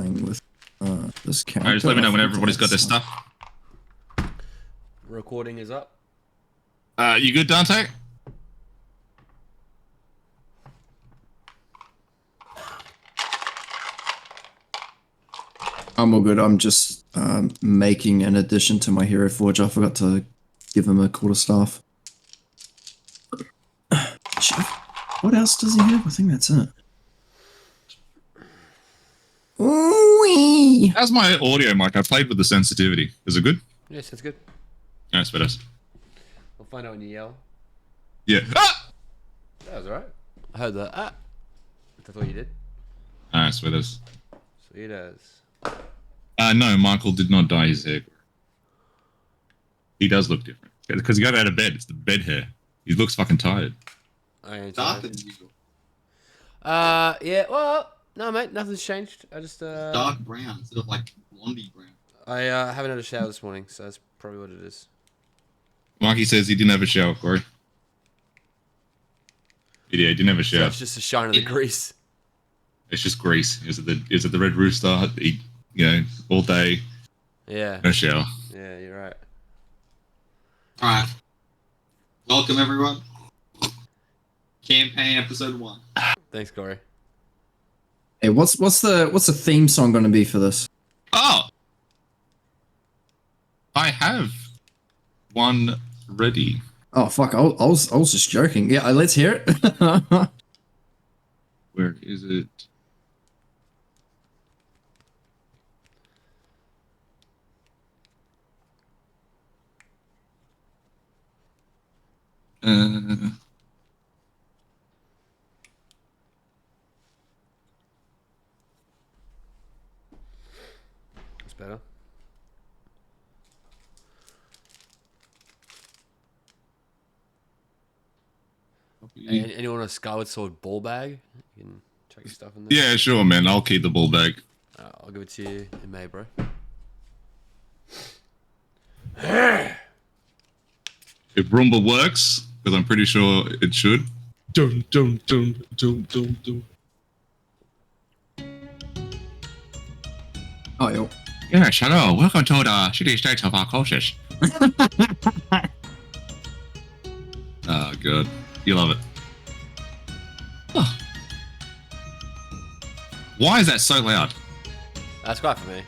thing with this character. Alright, just let me know when everybody's got their stuff. Recording is up. You good, Dante? I'm all good. I'm just making an addition to my Hero Forge. I forgot to give him a quarterstaff. What else does he have? I think that's it. Ooh-wee. How's my audio mic? I played with the sensitivity. Is it good? Yes, that's good. No, it's better. We'll find out when you yell. Yeah. Ah! That was alright. I heard that. Ah! That's what you did. Alright, sweet as. Sweet as. No, Michael did not dye his hair. He does look different. Because he got out of bed. It's the bed hair. He looks fucking tired. I ain't Darker than usual. yeah, well, no, mate, nothing's changed. I just, Dark brown instead of like blondie brown. I haven't had a shower this morning, so that's probably what it is. Mikey says he didn't have a shower, Corey. Yeah, he didn't have a So shower. it's just a shine of the grease. It's just grease. Is it the Red Rooster? Eat, all day. Yeah. No shower. Yeah, you're right. Alright. Welcome everyone. Campaign episode 1. Thanks, Corey. Hey, what's the theme song going to be for this? Oh, I have one ready. Oh fuck! I was just joking. Yeah, let's hear it. Where is it? That's better. Hey, anyone want a Skyward Sword ball bag? You can chuck your stuff in there. Yeah, sure, man. I'll keep the ball bag. I'll give it to you in May, bro. If Roomba works, because I'm pretty sure it should. Dun, dun, dun, dun, dun, dun. Oh, yo. Yes, hello. Welcome to the city states of Arcosis. Oh, good. You love it. Oh. Why is that so loud? That's quite for me.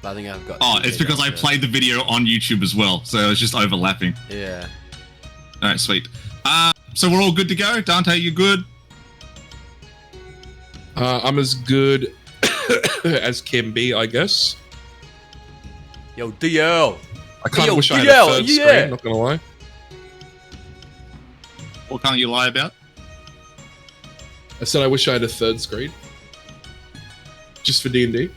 But I think I've got. Oh, it's because I played the video on YouTube as well, so it's just overlapping. Yeah. All right, sweet. So we're all good to go. Dante, you good? I'm as good as can be, I guess. Yo, DL. I kind of Yo, wish I had DL, a third yeah. screen, not gonna lie. What can't you lie about? I said I wish I had a third screen. Just for D&D.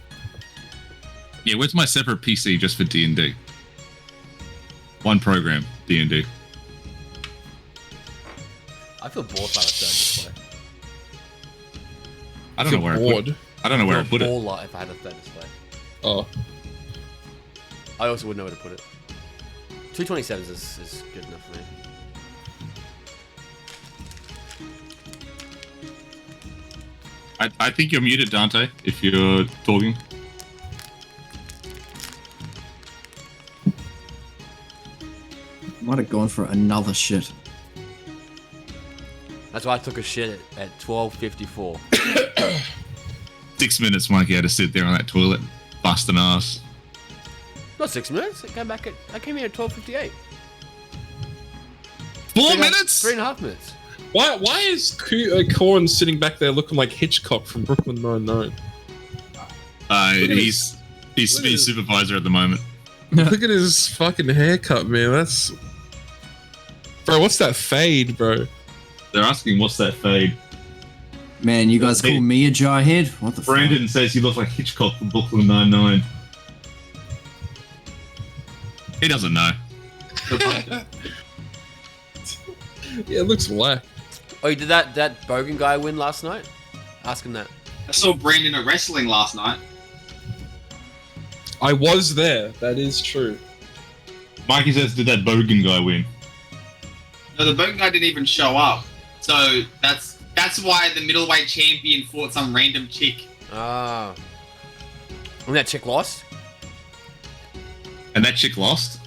Yeah, where's my separate PC just for D&D? One program, D&D. I feel bored by the third display. I don't know where I put it. Baller if I had a third display. Oh. I also wouldn't know where to put it. 227s is good enough for me. I think you're muted, Dante, if you're talking. Might have gone for another shit. That's why I took a shit at 12:54. 6 minutes, Mikey had to sit there on that toilet, busting ass. Not 6 minutes. I came here at 12:58. 4 minutes? 3.5 minutes. Why is Corn sitting back there looking like Hitchcock from Brooklyn Nine-Nine? He's supervisor at the moment. Look at his fucking haircut, man. That's... Bro, what's that fade, bro? They're asking, what's that fade? Man, you guys call me a jarhead? What the fuck? Brandon says he looks like Hitchcock from Brooklyn Nine-Nine. He doesn't know. Yeah, it looks whack. Oh, did that Bogan guy win last night? Ask him that. I saw Brandon at wrestling last night. I was there. That is true. Mikey says, did that Bogan guy win? No, the boat guy didn't even show up. So that's why the middleweight champion fought some random chick. Ah. And that chick lost. And that chick lost.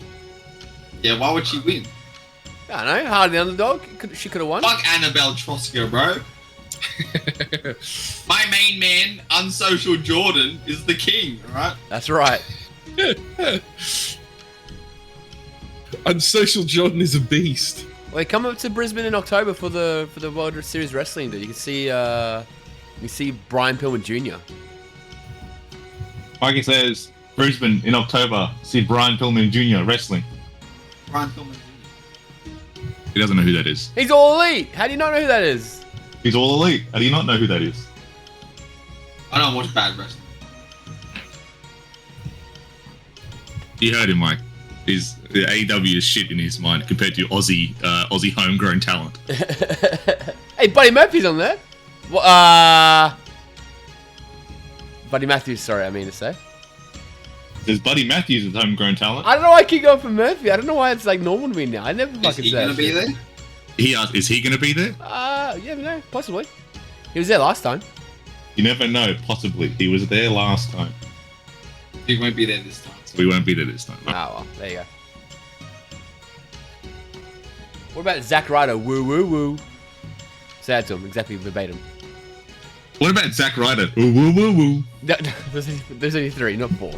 Yeah, why would she win? I don't know. Hard the underdog. She could have won. Fuck Annabelle Troska, bro. My main man, unsocial Jordan, is the king, alright? That's right. Unsocial Jordan is a beast. Well, come up to Brisbane in October for the World Series Wrestling, dude. You can see Brian Pillman Jr. Mikey says Brisbane in October. See Brian Pillman Jr. wrestling. Brian Pillman Jr. He doesn't know who that is. He's all elite. How do you not know who that is? He's all elite. How do you not know who that is? I don't watch bad wrestling. You heard him, Mike. The AEW is shit in his mind compared to Aussie homegrown talent. Hey, Buddy Murphy's on there. Well, Buddy Matthews, sorry, I mean to say. There's Buddy Matthews is homegrown talent. I don't know why I keep going for Murphy. I don't know why it's like normal to me now. I never Is fucking he said gonna be there? He asked, is he going to be there? Yeah, no, possibly. He was there last time. You never know. Possibly. He was there last time. He won't be there this time. We won't be there this time. Ah, well, there you go. What about Zack Ryder? Woo, woo, woo. Say that to him, exactly verbatim. What about Zack Ryder? Ooh, woo, woo, woo. No, there's only 3, not 4.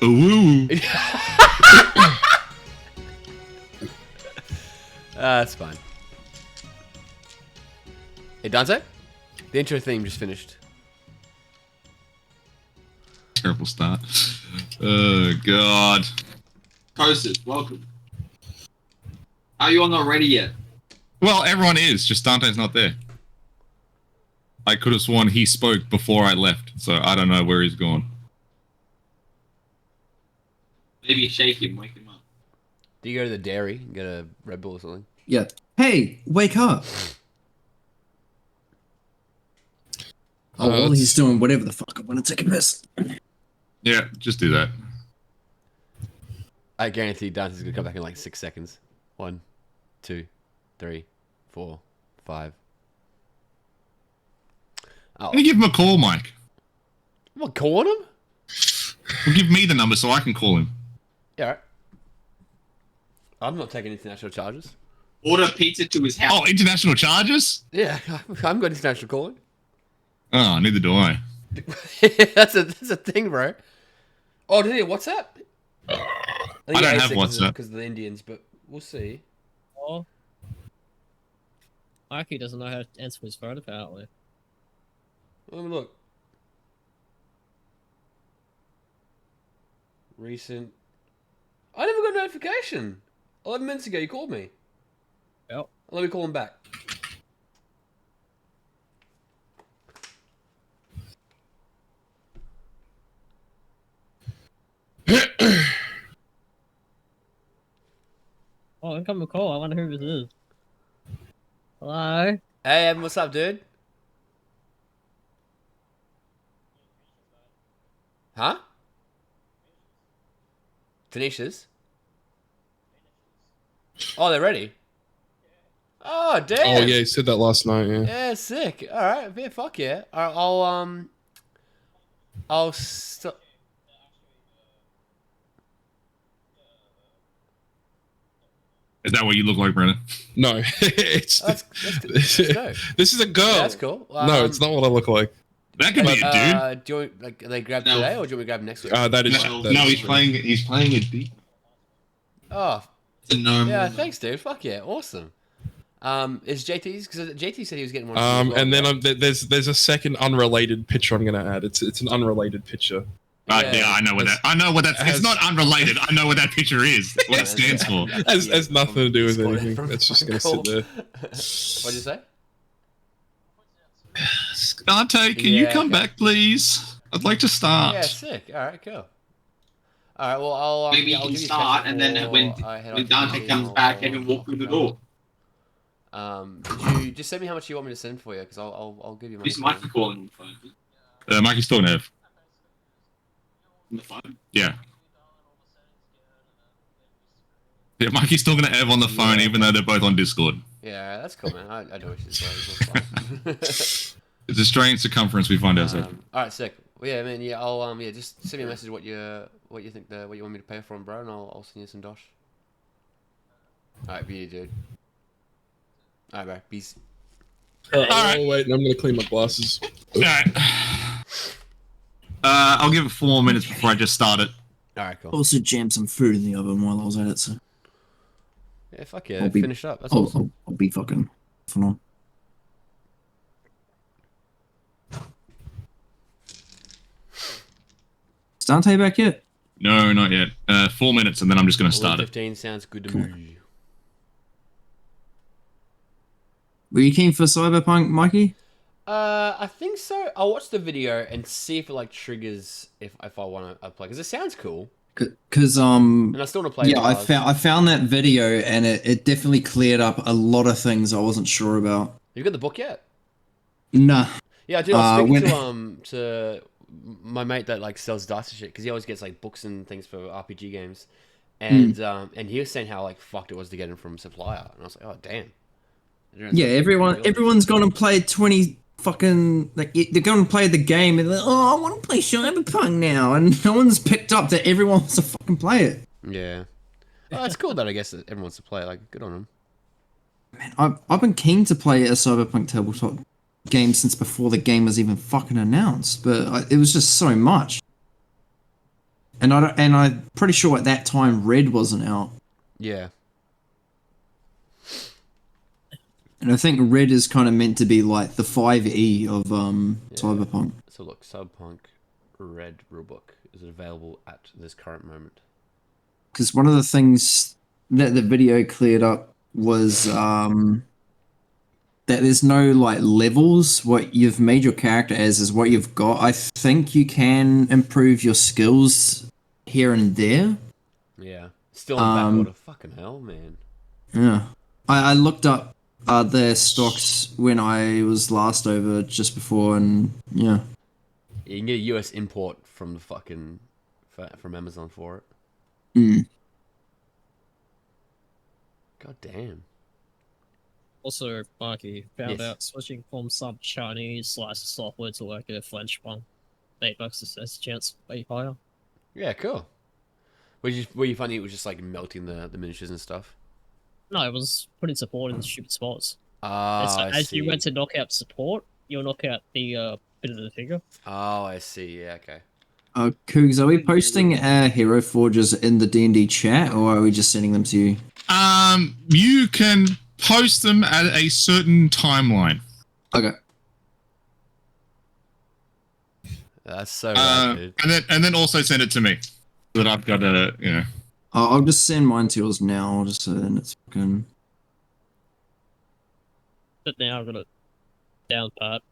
Ooh, woo, woo. That's fine. Hey, Dante? The intro theme just finished. Terrible start. Oh, God. Toasted, welcome. Are you all not ready yet? Well, everyone is. Just Dante's not there. I could have sworn he spoke before I left, so I don't know where he's gone. Maybe shake him, wake him up. Do you go to the dairy and get a Red Bull or something? Yeah. Hey, wake up. Oh, well, that's- he's doing whatever the fuck. I want to take a piss. Yeah, just do that. I guarantee Dante's gonna come back in like 6 seconds. 1, 2, 3, 4, 5. Oh, Can you give him a call, Mike? what, calling him? Well, give me the number so I can call him. Yeah, right. I'm not taking international charges. Order pizza to his house. Oh, international charges? Yeah, I'm going international calling. Oh, neither do I. that's a thing, bro. Oh, did he WhatsApp? I don't have WhatsApp. because of the Indians, but we'll see. Oh. Mikey doesn't know how to answer his phone, apparently. Let me look. Recent. I never got a notification. 11 minutes ago, you called me. Yep. Let me call him back. Oh, incoming call. I wonder who this is. Hello? Hey, Evan, what's up, dude? Huh? Tanisha's? Oh, they're ready? Oh, damn. Oh yeah, he said that last night. Yeah. Yeah, sick. All right, yeah, fuck yeah. All right, I'll stop. Is that what you look like, Brennan? No, it's That's let's go. this is a girl. Yeah, that's cool. No, it's not what I look like. That could be a dude. Do you want, like, are they grabbed No. today, or do you want me to grab them next week? That is. No, that No, is he's true. playing. He's playing a deep. Oh, It's a no yeah, more. thanks, dude. Fuck yeah, awesome. Is JT's? Because JT said he was getting more. And then there's a second unrelated picture I'm gonna add. It's an unrelated picture. Yeah, I know what that. I know what that. Has- It's not unrelated. I know what that picture is. What it stands for. Has nothing to do with Spot it anything. from It's just gonna Michael. sit there. What'd you say? Dante, can you Yeah, come okay. back, please? I'd like to start. Yeah, sick. All right, cool. All right, well, I'll Maybe yeah, you I'll can give you a start, text and then before when I head when off to Dante the comes gym, back, I'll- have him walk through the door. Could you just send me how much you want me to send for you? Because I'll give you money. Who's for it. Mikey calling on the phone? Mikey's talking to Ev. On the phone? Yeah. Yeah, Mikey's talking to Ev on the phone, Yeah. even though they're both on Discord. Yeah, that's cool, man. I do wish this was fun. It's a strange circumference we find ourselves. All right, sick. Well, yeah, man. Yeah, I'll yeah, just send me a message what you think what you want me to pay for him, bro, and I'll send you some dosh. All right, be dude. All right, bro. Peace. Oh, wait, I'm gonna clean my glasses. All right. I'll give it 4 more minutes before I just start it. All right, cool. Also jammed some food in the oven while I was at it, so Yeah, fuck yeah. Finish up. That's I'll, awesome. I'll be fucking on. Is Dante back yet? No, not yet. 4 minutes, and then I'm just gonna start it. 15 sounds good to me. Were you keen for Cyberpunk, Mikey? I think so. I'll watch the video and see if it like triggers if I want to play because it sounds cool. Because And I still want to play. yeah, I found that video and it definitely cleared up a lot of things I wasn't sure about. You got the book yet? Nah. Yeah, I did. I was speaking when- to my mate that like sells dice and shit because he always gets like books and things for RPG games, and he was saying how like fucked it was to get them from supplier, and I was like, oh damn. Yeah, everyone's gonna play 20 fucking like they're gonna play the game and they're like, oh, I want to play Cyberpunk now, and no one's picked up that everyone wants to fucking play it. Yeah. Oh, it's cool that I guess that everyone wants to play. Like, good on them. Man, I've been keen to play a Cyberpunk tabletop game since before the game was even fucking announced, but it was just so much. And I'm pretty sure at that time Red wasn't out. Yeah. And I think Red is kind of meant to be like the 5e of Cyberpunk. So look, Cyberpunk Red rulebook is available at this current moment. Because one of the things that the video cleared up was that there's no like levels. What you've made your character as is what you've got. I think you can improve your skills here and there. Yeah. Still on backorder. Fucking hell, man. Yeah. I looked up their stocks when I was last over just before, and yeah. You can get a US import from the fucking from Amazon for it. Mm. God damn. Also, Marky found Yes. out switching from some Chinese license software to like a French one, $8 success chance way higher. Yeah, cool. Were you finding it was just like melting the miniatures and stuff? No, it was putting support in the stupid spots. Oh, I as see. you went to knock out support, you'll knock out the bit of the figure. Oh, I see. Yeah, okay. Cougs, are we posting our hero forges in the D&D chat, or are we just sending them to you? You can post them at a certain timeline. Okay. That's so rad, dude. And then also send it to me, so that I've got a I'll just send mine to yours now, just so then it's fucking... But now I've got it down pat.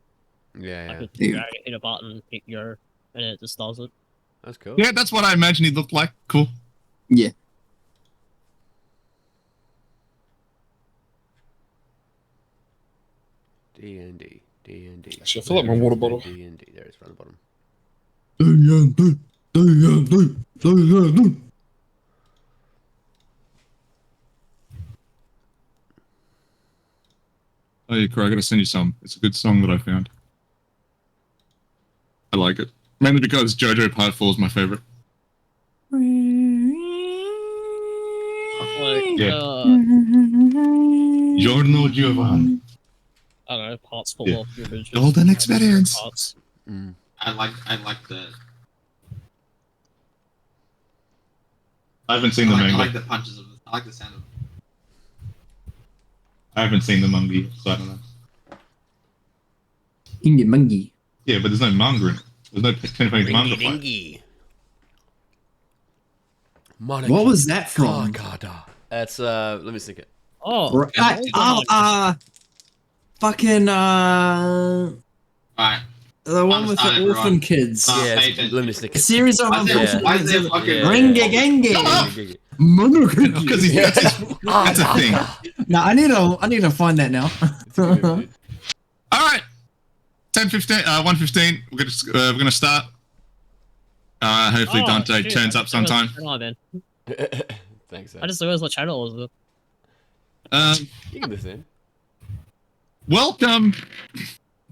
Yeah, I yeah. could Yeah. drag it, hit a button, hit go, and it just does it. That's cool. Yeah, that's what I imagined he looked like. Cool. Yeah. D&D. Actually, I fill up my water bottle. D&D. There it is, around the bottom. Oh, yeah, Crow, I gotta send you some. It's a good song that I found. I like it. Mainly because JoJo Part 4 is my favorite. Like, Yeah. Giorno Giovanni. I don't know, parts full Yeah. of images. Golden experience. Parts. Mm. I like the I haven't seen the I manga. like the punches of it. I like the sound of it. I haven't seen the manga, so I don't know. Ingy mungy. Yeah, but there's no manga in it. There's no Penny manga fight. Ringy-dingy. What was that from? That's let me think it. Oh, Fucking Alright. the one with the Understand, orphan everyone. kids. Yeah, hey, it's hey, let me think A it. series of Why is there, orphan why is there kids. fucking Yeah. Ringy Gangy. Because that's a thing. No, I need to find that now. All right, 10:15, 1:15. We're gonna start. Hopefully Dante turns up sometime. Then. Thanks. I just realized what channel it was. You can listen. Welcome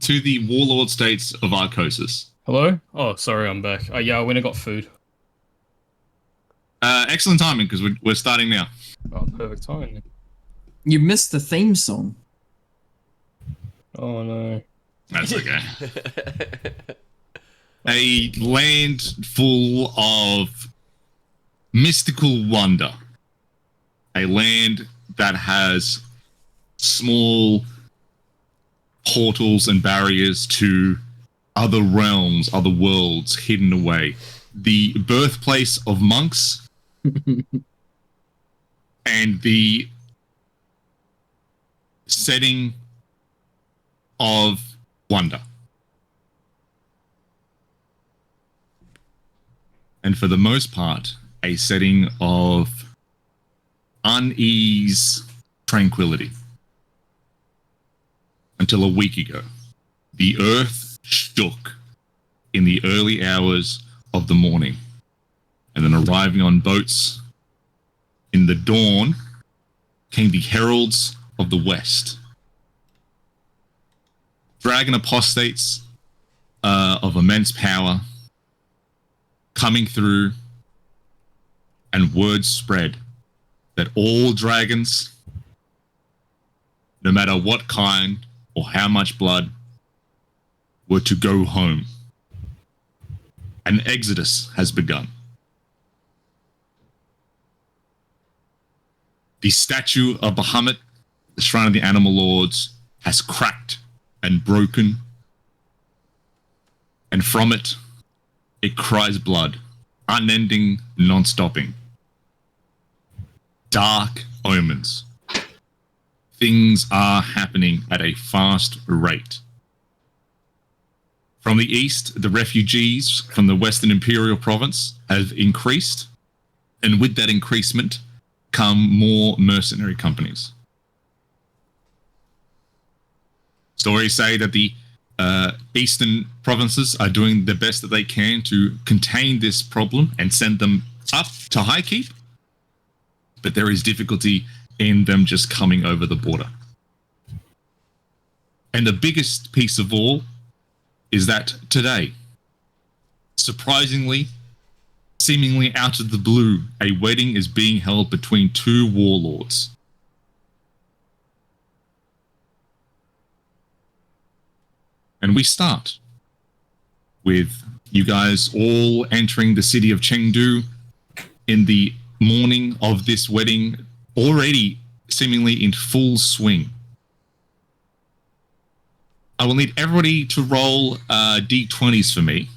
to the Warlord States of Arcosis. Hello? Oh, sorry, I'm back. Yeah, I went and got food. Excellent timing because we're starting now. Oh, perfect timing. You missed the theme song. Oh no. That's okay. A land full of mystical wonder. A land that has small portals and barriers to other realms, other worlds hidden away. The birthplace of monks and the setting of wonder. And for the most part, a setting of unease, tranquility. Until a week ago, the earth shook in the early hours of the morning. And then arriving on boats in the dawn came the heralds of the west. Dragon apostates of immense power coming through, and word spread that all dragons, no matter what kind or how much blood, were to go home. An exodus has begun. The statue of Bahamut, the shrine of the animal lords, has cracked and broken, and from it, it cries blood, unending, non-stopping. Dark omens. Things are happening at a fast rate. From the east, the refugees from the Western Imperial Province have increased, and with that increasement come more mercenary companies. Stories say that the eastern provinces are doing the best that they can to contain this problem and send them up to High Keep, but there is difficulty in them just coming over the border. And the biggest piece of all is that today, surprisingly, seemingly out of the blue, a wedding is being held between two warlords. And we start with you guys all entering the city of Chengdu in the morning of this wedding, already seemingly in full swing. I will need everybody to roll d20s for me.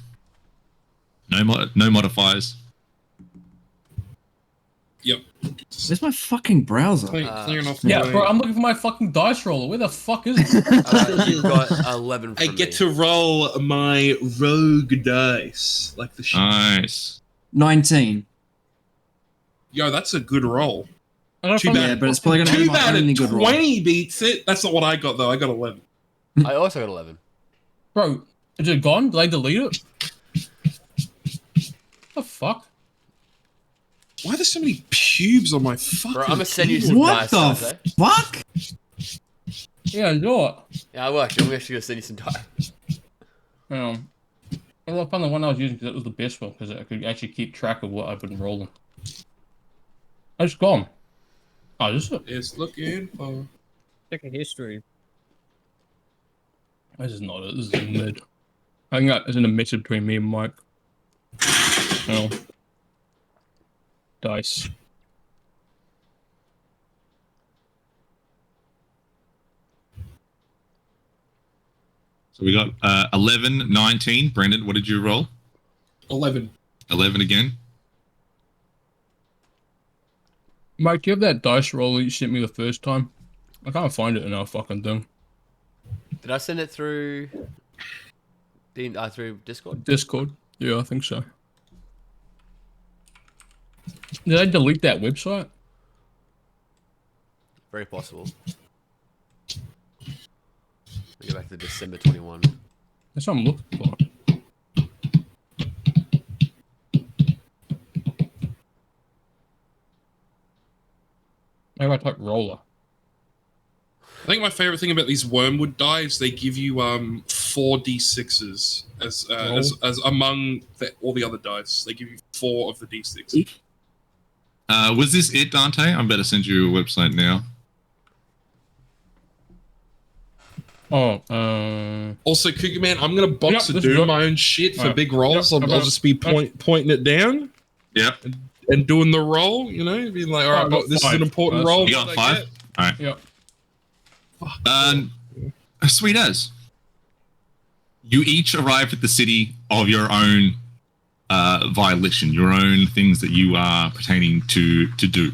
No modifiers. Yep. Where's my fucking browser? Clearing off Yeah, my- bro, I'm looking for my fucking dice roller. Where the fuck is it? You've got 11 I from get me. to roll my rogue dice. Like the Nice. 19. Yo, that's a good roll. I don't Too know if bad. Yeah, but it's probably gonna be Too my bad only a good roll. 20 beats it. That's not what I got, though. I got 11. I also got 11. Bro, is it gone? Did I delete it? The fuck? Why are there so many pubes on my fucking Bro, I'm gonna send you keyboard? some What dice, the guys, fuck? Yeah, do it. Yeah, I will actually. I'm actually gonna send you some dice. I found the one I was using because it was the best one because I could actually keep track of what I've been rolling. It's gone. Oh, this is it. It's looking for... Check a history. This is not it. This is a mid. I think that is in a mix between me and Mike. Oh. Dice. So we got 11, 19. Brandon, what did you roll? 11. 11 again. Mike, do you have that dice roll that you sent me the first time? I can't find it in our fucking thing. Did I send it through? Through Discord? Discord? Yeah, I think so. Did I delete that website? Very possible. We go back to December 21. That's what I'm looking for. Maybe I type roller. I think my favorite thing about these wormwood dies, they give you 4 d6s as among all the other dice. They give you 4 of the d6. Was this it, Dante? I'm better send you a website now. Also, Cougar Man, I'm gonna box Yep, to this is do good. my own shit for Alright. big rolls. Yep, I'll just be pointing it down Yep. and doing the roll. You know, being like, all right, I got but this is 5. an important That's roll. You what got I 5? get. All right. Yep. Sweet as. You each arrive at the city of your own violation, your own things that you are pertaining to do.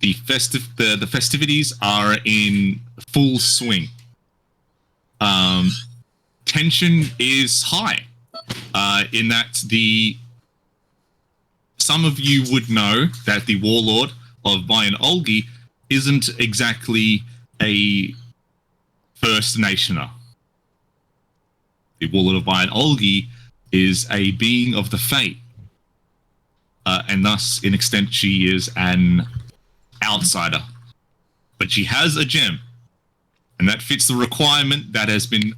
The festivities are in full swing. Tension is high. In that some of you would know that the warlord of Bayan Olgi isn't exactly a First Nationer. The warlord of Bayan Olgi is a being of the Fae, and thus, in extent, she is an outsider. But she has a gem, and that fits the requirement that has been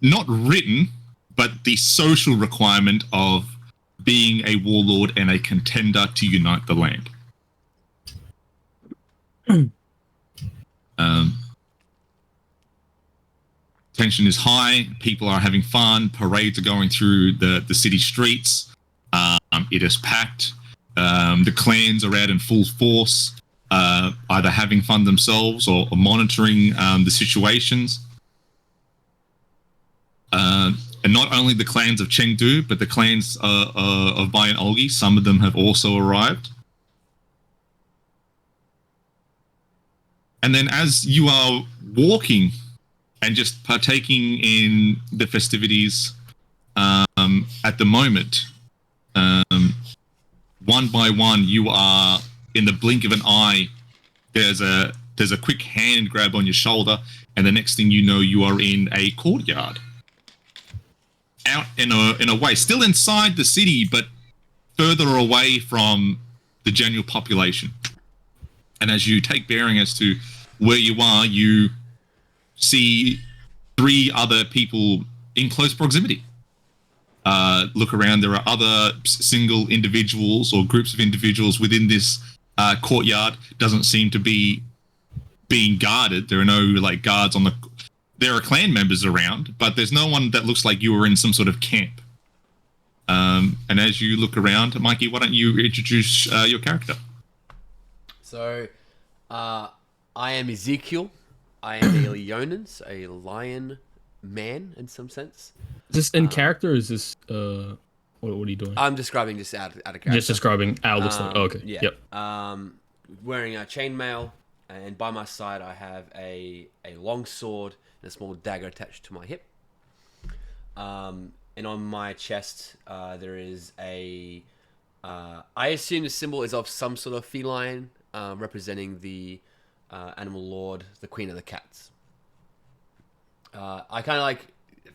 not written, but the social requirement of being a warlord and a contender to unite the land. Tension is high. People are having fun. Parades are going through the city streets. It is packed. The clans are out in full force, either having fun themselves or monitoring the situations. And not only the clans of Chengdu, but the clans of Bayan Olgi. Some of them have also arrived. And then as you are walking and just partaking in the festivities at the moment, one by one, you are, in the blink of an eye, there's a quick hand grab on your shoulder, and the next thing you know, you are in a courtyard. Out in a way, still inside the city, but further away from the general population. And as you take bearing as to where you are, you see 3 other people in close proximity. Look around, there are other single individuals or groups of individuals within this courtyard. Doesn't seem to be being guarded. There are no guards on the... There are clan members around, but there's no one that looks like you were in some sort of camp. And as you look around, Mikey, why don't you introduce your character? So, I am Ezekiel. I am a Leonans, a lion man in some sense. Is this in character or is this what are you doing? I'm describing this out of character. Just describing how it looks like. Oh, okay. Yeah. Yep. Wearing a chainmail, and by my side I have a long sword and a small dagger attached to my hip. And on my chest there is a... I assume the symbol is of some sort of feline, representing the animal lord, the queen of the cats. I kind of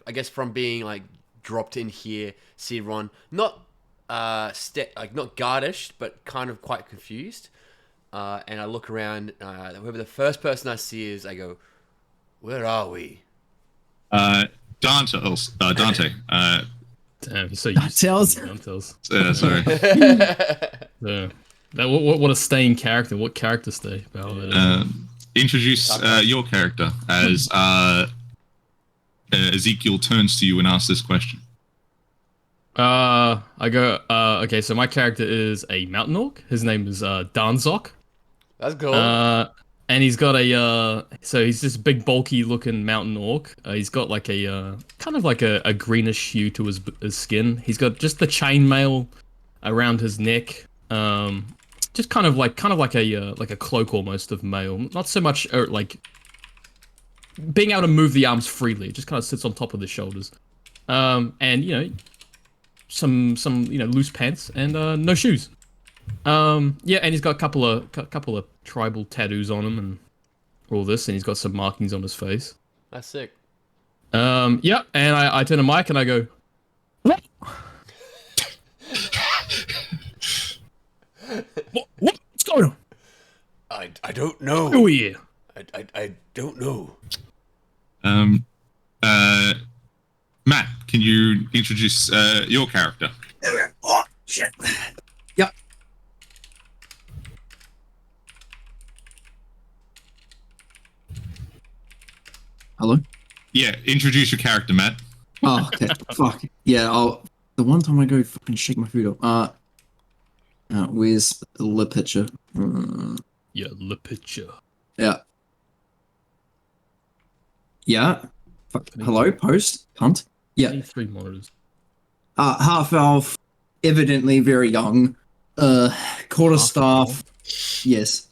I guess from being dropped in here, see Ron, not not guardish, but kind of quite confused. And I look around, whoever the first person I see is, I go, "Where are we?" Dante. Damn, he's so used to Dante's. Sorry. Yeah. What a staying character. What character stay? Introduce your character as Ezekiel turns to you and asks this question. I go, okay, so my character is a mountain orc. His name is Danzok. That's cool. And he's got so he's this big bulky looking mountain orc. He's got a kind of a greenish hue to his skin. He's got just the chainmail around his neck. Just kind of like a cloak almost of mail. Not so much being able to move the arms freely. It just kind of sits on top of the shoulders. And some loose pants and no shoes. Yeah, and he's got a couple of tribal tattoos on him and all this, and he's got some markings on his face. That's sick. Yeah, and I turn to Mike and I go, "What? What's going on? I don't know. Who are you?" I don't know. Um, Matt, can you introduce your character? Oh shit. Yep. Hello. Yeah, introduce your character, Matt. Oh, okay. Fuck. Yeah. The one time I go fucking shake my food up. Where's the picture? Yeah, the picture. Yeah. Yeah. Fuck. Hello, post, cunt. Yeah. 83 monitors. Half elf, evidently very young. Quarter Half staff. Yes.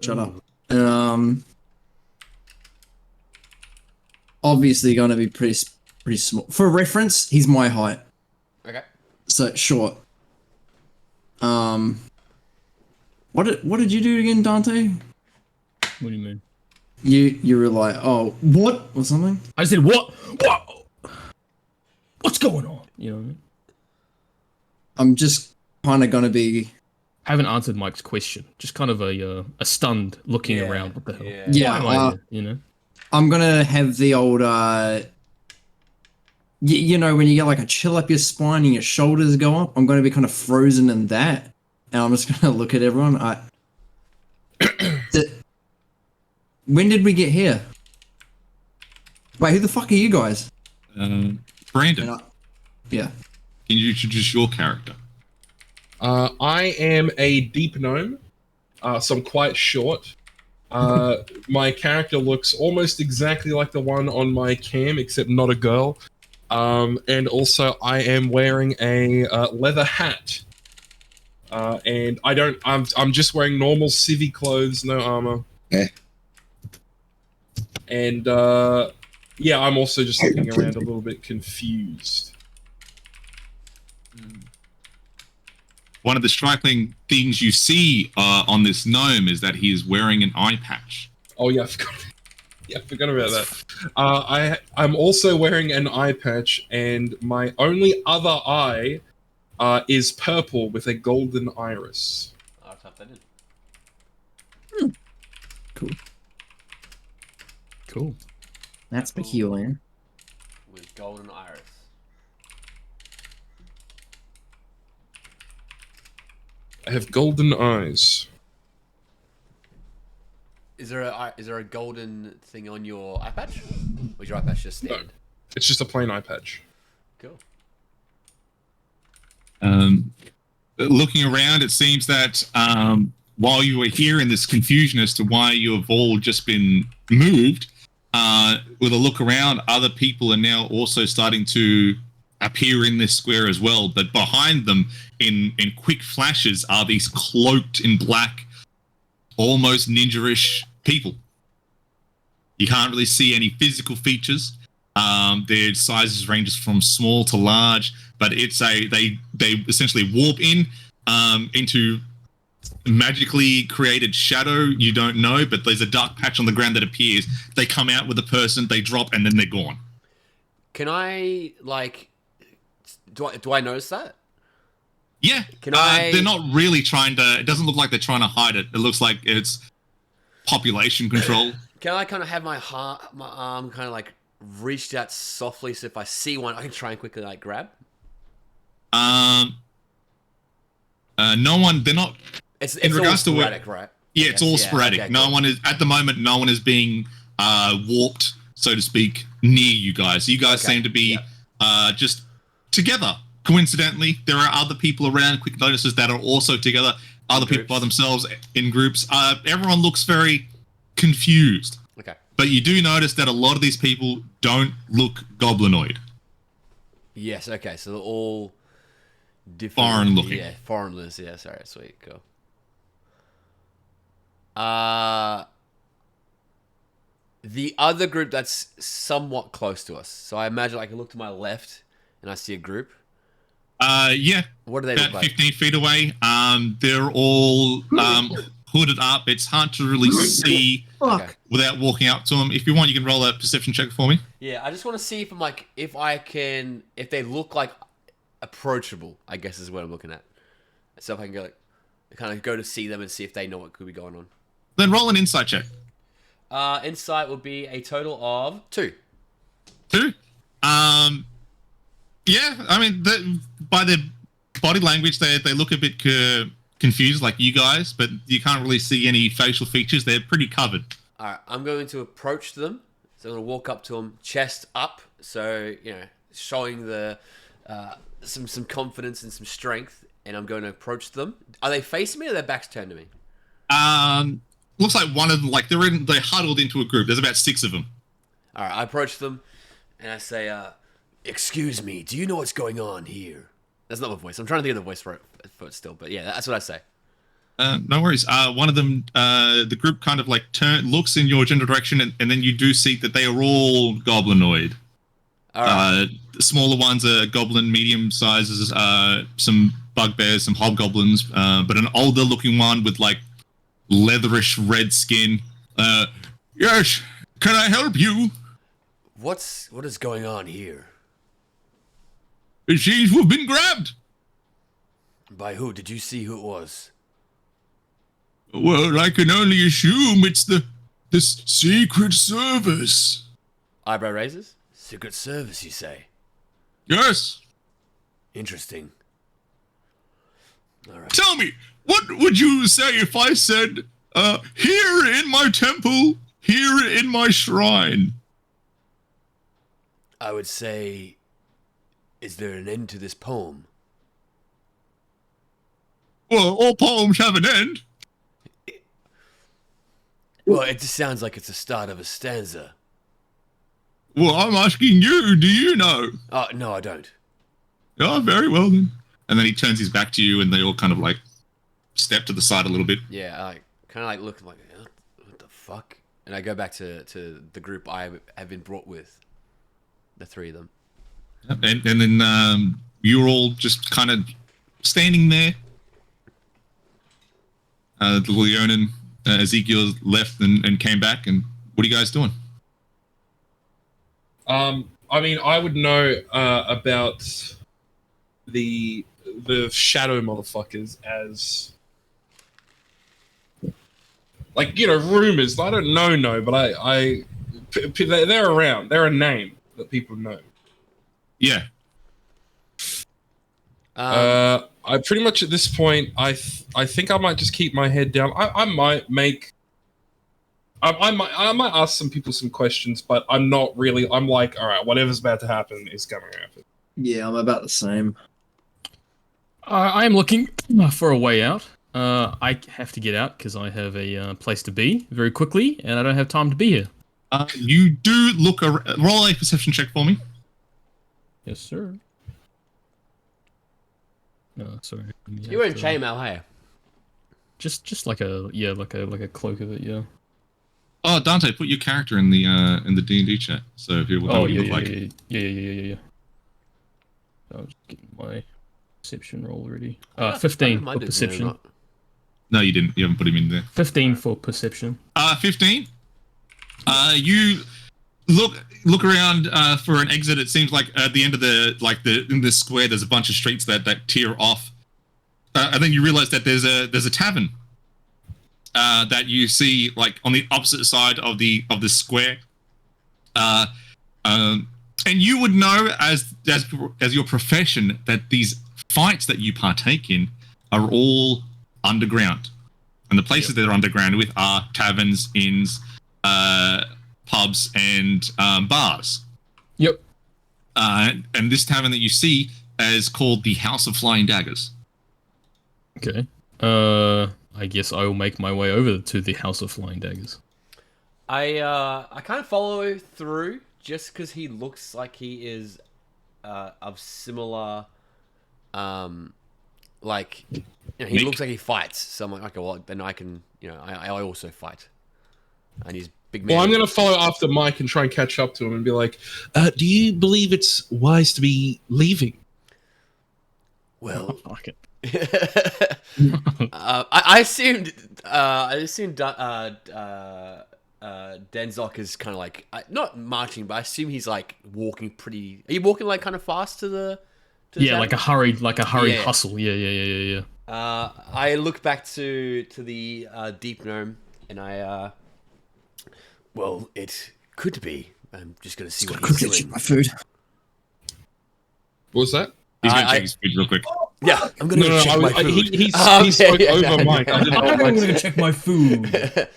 Shut up. Obviously going to be pretty small. For reference, he's my height. Okay. So short. What did you do again, Dante? What do you mean? You were like, oh, what or something? I said, what? What's going on? You know what I mean? I'm just kind of gonna be. I haven't answered Mike's question. Just kind of a stunned looking around. What the hell? Yeah. Why am I here? You know. I'm gonna have the old you know, when you get like a chill up your spine and your shoulders go up, I'm gonna be kind of frozen in that, and I'm just gonna look at everyone. When did we get here? Wait, who the fuck are you guys? Brandon, Yeah. can you introduce your character? I am a deep gnome, so I'm quite short. My character looks almost exactly like the one on my cam, except not a girl. And also, I am wearing a leather hat. And I'm just wearing normal civvy clothes, no armor. And yeah, I'm also just looking around a little bit confused. One of the striking things you see on this gnome is that he is wearing an eye patch. Oh yeah, I forgot. Yeah, I forgot about that. I'm also wearing an eye patch, and my only other eye is purple with a golden iris. I'll type that in. Cool. That's peculiar. With golden iris. I have golden eyes. Is there a golden thing on your eye patch? Or is your eye patch just No. standard? It's just a plain eye patch. Cool. Looking around, it seems that while you were here in this confusion as to why you have all just been moved, with a look around, other people are now also starting to appear in this square as well. But behind them, in quick flashes, are these cloaked in black, almost ninja-ish people. You can't really see any physical features. Their sizes ranges from small to large, but it's they essentially warp into magically created shadow. You don't know, but there's a dark patch on the ground that appears. They come out with a person, they drop, and then they're gone. Can I like? Do I notice that? Yeah. Can I? They're not really trying to. It doesn't look like they're trying to hide it. It looks like it's population control. Can I kind of have my arm kind of like reached out softly, so if I see one, I can try and quickly like grab? No one. They're not. It's in regards all to sporadic, right? Yeah, it's all sporadic. Okay, no cool. one is at the moment. No one is being warped, so to speak, near you guys. You guys seem to be just together. Coincidentally, there are other people around. Quick notices that are also together. Other people by themselves in groups. Everyone looks very confused. Okay. But you do notice that a lot of these people don't look goblinoid. Yes. Okay. So they're all different. Foreign looking. Yeah. Foreigners. Yeah. Sorry. Sweet. Cool. The other group that's somewhat close to us. So I imagine like I look to my left and I see a group. Yeah. What do they about look like? 15 feet away. They're all hooded up. It's hard to really see Okay. without walking up to them. If you want, you can roll a perception check for me. Yeah, I just want to see if I'm like if they look like approachable, I guess is what I'm looking at. So if I can go like kind of go to see them and see if they know what could be going on. Then roll an insight check. Insight would be a total of 2. Two. Yeah, I mean, by their body language, they look a bit confused, like you guys, but you can't really see any facial features. They're pretty covered. All right, I'm going to approach them. So I'm going to walk up to them, chest up, so showing the some confidence and some strength. And I'm going to approach them. Are they facing me or are their backs turned to me? Looks like one of them, like they're huddled into a group. There's about 6 of them. All right, I approach them and I say, "Excuse me, do you know what's going on here?" That's not my voice. I'm trying to think of the voice for it still, but yeah, that's what I say. No worries. One of them, the group kind of like looks in your general direction, and then you do see that they are all goblinoid. All right. The smaller ones are goblin, medium sizes, some bugbears, some hobgoblins, but an older looking one with like leatherish red skin. Yes, can I help you? What is going on here? It seems we've been grabbed. By who? Did you see who it was? Well, I can only assume it's this Secret Service. Eyebrow raises. Secret Service, you say? Yes. Interesting. All right. Tell me, what would you say if I said, here in my temple, here in my shrine? I would say, is there an end to this poem? Well, all poems have an end. Well, it just sounds like it's the start of a stanza. Well, I'm asking you, do you know? No, I don't. Oh, very well then. And then he turns his back to you, and they all kind of like step to the side a little bit. Yeah, I kind of like look like, what the fuck? And I go back to the group I have been brought with. The 3 of them. And then you're all just kind of standing there. The Leonin, Ezekiel left and came back, and what are you guys doing? I mean, I would know about the shadow motherfuckers as like rumors. I don't know, but they're around. They're a name that people know. Yeah. I pretty much at this point, I think I might just keep my head down. I might make. I might ask some people some questions, but I'm not really. I'm like, all right, whatever's about to happen is going to happen. Yeah, I'm about the same. I am looking for a way out. I have to get out because I have a place to be very quickly, and I don't have time to be here. You do look. Roll a perception check for me. Yes, sir. No, sorry. You were in chainmail, hey? Just like a cloak of it, yeah. Oh, Dante, put your character in the D&D chat. So if you Oh, what yeah, you yeah, look like. yeah. I was getting my perception roll already. 15 for perception. No, you didn't. You haven't put him in there. 15 for perception. 15. You look around for an exit. It seems like at the end of in this square, there's a bunch of streets that tear off, and then you realize that there's a tavern that you see like on the opposite side of the square, and you would know as your profession that these fights that you partake in are all underground, and the places that are underground with are taverns, inns, pubs, and bars. Yep. And this tavern that you see is called the House of Flying Daggers. Okay. I guess I will make my way over to the House of Flying Daggers. I kind of follow through just because he looks like he is of similar, like he looks like he fights. So I'm like, okay, well then I can, I also fight, and he's big man. Well, I'm going to follow after Mike and try and catch up to him and be like, do you believe it's wise to be leaving? Well, Fuck it. I assumed Denzok is kind of like not marching, but I assume he's like walking pretty. Are you walking like kind of fast to the? Yeah, like a hurried Yeah. hustle. Yeah. I look back to the deep gnome, and well, it could be I'm just gonna see what Quickly he's check doing. my food. What was that? He's gonna I- check his food real quick. Yeah, I'm gonna go check my food. He spoke over Mike. I didn't know I'm what Mike gonna said. check my food.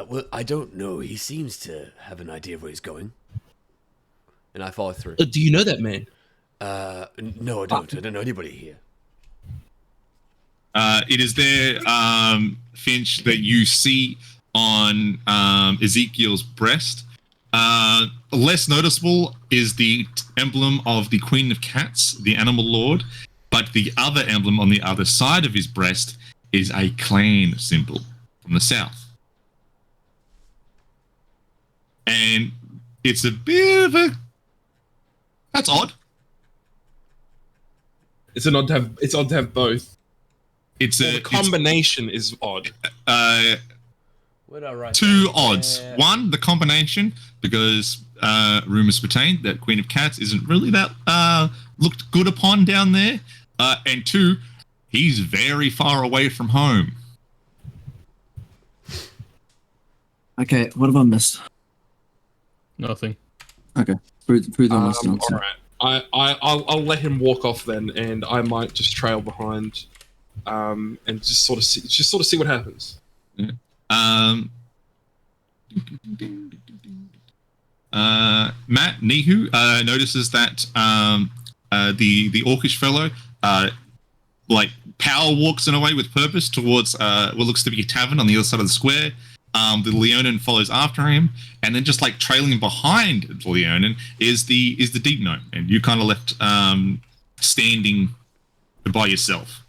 Well, I don't know. He seems to have an idea of where he's going, and I follow through. Do you know that man? No, I don't. I don't know anybody here. It is there, Finch, that you see on Ezekiel's breast. Less noticeable is the emblem of the Queen of Cats, the animal lord, but the other emblem on the other side of his breast is a clan symbol from the south. And it's a bit of a... That's odd. It's odd to have both. It's The combination is odd. Where did I write Two that? odds. One, the combination, because rumors pertain that Queen of Cats isn't really that looked good upon down there. And two, he's very far away from home. Okay, what have I missed? Nothing. Okay, food on this All nonsense. right. I'll let him walk off then, and I might just trail behind, and just sort of see what happens. Matt Nihu notices that the orcish fellow like power walks in a way with purpose towards what looks to be a tavern on the other side of the square. The Leonin follows after him, and then just like trailing behind the Leonin is the deep gnome, and you kind of left standing by yourself.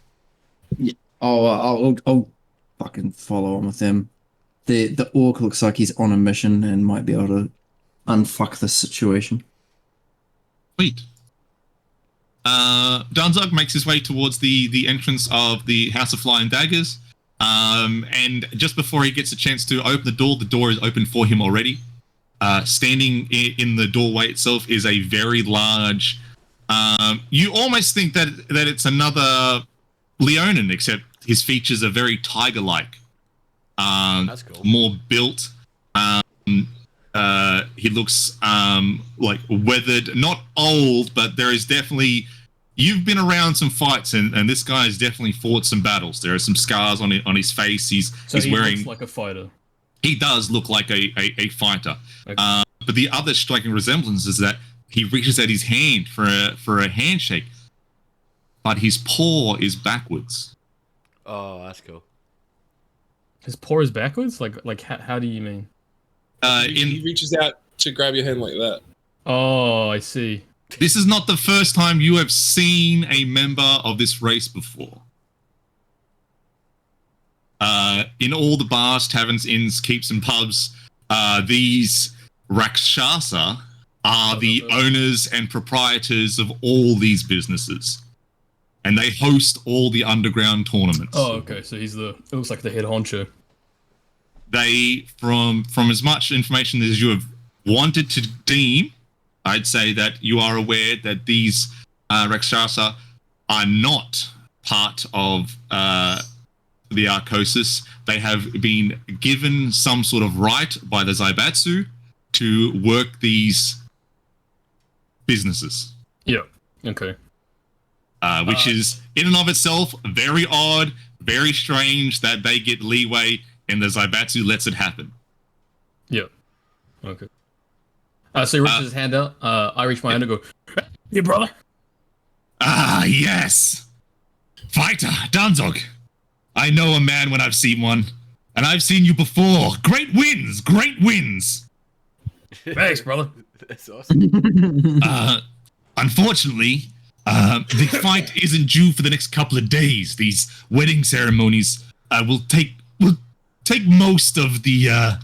Yeah. Oh, I'll fucking follow on with them. The orc looks like he's on a mission and might be able to unfuck this situation. Sweet. Dunzog makes his way towards the entrance of the House of Flying Daggers. And just before he gets a chance to open the door is open for him already. Standing in the doorway itself is a very large... you almost think that it's another Leonin, except his features are very tiger-like. That's cool. More built. He looks like weathered, not old, but there is definitely... You've been around some fights, and this guy has definitely fought some battles. There are some scars on his face. He's wearing... looks like a fighter. He does look like a fighter. Okay. But the other striking resemblance is that he reaches out his hand for a handshake, but his paw is backwards. Oh, that's cool. His paw is backwards? Like how do you mean? He reaches out to grab your hand like that. Oh, I see. This is not the first time you have seen a member of this race before. In all the bars, taverns, inns, keeps, and pubs, these Rakshasa are the owners and proprietors of all these businesses. And they host all the underground tournaments. Oh, okay. So it looks like the head honcho. They, from as much information as you have wanted to deem, I'd say that you are aware that these Rakshasa are not part of the Arcosis. They have been given some sort of right by the Zaibatsu to work these businesses. Yeah. Okay. Which is, in and of itself, very odd, very strange that they get leeway and the Zaibatsu lets it happen. Yeah. Okay. So he reaches his hand out. I reach my hand and go, "Hey, brother." Ah, yes. Fighter, Danzog. I know a man when I've seen one. And I've seen you before. Great wins, great wins. Thanks, brother. That's awesome. Unfortunately, the fight isn't due for the next couple of days. These wedding ceremonies will take most of the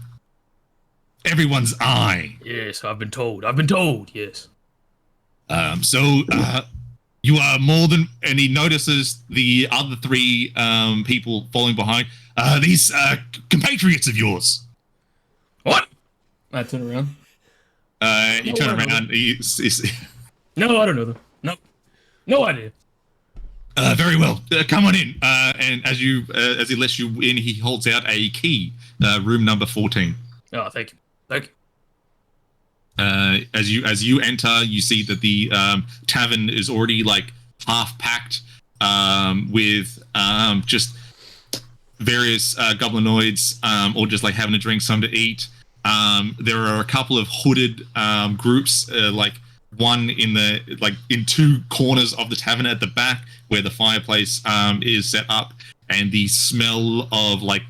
everyone's eye. Yes, I've been told. I've been told. Yes. So you are more than... And he notices the other three people following behind. These compatriots of yours. What? I turn around. You turn around. No, I don't know them. No idea. Very well. Come on in. And as he lets you in, he holds out a key. Room number 14. Oh, thank you. Thank you. As you enter, you see that the tavern is already like half packed with just various goblinoids, or just like having a drink, some to eat. There are a couple of hooded groups, like one in two corners of the tavern at the back where the fireplace is set up, and the smell of like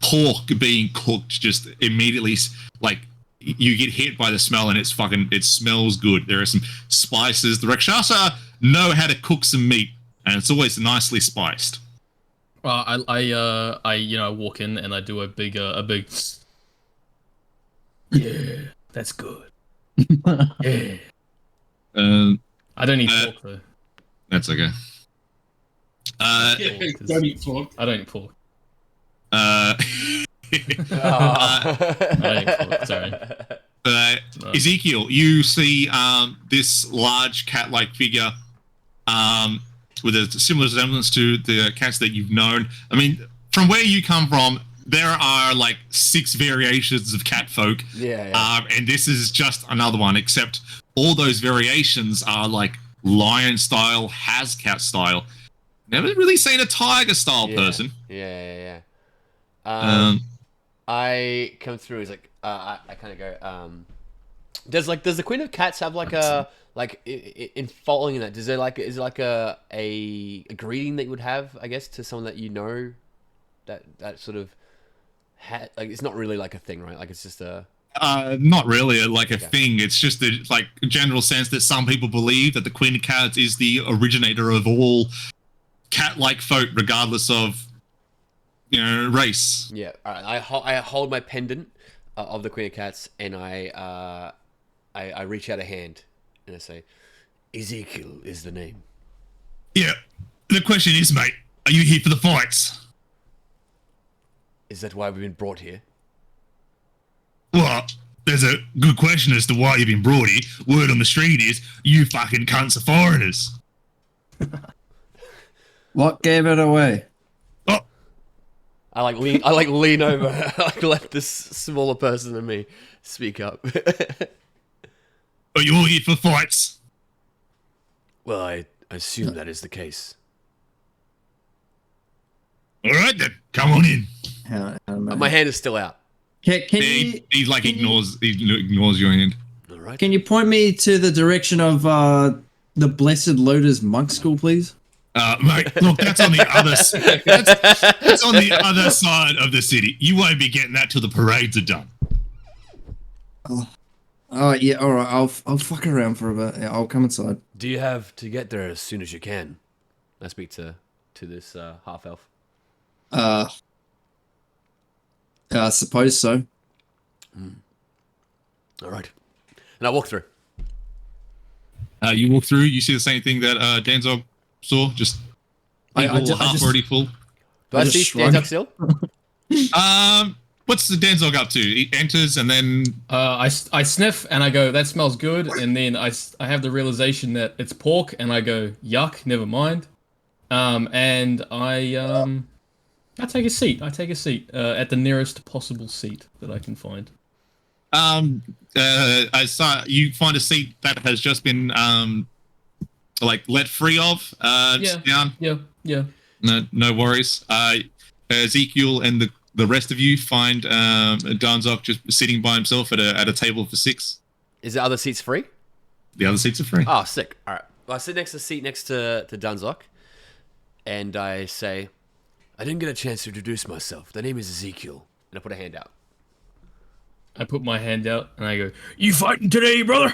pork being cooked just immediately, like, you get hit by the smell, and it smells good. There are some spices. The Rakshasa know how to cook some meat, and it's always nicely spiced. I walk in and I do a big yeah, that's good. Yeah. I don't eat pork though. That's okay. Don't eat pork. I don't eat pork. Oh. I don't eat pork. Sorry. Ezekiel, you see this large cat-like figure with a similar resemblance to the cats that you've known. I mean, from where you come from, there are like 6 variations of cat folk. Yeah. And this is just another one, except all those variations are like lion style, has cat style. Never really seen a tiger style person. Yeah. Um, I come through. He's like, I kind of go. Does the Queen of Cats have like a in following that? Is it like a greeting that you would have, I guess, to someone that you know, that sort of like, it's not really like a thing, right? Like it's just a. Not really like a thing. It's just a like general sense that some people believe that the Queen of Cats is the originator of all cat-like folk, regardless of race. Yeah. All right. I hold my pendant of the Queen of Cats, and I reach out a hand and I say, Ezekiel is the name. Yeah. The question is, mate, are you here for the fights? Is that why we've been brought here? Well, there's a good question as to why you've been brought here. Word on the street is you fucking cunts are foreigners. What gave it away? Oh, I lean over. I let this smaller person than me speak up. are you all here for fights? Well, I assume that is the case. All right then, come on in. I don't know. My hand is still out. Can He ignores your hand. All right. you point me to the direction of the Blessed Lotus Monk School, please? Mate, look, that's on the other. That's on the other side of the city. You won't be getting that till the parades are done. Oh yeah, all right. I'll fuck around for a bit. Yeah, I'll come inside. Do you have to get there as soon as you can? I speak to this half elf. I suppose so. All right. And I walk through. You walk through. You see the same thing that Danzog saw. Just half already full. Do I see shrug. Danzog still? What's the Danzog up to? He enters and then I sniff and I go, that smells good, and then I have the realization that it's pork, and I go, yuck, never mind. And I take a seat. At the nearest possible seat that I can find. I saw you find a seat that has just been like let free of. Sit down. Yeah. No worries. Ezekiel and the rest of you find Danzog just sitting by himself at a table for 6. Is the other seats free? The other seats are free. Oh, sick. All right. Well, I sit next to the seat next to Danzog, and I say, I didn't get a chance to introduce myself. The name is Ezekiel. And I put a hand out. I put my hand out and I go, you fighting today, brother?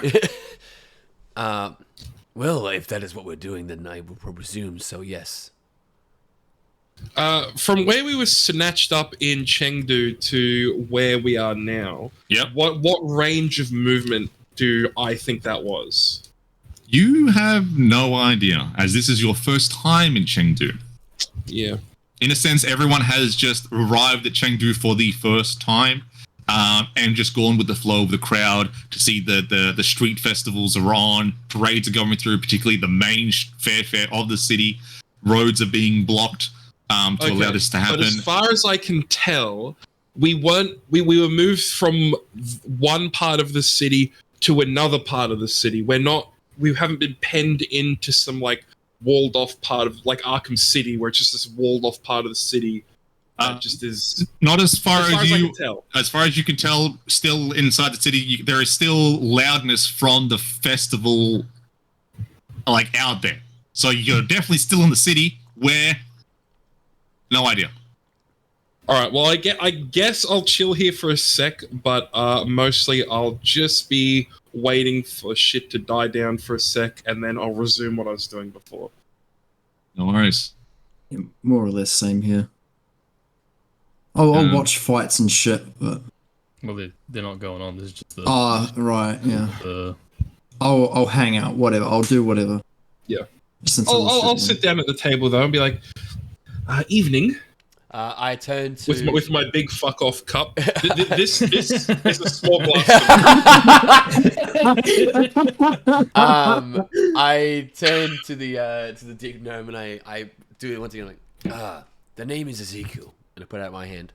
Well, if that is what we're doing, then I will presume so, yes. From where we were snatched up in Chengdu to where we are now, Yep. what range of movement do I think that was? You have no idea, as this is your first time in Chengdu. Yeah. In a sense, everyone has just arrived at Chengdu for the first time, and just gone with the flow of the crowd to see the street festivals are on, parades are going through, particularly the main fair of the city. Roads are being blocked to allow this to happen. But as far as I can tell, we were moved from one part of the city to another part of the city. We haven't been penned into some like walled off part of like Arkham City, where it's just this walled off part of the city. Just is not as far as I you can tell. as far as you can tell. Still inside the city, there is still loudness from the festival, like out there. So you're definitely still in the city. Where? No idea. All right. Well, I guess I'll chill here for a sec, but mostly I'll just be waiting for shit to die down for a sec, and then I'll resume what I was doing before. No worries. Yeah, more or less same here. I'll watch fights and shit, but Well, they're not going on. This is just the. right, yeah. the I'll hang out, whatever. I'll do whatever. Yeah. Just until the I'll shit, sit down at the table though and be like, evening. I turn to With my big fuck off cup. This is a small glass. I turn to the dick gnome and I do it once again like, the name is Ezekiel, and I put out my hand.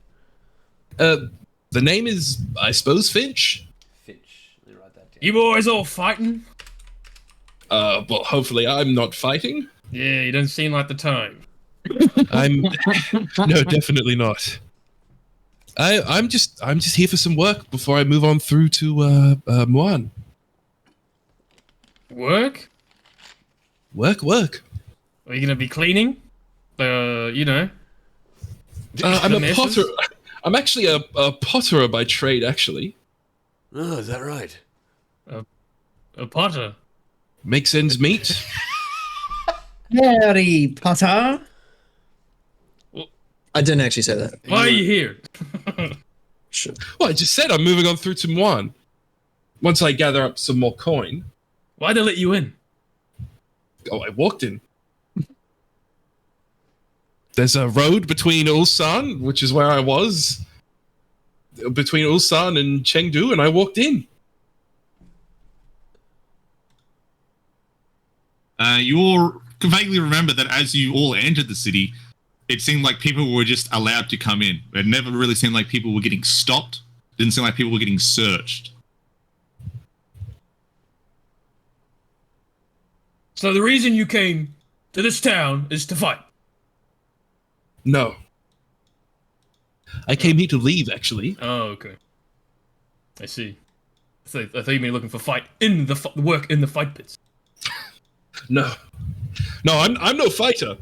The name is, I suppose, Finch. Finch. Let me write that down. You boys all fighting? Well, hopefully I'm not fighting. Yeah, you don't seem like the time. No, definitely not. I'm just here for some work before I move on through to Muan. Work? Work. Are you gonna be cleaning? You know. I'm The a messes? potter. I'm actually a potterer by trade, actually. Oh, is that right? A potter. Makes ends meet. Howdy, Potter. I didn't actually say that. Why are you here? Sure. Well, I just said I'm moving on through to Muan. Once I gather up some more coin. Why'd they let you in? Oh, I walked in. There's a road between Ulsan, which is where I was, between Ulsan and Chengdu, and I walked in. You all vaguely remember that as you all entered the city, it seemed like people were just allowed to come in. It never really seemed like people were getting stopped. It didn't seem like people were getting searched. So the reason you came to this town is to fight? No. I came here to leave, actually. Oh, okay. I see. I thought you were looking for fight in the work in the fight pits. No. No, I'm no fighter.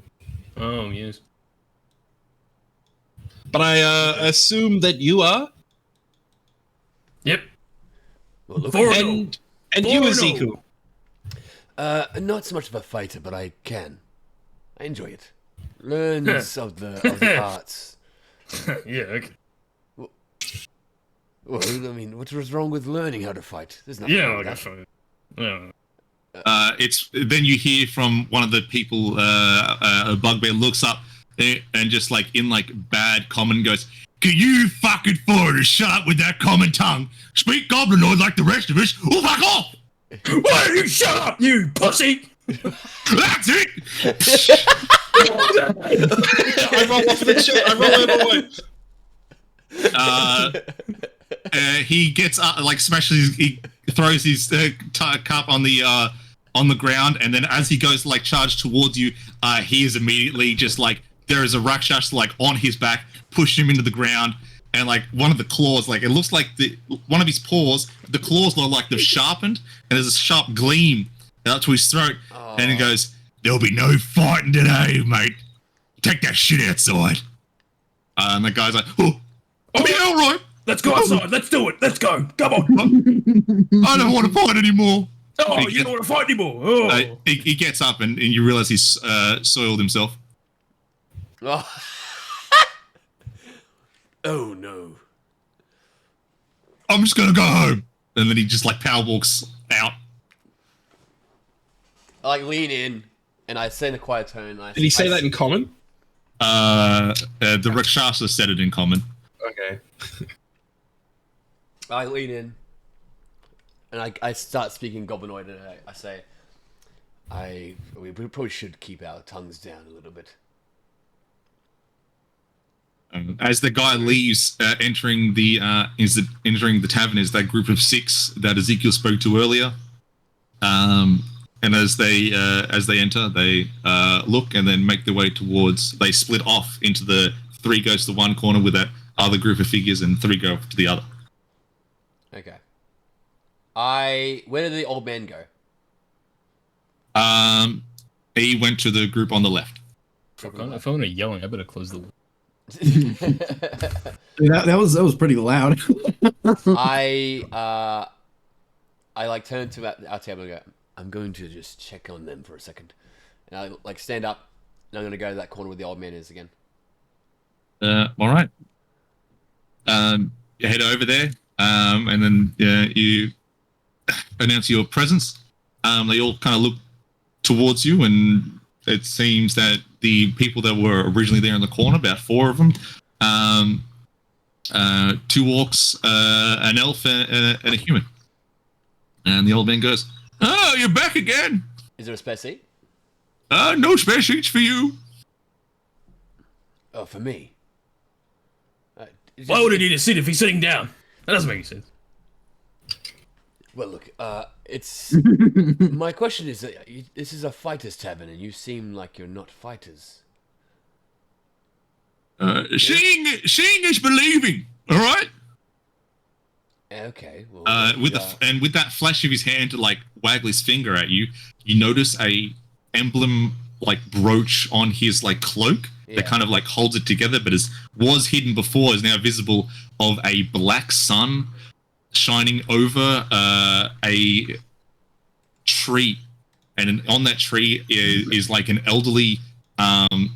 Oh, yes. But I assume that you are? Yep. Well, look, And you, Forno. Ezekiel? not so much of a fighter, but I enjoy it. Learns of the arts. Yeah, okay. Well, I mean, what's wrong with learning how to fight? There's nothing Yeah, wrong with okay, that. fine. Yeah. It's then you hear from one of the people. A bugbear looks up and just like in like bad common goes, "Can you fucking foreigners shut up with that common tongue? Speak goblinoid like the rest of us, or fuck off!" Why don't you shut up, you pussy? That's it. I roll off the chair. I roll away. He gets up, like smashes. He throws his cup on the ground, and then as he goes to, like charge towards you, he is immediately just like there is a rakshas like on his back, push him into the ground, and like one of the claws, like it looks like one of his paws, the claws look like they've sharpened, and there's a sharp gleam out to his throat, and he goes, "There'll be no fighting today, mate. Take that shit outside." And the guy's like, "Oh, I mean, all right. Let's go outside. Let's do it. Let's go. Come on. I don't want to fight anymore." Oh, you don't want to fight anymore. Oh. He gets up and you realize he's soiled himself. Oh. Oh no. "I'm just gonna go home," and then he just like power walks out. I like lean in and I say in a quiet tone. Did he say that in common? The Rakshasa said it in common. Okay. I lean in and I start speaking goblinoid and I say, we probably should keep our tongues down a little bit. As the guy leaves, entering the tavern is that group of 6 that Ezekiel spoke to earlier. And as they enter, they look and then make their way towards. They split off into the 3 goes to one corner with that other group of figures, and 3 go to the other. Okay. Where did the old man go? He went to the group on the left. If I'm gonna yelling, I better close the. That was pretty loud. I like turn to our table and go, I'm going to just check on them for a second. And I like stand up and I'm going to go to that corner where the old man is again. All right. You head over there, and then you announce your presence. They all kind of look towards you, and it seems that the people that were originally there in the corner, about 4 of them, 2 orcs, an elf, and a human. And the old man goes, "Oh, you're back again. Is there a spare seat? No spare seats for you." Oh, for me? Why would he need a seat if he's sitting down? That doesn't make any sense. Well, look, it's... My question is, that this is a fighter's tavern, and you seem like you're not fighters. Seeing is believing, all right? Okay, well... with that flash of his hand to, like, waggle his finger at you, you notice a emblem, like, brooch on his, like, cloak that kind of, like, holds it together, but was hidden before, is now visible, of a black sun shining over a tree, and on that tree is like an elderly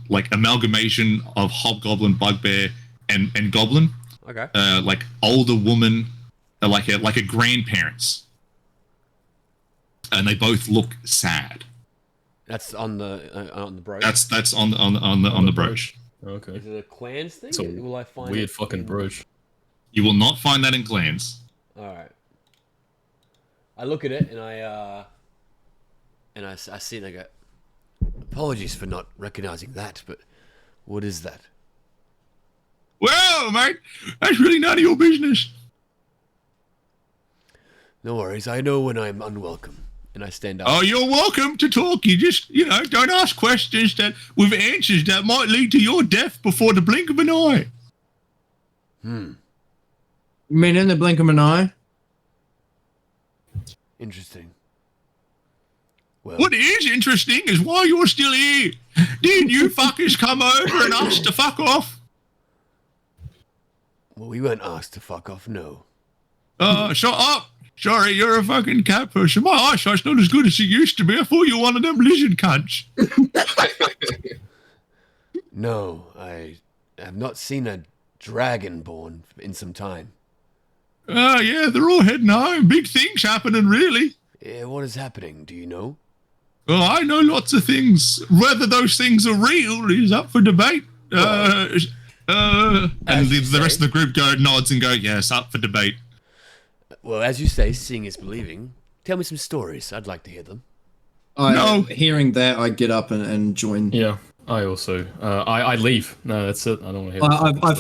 like amalgamation of hobgoblin, bugbear, and goblin. Okay. Like older woman, like a grandparents, and they both look sad. That's on the brooch. That's on the brooch. Okay. Is it a clans thing? It's a Will I find weird it fucking in- brooch. You will not find that in clans. All right. I look at it and I see it and I go, apologies for not recognizing that, but what is that? Well, mate, that's really none of your business. No worries. I know when I'm unwelcome. And I stand up. Oh, you're welcome to talk. You just, don't ask questions with answers that might lead to your death before the blink of an eye. You mean in the blink of an eye? Interesting. Well, What is interesting is why you're still here. Didn't you fuckers come over and ask to fuck off? well, we weren't asked to fuck off, no. Shut up. Sorry, you're a fucking cat person. My eyesight's not as good as it used to be. I thought you were one of them lizard cunts. No, I have not seen a dragonborn in some time. Yeah, they're all heading home. Big things happening, really. What is happening? Do you know? Well, I know lots of things. Whether those things are real is up for debate. And the rest of the group nods and go, yes, up for debate. Well, as you say, seeing is believing. Tell me some stories. I'd like to hear them. Hearing that, I get up and join. Yeah, I also I leave. No, that's it. I don't want to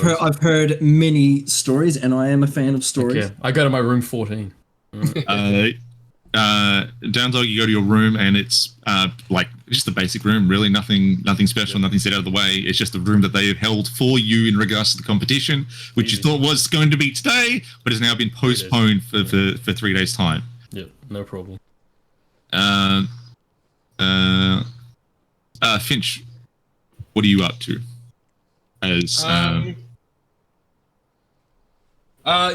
hear. I've heard many stories, and I am a fan of stories. Okay, I go to my room 14. Downdog, you go to your room, and it's like just a basic room, really. Nothing special, nothing set out of the way. It's just the room that they have held for you in regards to the competition, which you thought was going to be today, but has now been postponed for 3 days' time. Yeah, no problem. Finch, what are you up to? As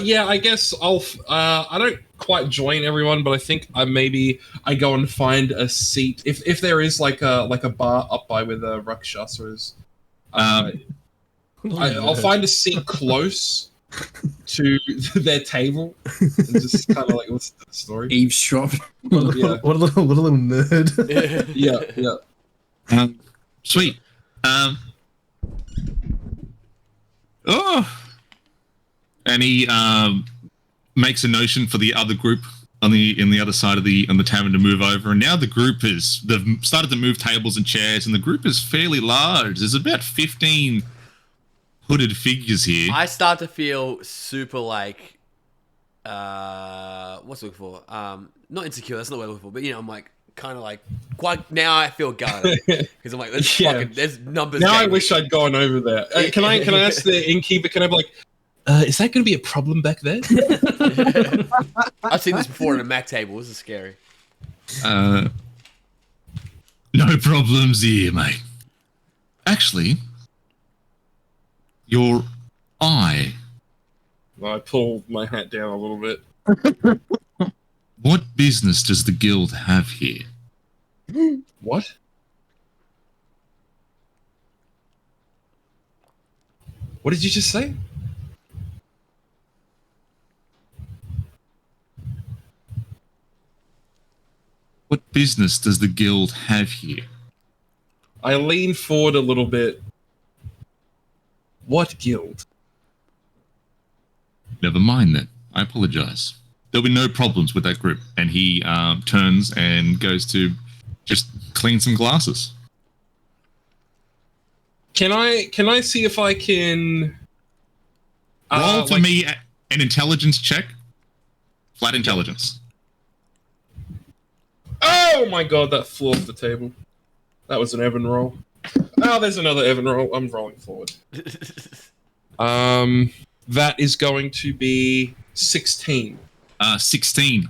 yeah, I guess I don't quite join everyone, but I think I go and find a seat if there is like a bar up by where the Rakshasa is. I'll find a seat close to their table and just kind of like listen to the story. Eavesdrop. Yeah. What a little nerd. Yeah. Sweet. And he makes a notion for the other group on the other side of the tavern to move over, and now they've started to move tables and chairs, and the group is fairly large. There's about 15 hooded figures here. I start to feel super like, what's it looking for? Not insecure. That's not what I'm looking for. But I'm like, kind of like, quite now. I feel guarded because I'm like, there's fucking, there's numbers. Now I wish I'd gone over there. Can I ask the innkeeper? Can I be like, is that going to be a problem back there? I've seen this before on a Mac table. This is scary. No problems here, mate. Actually, your eye. I pull my hat down a little bit. What business does the guild have here? What? What did you just say? What business does the guild have here? I lean forward a little bit. What guild? Never mind then. I apologize. There'll be no problems with that group. And he turns and goes to just clean some glasses. Can I see if I can Roll for me an intelligence check. Flat intelligence. Oh my god, that flew off the table. That was an Evan roll. Oh, there's another Evan roll. I'm rolling forward. That is going to be 16. 16.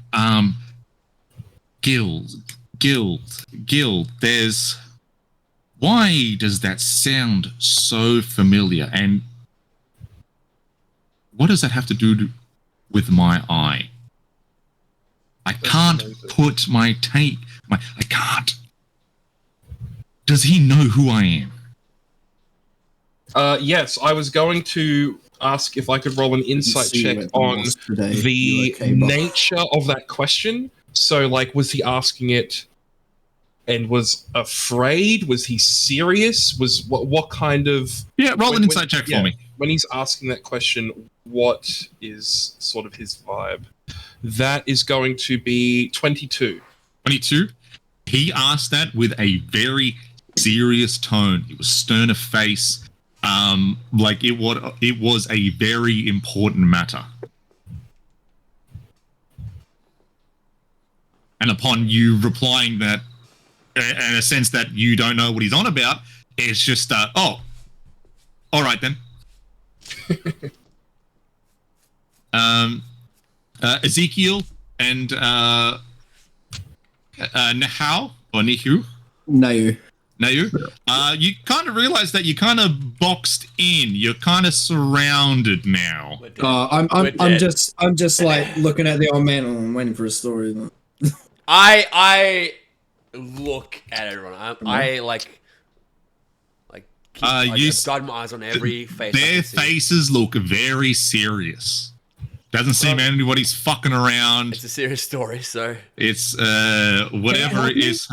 Guild. There's... Why does that sound so familiar? And what does that have to do with my eye? I can't put my tape... I can't. Does he know who I am? Yes, I was going to ask if I could roll an insight check on the nature of that question. So, like, was he asking it and was afraid? Was he serious? Was what kind of... Yeah, roll an insight check for me. When he's asking that question, what is sort of his vibe? That is going to be 22. 22? He asked that with a very serious tone. It was stern of face. Like it was a very important matter. And upon you replying that, in a sense that you don't know what he's on about, it's just, all right then. Ezekiel and Nahau or Nihu. No. You kind of realize that you kind of boxed in. You're kind of surrounded now. I'm just like looking at the old man. I'm waiting for a story. I look at everyone. I've got my eyes on every face. Their faces look very serious. Doesn't seem anybody's fucking around. It's a serious story, so it's whatever it is.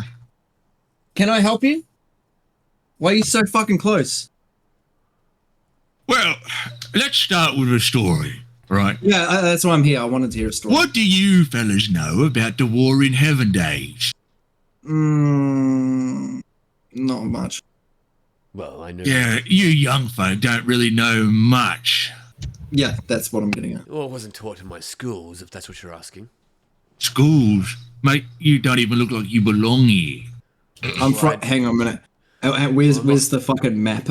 Can I help you? Why are you so fucking close? Well, let's start with a story, right? Yeah, that's why I'm here. I wanted to hear a story. What do you fellas know about the war in Heaven Days? Not much. Well, I know. Yeah, you young folk don't really know much. Yeah, that's what I'm getting at. Well, it wasn't taught in my schools, if that's what you're asking. Schools? Mate, you don't even look like you belong here. Hang on a minute. Where's the fucking map?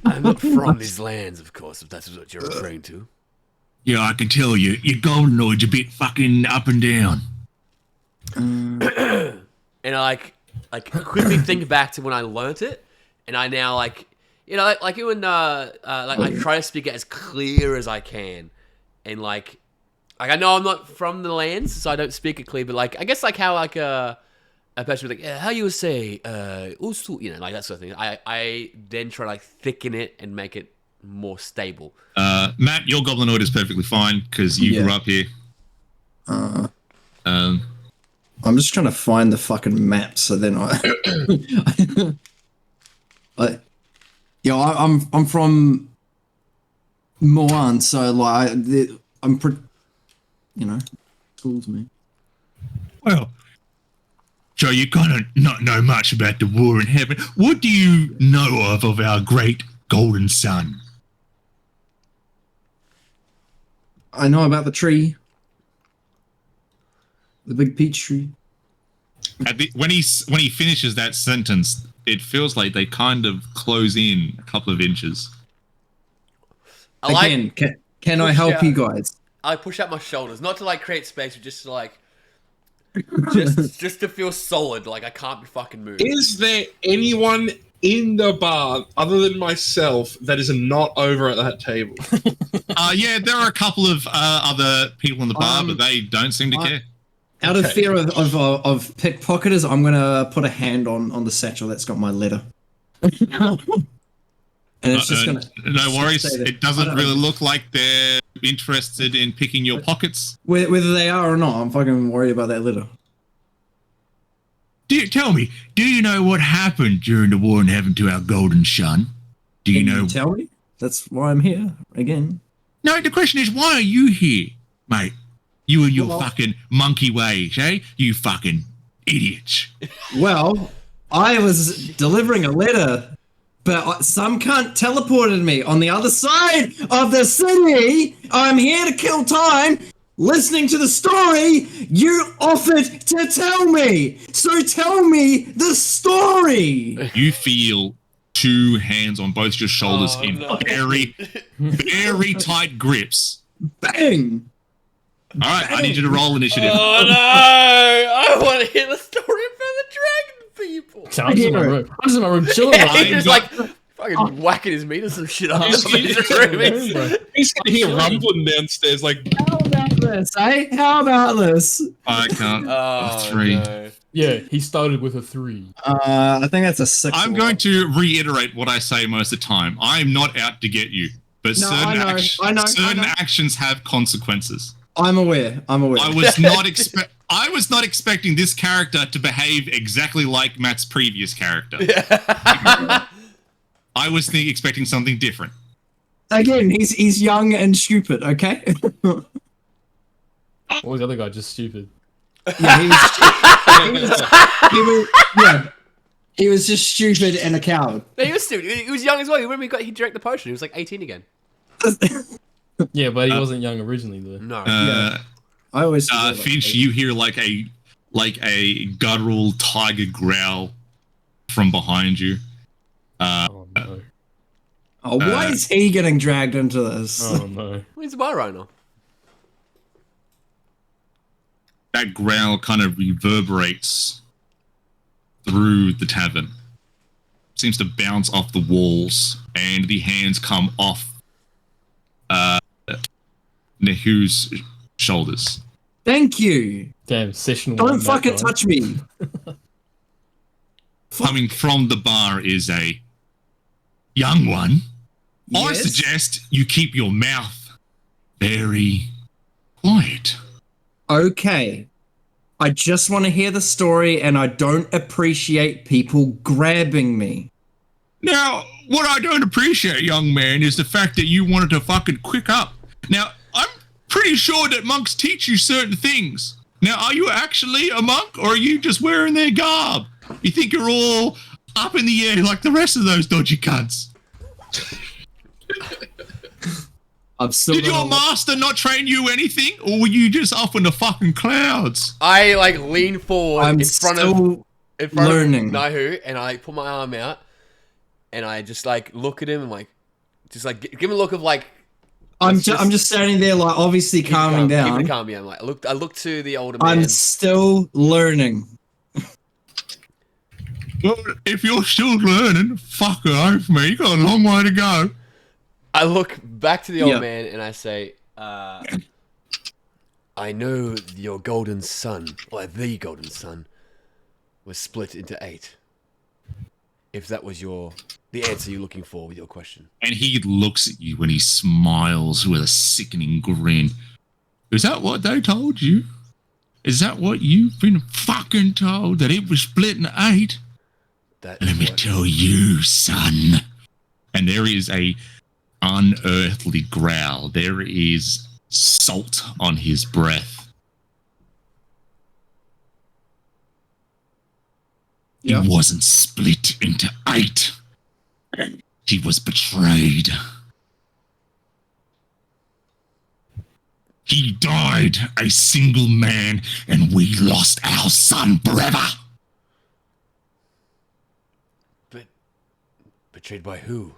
I'm not from these lands, of course, if that's what you're referring to. Yeah, I can tell you. Your goldenoid's a bit fucking up and down. And I quickly think back to when I learnt it, and I now I try to speak it as clear as I can, and I know I'm not from the lands, so I don't speak it clear, but I guess how a person would how you would say usu, like that sort of thing. I then try to thicken it and make it more stable. Matt, your goblinoid is perfectly fine because you grew up here. I'm just trying to find the fucking map, so then I'm from Moan, so I'm pretty, cool to me. Well, so you kind of not know much about the war in heaven. What do you know of our great golden sun? I know about the tree. The big peach tree. When he finishes that sentence, it feels like they kind of close in a couple of inches. Again, can I push help out- you guys? I push out my shoulders, not to like create space, but just to like, just to feel solid. Like I can't be fucking moved. Is there anyone in the bar other than myself that is not over at that table? Yeah, there are a couple of other people in the bar, but they don't seem to care. Out of Okay. fear of pickpocketers, I'm gonna put a hand on the satchel that's got my letter. And it's just gonna. No worries. say that- It I doesn't don't- really look like they're interested in picking your pockets. Whether they are or not, I'm fucking worried about that letter. Tell me, do you know what happened during the war in heaven to our golden son? Do you Can know? you tell me? That's why I'm here again. No, the question is, why are you here, mate? You and your Well- fucking monkey ways, eh? You fucking idiots. Well, I was delivering a letter, but some cunt teleported me on the other side of the city. I'm here to kill time. Listening to the story you offered to tell me. So tell me the story. You feel two hands on both your shoulders Oh, in no. very, very tight grips. Bang. All right, I need you to roll initiative. Oh no! I want to hear the story about the dragon people. So I'm just in my hear it. room. I'm just in my room chilling. He's I just got- like fucking whacking his meter and shit up. He's- in his room. He's- He's gonna hear rumbling downstairs like, How about this, eh? How about this? I can't. Oh, Three. no. Yeah, he started with a 3. I think that's a 6. I'm going to reiterate what I say most of the time. I'm not out to get you, but No, certain, I know. certain actions have consequences. I'm aware. I was not expecting this character to behave exactly like Matt's previous character. I was expecting something different. Again, he's young and stupid. Okay. What was the other guy? Just stupid. Yeah, he was just stupid and a coward. No, he was stupid. He was young as well. You remember he drank the potion. He was like 18 again. Yeah, but he wasn't young originally though. No. I always Finch, you hear like a guttural tiger growl from behind you. Oh no. Oh, why is he getting dragged into this? Oh no. Where's the bar right now? That growl kind of reverberates through the tavern. Seems to bounce off the walls, and the hands come off Nehu's shoulders. Thank you. Damn, session Don't 1. that fucking guy. touch me. Coming from the bar is a young one. I Yes? suggest you keep your mouth very quiet. Okay. I just want to hear the story, and I don't appreciate people grabbing me. Now, what I don't appreciate, young man, is the fact that you wanted to fucking quick up. Now, I'm pretty sure that monks teach you certain things. Now, are you actually a monk, or are you just wearing their garb? You think you're all up in the air like the rest of those dodgy cunts? I'm still Did your gonna- master not train you anything, or were you just up in the fucking clouds? I like lean forward I'm in front still of learning. Nahu, and I put my arm out, and I just like look at him and like, just like give him a look of like. I'm let's I'm just standing there, like obviously keep it calming calm, down. Keep it calm, yeah. I'm like, I look to the older man. I'm still learning. Well, if you're still learning, fuck off, man. You got a long way to go. I look back to the old Yeah. man and I say, I know your golden sun, or the golden sun, was split into 8. If that was the answer you're looking for with your question. And he looks at you when he smiles with a sickening grin. Is that what they told you? Is that what you've been fucking told? That it was split in 8? That Let is me what- tell you, son. And there is a unearthly growl. There is salt on his breath. Yeah. He wasn't split into 8. He was betrayed. He died a single man, and we lost our son forever. But betrayed by who?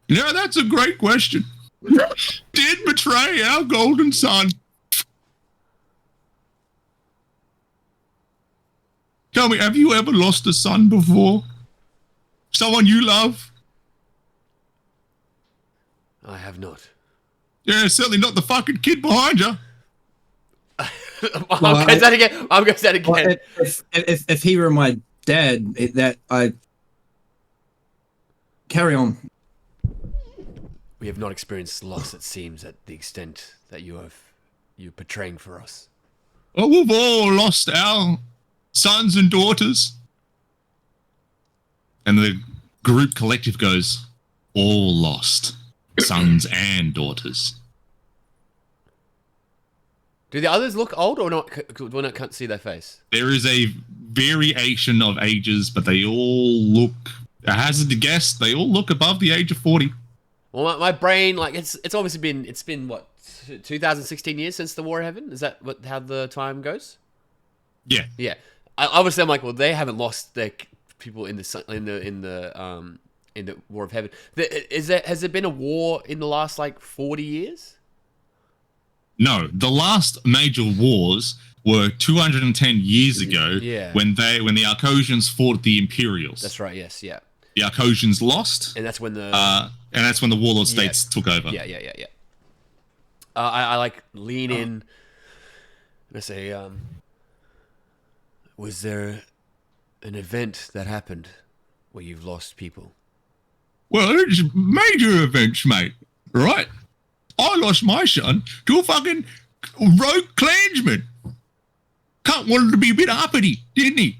Now that's a great question. Did betray our golden son. Tell me, have you ever lost a son before? Someone you love? I have not. Yeah, certainly not the fucking kid behind you. I'm going to say it again. Well, if he were my dad, carry on. We have not experienced loss, it seems, at the extent that you're portraying for us. Well, we've all lost our sons and daughters. And the group collective goes, all lost sons and daughters. Do the others look old or not? When I can't see their face. There is a variation of ages, but they all look, I hazard to guess, they all look above the age of 40. Well, my brain, like it's obviously been what 2016 years since the War of Heaven. Is that how the time goes? Yeah. Yeah. Obviously, I'm like, well, they haven't lost their people in the War of Heaven. Has there been a war in the last like 40 years? No, the last major wars were 210 years ago. Yeah. When the Arcosians fought the Imperials. That's right. Yes. Yeah. The Arcosians lost, And that's when the Warlord states took over. Yeah. I like lean in. I say, was there an event that happened where you've lost people? Well, it's major events, mate. Right? I lost my son to a fucking rogue clansman. Cunt wanted to be a bit uppity, didn't he?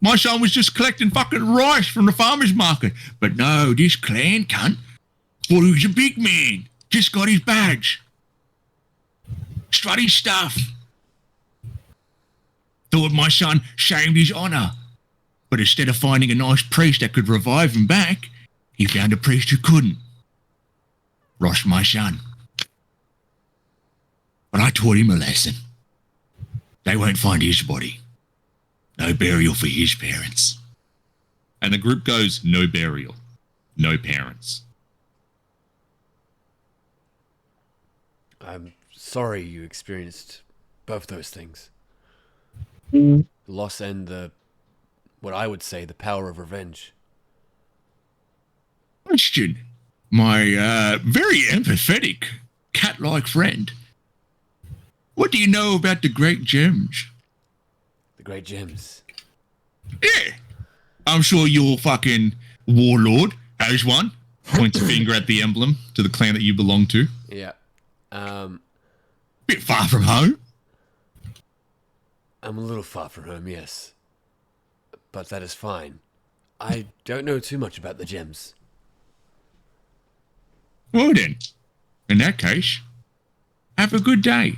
My son was just collecting fucking rice from the farmer's market. But no, this clan cunt thought he was a big man. Just got his badge. Strut his stuff. Thought my son shamed his honour. But instead of finding a nice priest that could revive him back, he found a priest who couldn't. Lost my son. But I taught him a lesson. They won't find his body. No burial for his parents. And the group goes, no burial. No parents. I'm sorry you experienced both those things. Loss and what I would say, the power of revenge. Question. My very empathetic cat-like friend. What do you know about the Great Gems? The Great Gems. Yeah. I'm sure your fucking warlord has one. Points a finger at the emblem to the clan that you belong to. Yeah. Bit far from home. I'm a little far from home, yes. But that is fine. I don't know too much about the gems. Well then, in that case, have a good day.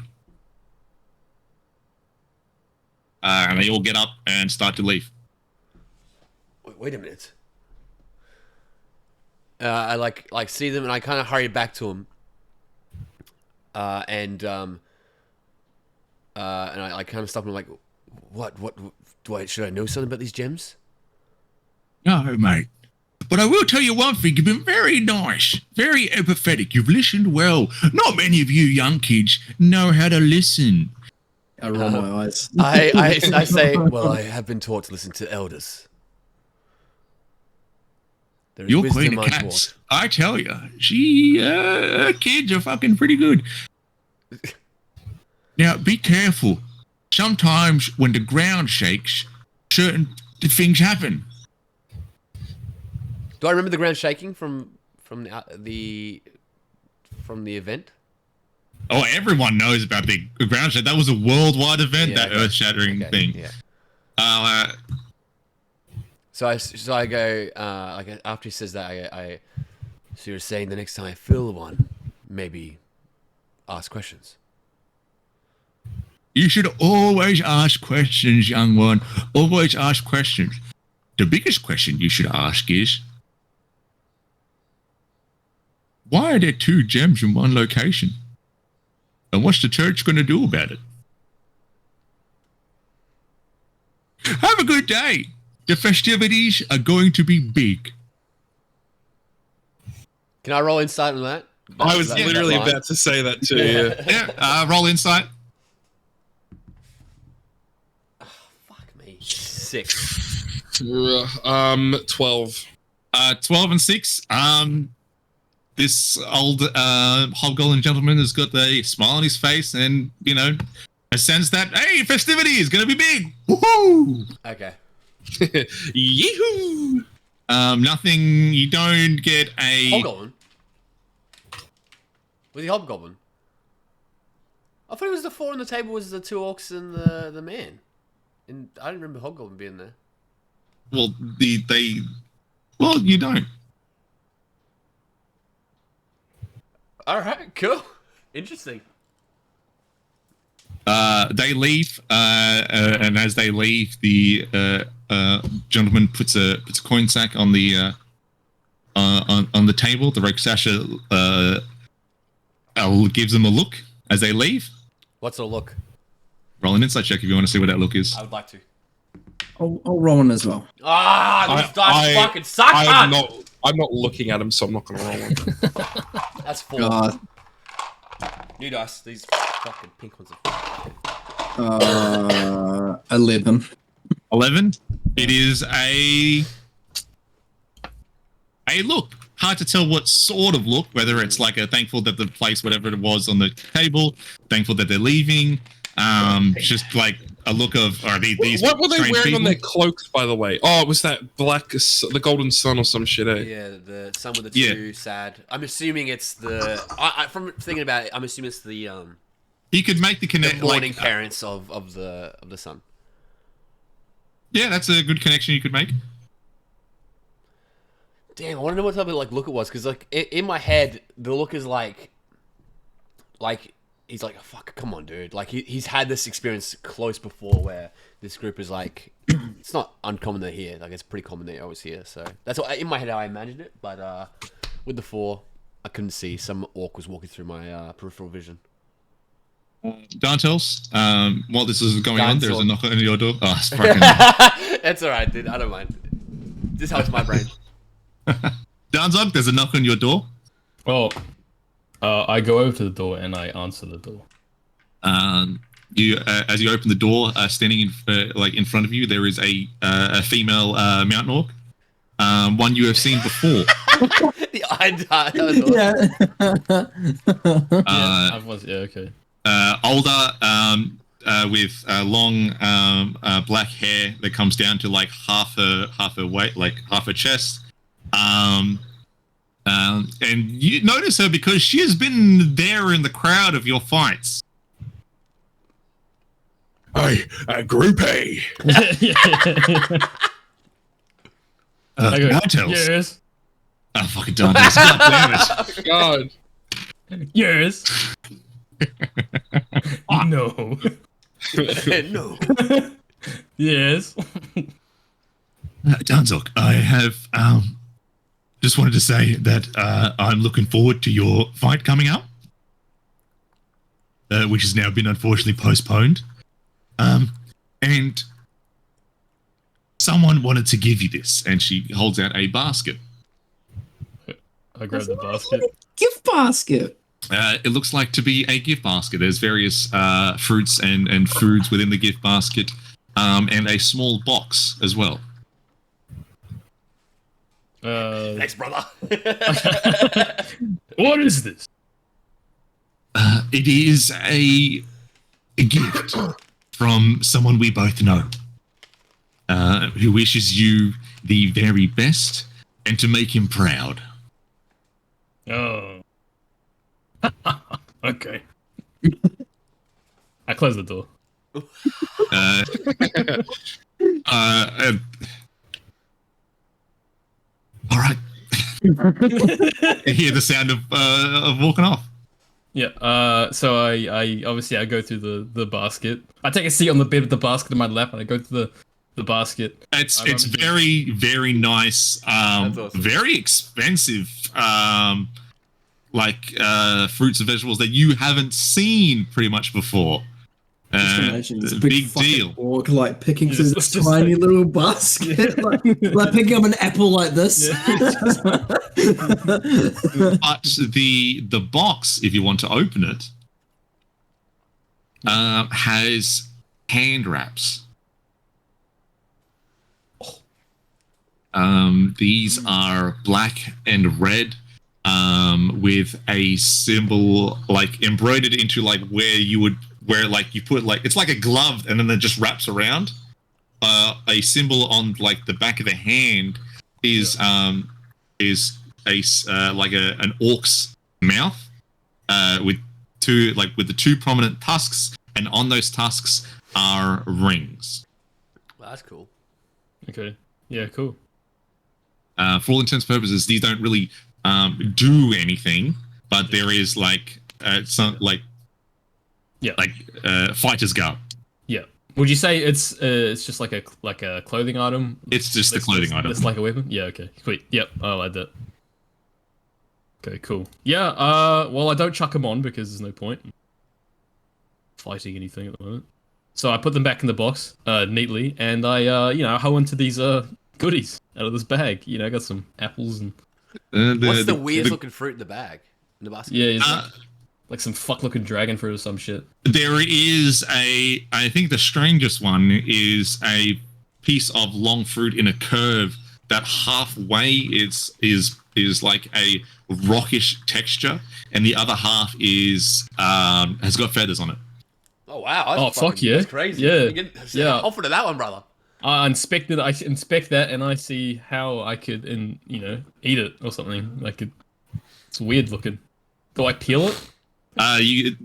And they all get up and start to leave. Wait a minute. I like see them and I kind of hurry back to them. And I kind of stop and I'm like, what, should I know something about these gems? No, mate. But I will tell you one thing, you've been very nice, very empathetic. You've listened well. Not many of you young kids know how to listen. I roll my eyes. I say, well, I have been taught to listen to elders. There is Your wisdom queen of untaught. cats, I tell you, her kids are fucking pretty good. Now, be careful. Sometimes when the ground shakes, certain things happen. Do I remember the ground shaking from the event? Oh, everyone knows about the ground shake. That was a worldwide event, Yeah, that okay. earth-shattering Okay, thing. Yeah. So I go like after he says that I so you're saying the next time I feel one, maybe ask questions. You should always ask questions, young one. Always ask questions. The biggest question you should ask is, why are there two gems in one location? And what's the church going to do about it? Have a good day. The festivities are going to be big. Can I roll insight on that? I was That literally line? about to say that too. Yeah. Yeah, roll insight. Fuck me. 6. 12. 12 and 6. This old hobgoblin gentleman has got a smile on his face and, you know, a sense that, hey, festivity is going to be big. Woohoo! Okay. Yee-hoo! Nothing, you don't get a... Hobgoblin? Was he Hobgoblin? I thought it was the 4 on the table was the 2 orcs and the man. And I didn't remember Hobgoblin being there. Well, well, you don't. Alright, cool. Interesting. They leave, and as they leave, the gentleman puts a coin sack on the table. The Rogue Sasha gives them a look as they leave. What's a look? Roll an insight check if you want to see what that look is. I would like to. I'll roll one as well. Ah, these dice fucking suck, I'm man! I'm not looking at him, so I'm not gonna roll one. That's 4. God. New dice. These fucking pink ones are 11. 11. It is a look. Hard to tell what sort of look, whether it's like a thankful that the place, whatever it was on the table, thankful that they're leaving, just like a look of, are these What were they strange wearing people? on their cloaks, by the way? Oh, it was that the golden sun or some shit, eh? Yeah, the sun with the 2 sad. I'm assuming it's the... from thinking about it, I'm assuming it's the You could make the connection. morning parents of the sun. Yeah, that's a good connection you could make. Damn, I want to know what type of look it was, because in my head the look is like he's like, oh, fuck, come on, dude. Like he's had this experience close before where this group is like, it's not uncommon they're here. Like it's pretty common they're always here. So that's what in my head how I imagined it. But with the 4, I couldn't see. Some orc was walking through my peripheral vision. Dantos, while this is going on, there's a knock on your door. Oh, it's fucking... That's all right, dude. I don't mind. This helps my brain. Danzog, there's a knock on your door. Well, I go over to the door and I answer the door. You, as you open the door, standing in front of you, there is a female mountain orc, one you have seen before. The eye dot. That was awesome. Okay. Older, with long black hair that comes down to like half her weight, like half her chest. And you notice her because she has been there in the crowd of your fights. Hey, Group A. Dantos. Yes. Oh, fucking Dantos. God damn it. God. Yes. No. No. Yes. Danzog, I have just wanted to say that I'm looking forward to your fight coming up, which has now been unfortunately postponed. And someone wanted to give you this, and she holds out a basket. I grab the basket. Gift basket. It looks like to be a gift basket. There's various fruits and foods within the gift basket, and a small box as well. Thanks, brother. What is this? It is a gift from someone we both know, who wishes you the very best and to make him proud. Oh. Okay. I close the door. All right. You hear the sound of walking off. Yeah. So I obviously I go through the basket. I take a seat on the bed with the basket in my lap, and I go to the basket. It's very, very nice. That's awesome. Very expensive fruits and vegetables that you haven't seen pretty much before. Just imagine it's a big fucking deal. orc like picking Yeah, through it's this just tiny like- little basket, like picking up an apple like this. But the box, if you want to open it, has hand wraps. These are black and red, with a symbol like embroidered into like where you put like it's like a glove and then it just wraps around. A symbol on like the back of the hand is an orc's mouth, with the two prominent tusks, and on those tusks are rings. Well, that's cool. Okay. Yeah. Cool. For all intents and purposes, these don't really do anything, but there is some fighter's garb. Yeah. Would you say it's just like a clothing item? It's just a clothing item. It's like a weapon. Yeah. Okay. Sweet. Yep. I'll add that. Okay. Cool. Yeah. Well, I don't chuck them on because there's no point fighting anything at the moment. So I put them back in the box neatly, and I hoe into these goodies out of this bag. I got some apples and What's the weirdest looking fruit in the bag? In the basket? yeah, it's like some fuck looking dragon fruit or some shit. There is I think the strangest one is a piece of long fruit in a curve that halfway is like a rockish texture, and the other half is has got feathers on it. Oh wow! Oh, fuck yeah. That's crazy. Yeah. Yeah. Off to that one, brother. I inspect that, and I see how I could, eat it or something. Like it's weird looking. Do I peel it? You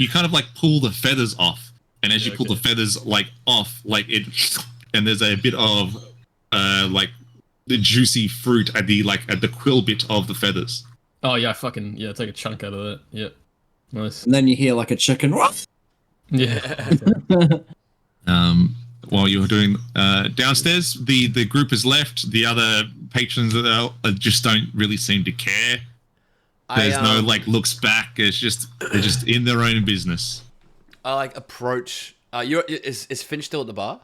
kind of like pull the feathers off, and as you pull okay. the feathers off, and there's a bit of the juicy fruit at the quill bit of the feathers. Oh yeah, take a chunk out of that. Yep, nice. And then you hear like a chicken. Yeah. While you're doing downstairs, the group has left. The other patrons just don't really seem to care. There's no looks back. It's just they're just in their own business. I approach. Is Finch still at the bar?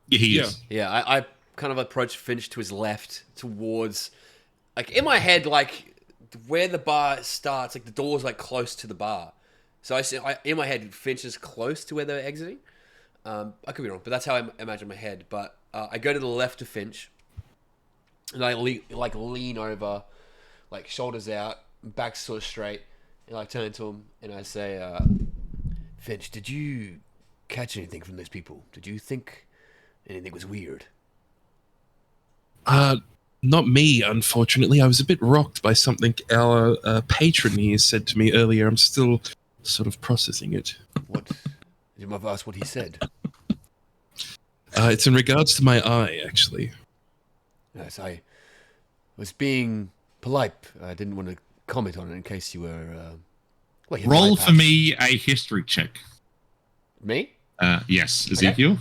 Yeah, he is. Yeah, I kind of approach Finch to his left towards, in my head, where the bar starts, the door's close to the bar. So I see, in my head, Finch is close to where they're exiting. I could be wrong, but that's how I imagine my head. But I go to the left of Finch, and I lean over, shoulders out, back sort of straight, and I turn to him and I say, Finch, did you catch anything from those people? Did you think anything was weird? Not me, unfortunately. I was a bit rocked by something our patron here said to me earlier. I'm still sort of processing it. What? You might have asked what he said. It's in regards to my eye, actually. Yes, I was being polite. I didn't want to comment on it in case you were... you had Roll an eye for patch. me a history check. Me? Yes, Ezekiel.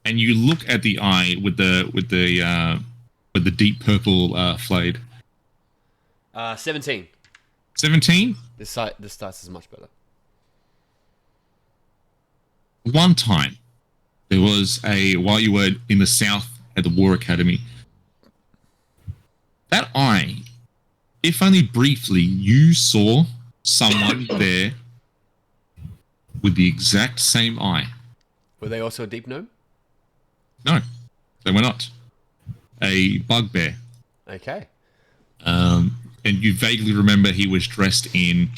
And you look at the eye with the deep purple flayed. 17. 17. This starts is much better. One time, there was while you were in the south at the War Academy, that eye, if only briefly, you saw someone there with the exact same eye. Were they also a deep gnome? No, they were not. A bugbear. Okay. And you vaguely remember he was dressed in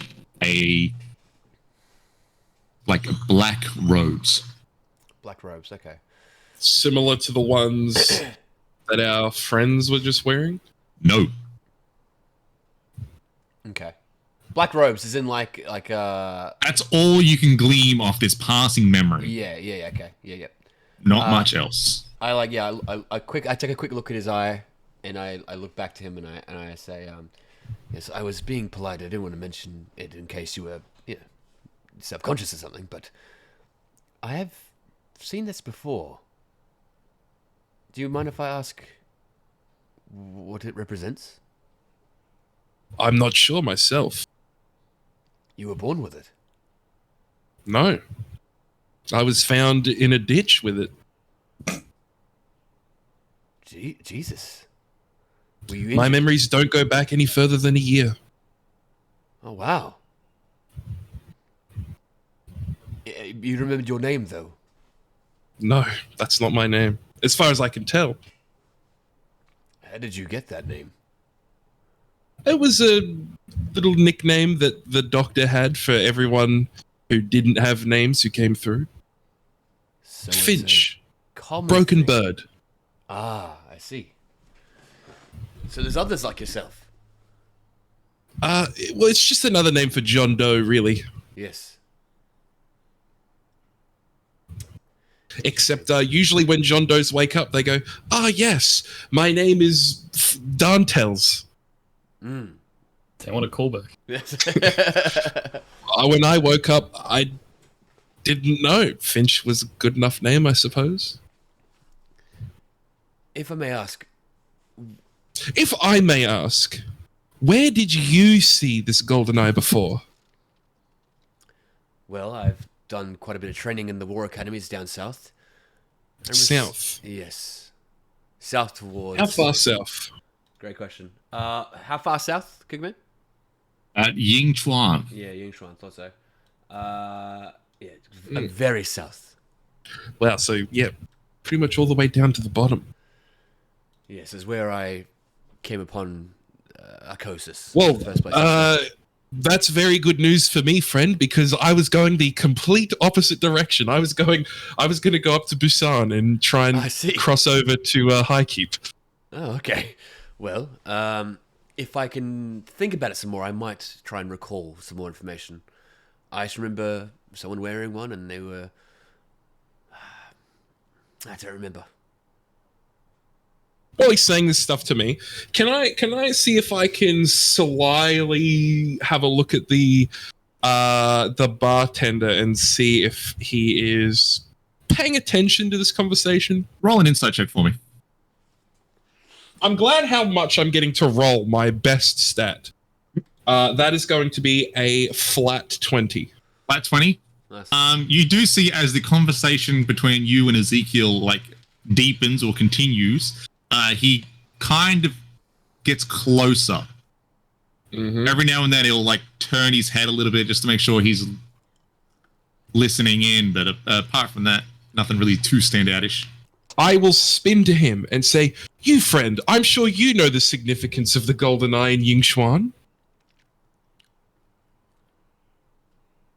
black robes. Black robes, okay. Similar to the ones that our friends were just wearing? No. Okay. Black robes is in That's all you can glean off this passing memory. yeah, okay. Yeah. Not much else. I take a quick look at his eye, and I look back to him, and I say, yes, I was being polite. I didn't want to mention it in case you were, subconscious or something, but I have seen this before. Do you mind if I ask what it represents? I'm not sure myself. You were born with it. No. I was found in a ditch with it. Jesus. Were you My injured? memories don't go back any further than a year. Oh, wow. You remembered your name, though? No, that's not my name. As far as I can tell. How did you get that name? It was a little nickname that the doctor had for everyone who didn't have names who came through. So it's a Finch. common Broken thing. bird. Ah, I see. So there's others like yourself? Well, it's just another name for John Doe, really. Yes. Except usually when John Does wake up, they go, yes, my name is Dantels. Mm. Damn, what a callback. Yes. When I woke up, I didn't know. Finch was a good enough name, I suppose. If I may ask, If I may ask, where did you see this golden eye before? well, I've done quite a bit of training in the war academies down south. South. Yes. South towards... How far south? Great question. How far south, Kigman? At Yingchuan. Yeah, Yingchuan, thought so. Very south. Wow, so yeah, pretty much all the way down to the bottom. Yes, is where I came upon Arcosis. Well, in the first place. that's very good news for me, friend, because I was going the complete opposite direction. I was going to go up to Busan and try I see. and cross over to Highkeep. Oh, okay. Well, if I can think about it some more, I might try and recall some more information. I just remember someone wearing one, and they were... I don't remember. While he's saying this stuff to me, can I see if I can slyly have a look at the bartender and see if he is paying attention to this conversation? Roll an insight check for me. I'm glad how much I'm getting to roll my best stat. That is going to be a flat 20. Flat 20. Nice. You do see as the conversation between you and Ezekiel deepens or continues, he kind of gets closer. Mm-hmm. Every now and then he'll turn his head a little bit just to make sure he's listening in, but apart from that, nothing really too standoutish. I will spin to him and say, "You friend, I'm sure you know the significance of the golden eye in Yingchuan."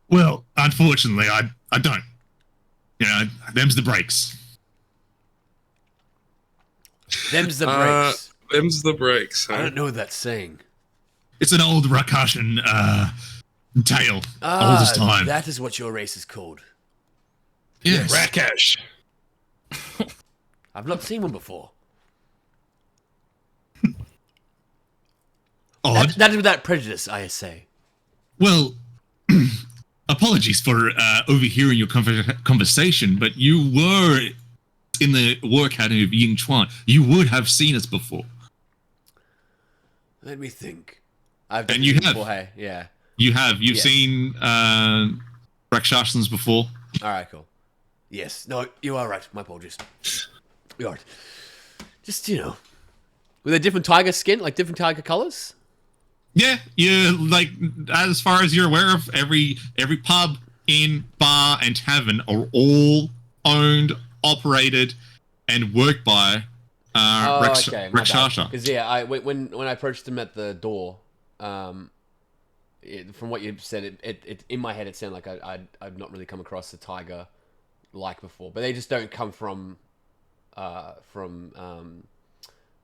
Well, unfortunately, I don't. Them's the breaks. Them's the breaks. Them's the breaks. I Huh? don't know that saying. It's an old Rakashan tale. Old as time. That is what your race is called. Yes. Rakash. I've not seen one before. Odd. That is without prejudice, I say. Well, apologies for overhearing your conversation, but you were in the War Academy of Yingchuan. You would have seen us before. Let me think. I've done And you this have. before, hey? Yeah. You have. You've Yes. seen Rakshasans before. All right, cool. Yes. No, you are right. My apologies. You're right. Just, with a different tiger skin, like different tiger colors? Yeah, as far as you're aware of, every pub, inn, bar, and tavern are all owned, operated, and worked by Rakshasa. Because when I approached him at the door, from what you said, it in my head it sounded like I've not really come across a tiger like before, but they just don't come from. They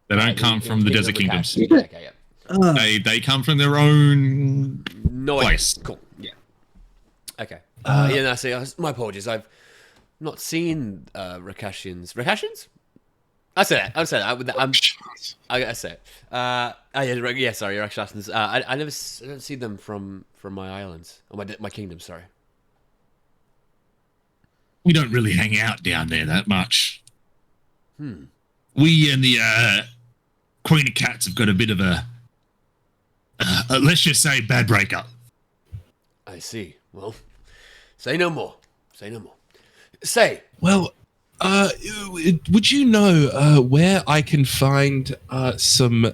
don't come from the Desert Kingdoms. Okay, yeah. They come from their own No place. Cool. Yeah. Okay. My apologies. I've not seen Rakashans. Rakashans? I say that. I say it. Sorry, Rakshasans. I don't see them from my islands or my kingdom. Sorry. We don't really hang out down there that much. Hmm. We and the Queen of Cats have got a bit of a Let's just say bad breakup. I see. Well, say no more. Say no more. Say. Well, would you know where I can find some?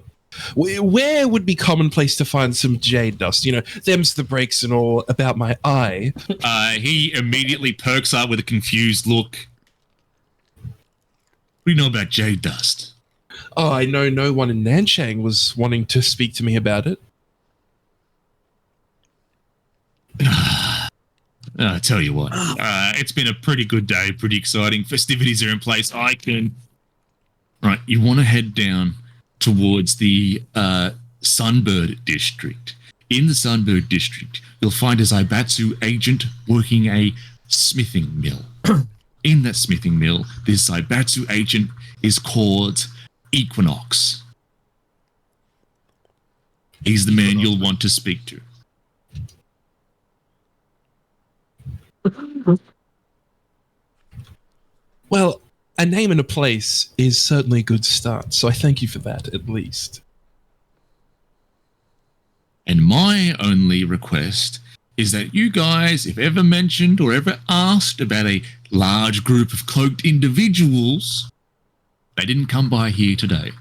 Where would be commonplace to find some jade dust? You know, them's the breaks and all about my eye. He immediately perks up with a confused look. What do you know about jade dust? Oh, I know no one in Nanchang was wanting to speak to me about it. I tell you what, it's been a pretty good day, pretty exciting. Festivities are in place. Right, you want to head down towards the Sunbird District. In the Sunbird District, you'll find a Zaibatsu agent working a smithing mill. In that smithing mill, this Zaibatsu agent is called Equinox. He's the man you'll want to speak to. Well, a name and a place is certainly a good start, so I thank you for that, at least. And my only request is that you guys, if ever mentioned or ever asked about a large group of cloaked individuals, they didn't come by here today.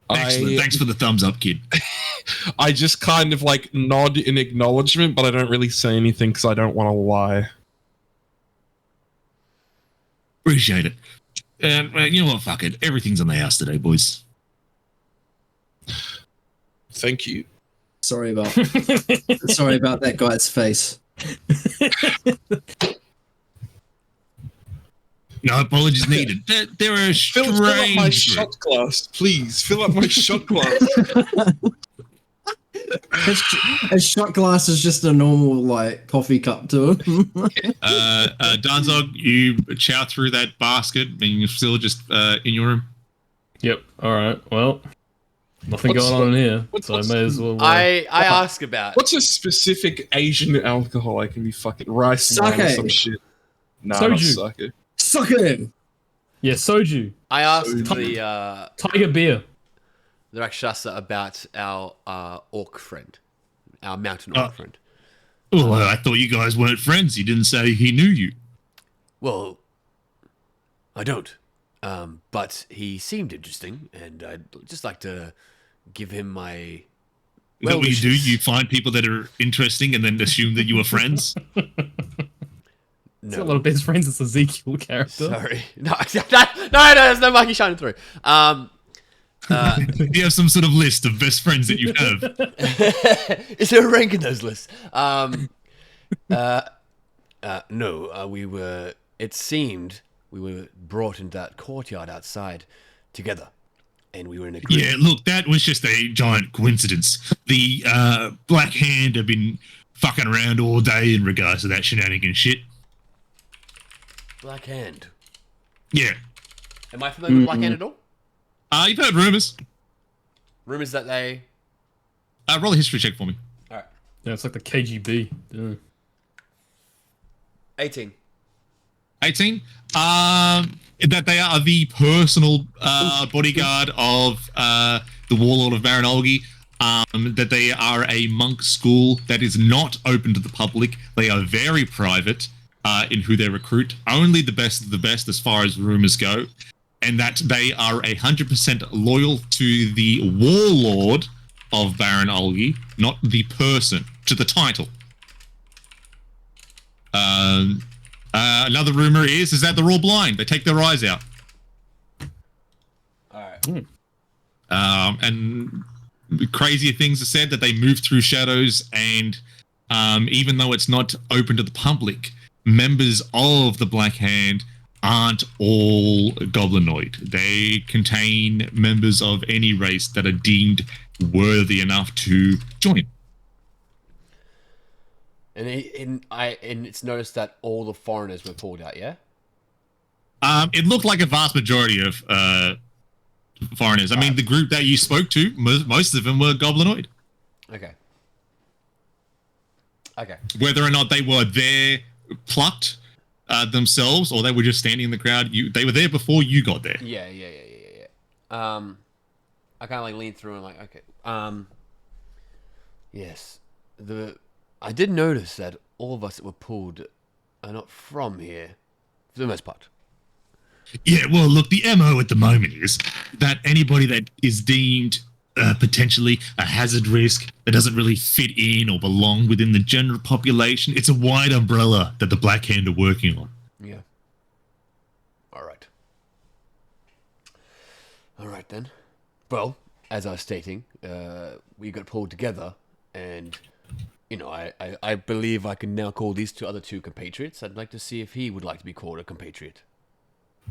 Excellent. Thanks for the thumbs up, kid. I just kind of like nod in acknowledgement, but I don't really say anything because I don't want to lie. Appreciate it. And you know what? Fuck it. Everything's on the house today, boys. Thank you. Sorry about that guy's face. No apologies needed. There are Fill up my strange. shot glass, please. Fill up my shot glass. His shot glass is just a normal like coffee cup to him. Danzog, you chow through that basket and you're still just in your room. Yep. All right. Well, nothing going on in here, so I may as well. I ask about. What's a specific Asian alcohol I can be fucking rice wine or some shit? Nah, Soju. not sake. Suck it in. Yeah, soju. I asked Soju. Tiger beer. the Rakshasa about our orc friend, our mountain orc friend. Oh, I thought you guys weren't friends. He didn't say he knew you. Well, I don't. But he seemed interesting, and I'd just like to give him my. Is that what you do? You find people that are interesting and then assume that you are friends? It's not a lot of best friends. It's Ezekiel character. Sorry. No, there's no monkey shining through. Do you have some sort of list of best friends that you have? Is there a rank in those lists? No, we were. It seemed we were brought into that courtyard outside together, and we were in a group. Yeah, look, that was just a giant coincidence. The Black Hand have been fucking around all day in regards to that shenanigan shit. Black Hand. Yeah. Am I familiar with Black Hand at all? You've heard rumors. Rumors that they. Roll a history check for me. All right. Yeah, it's like the KGB. Yeah. 18. 18. That they are the personal bodyguard of the warlord of Baron Olgi. That they are a monk school that is not open to the public. They are very private in who they recruit. Only the best of the best as far as rumors go. And that they are 100% loyal to the warlord of Baron Olgi, not the person, to the title. Another rumor is that they're all blind. They take their eyes out. All right. And crazier things are said that they move through shadows, and even though it's not open to the public, members of the Black Hand aren't all goblinoid. They contain members of any race that are deemed worthy enough to join. And it's noticed that all the foreigners were pulled out. Yeah. It looked like a vast majority of foreigners. I mean, the group that you spoke to, most of them were goblinoid. Okay. Okay. Whether or not they were there plucked, themselves, or they were just standing in the crowd? They were there before you got there. Yeah. I kind of like lean through and like, okay. Yes. I did notice that all of us that were pulled are not from here, for the most part. Yeah, well, look, the MO at the moment is that anybody that is deemed potentially a hazard risk that doesn't really fit in or belong within the general population, it's a wide umbrella that the Black Hand are working on. Yeah. All right then. Well, as I was stating, we got pulled together, and I believe I can now call these other two compatriots. I'd like to see if he would like to be called a compatriot.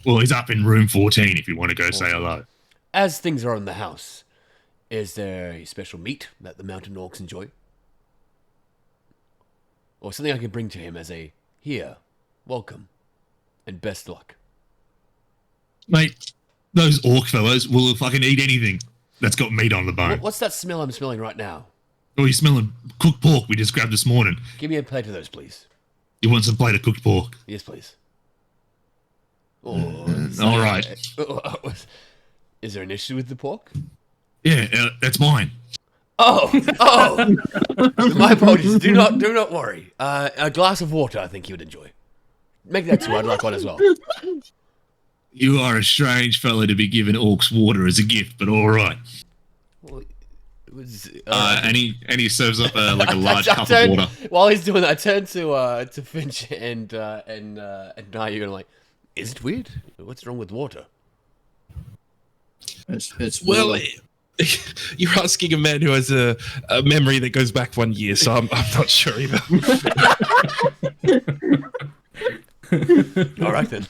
Well, he's up in room 14 if you want to go say hello. As things are in the house, is there a special meat that the mountain orcs enjoy? Or something I can bring to him as a, here, welcome, and best luck? Mate, those orc fellows will fucking eat anything that's got meat on the bone. What's that smell I'm smelling right now? Oh, you're smelling cooked pork we just grabbed this morning. Give me a plate of those, please. You want some plate of cooked pork? Yes, please. Oh, All right. Is there an issue with the pork? Yeah, that's mine. Oh! My apologies. Do not worry. A glass of water, I think you would enjoy. Make that two. I'd like one as well. You are a strange fellow to be given orcs water as a gift, but all right. Well, it was, And he serves up like a large cup of water. While he's doing that, I turn to Finch and Nayu and like, is it weird? What's wrong with water? It's Well, water. you're asking a man who has a memory that goes back 1 year, so I'm not sure either. All right then.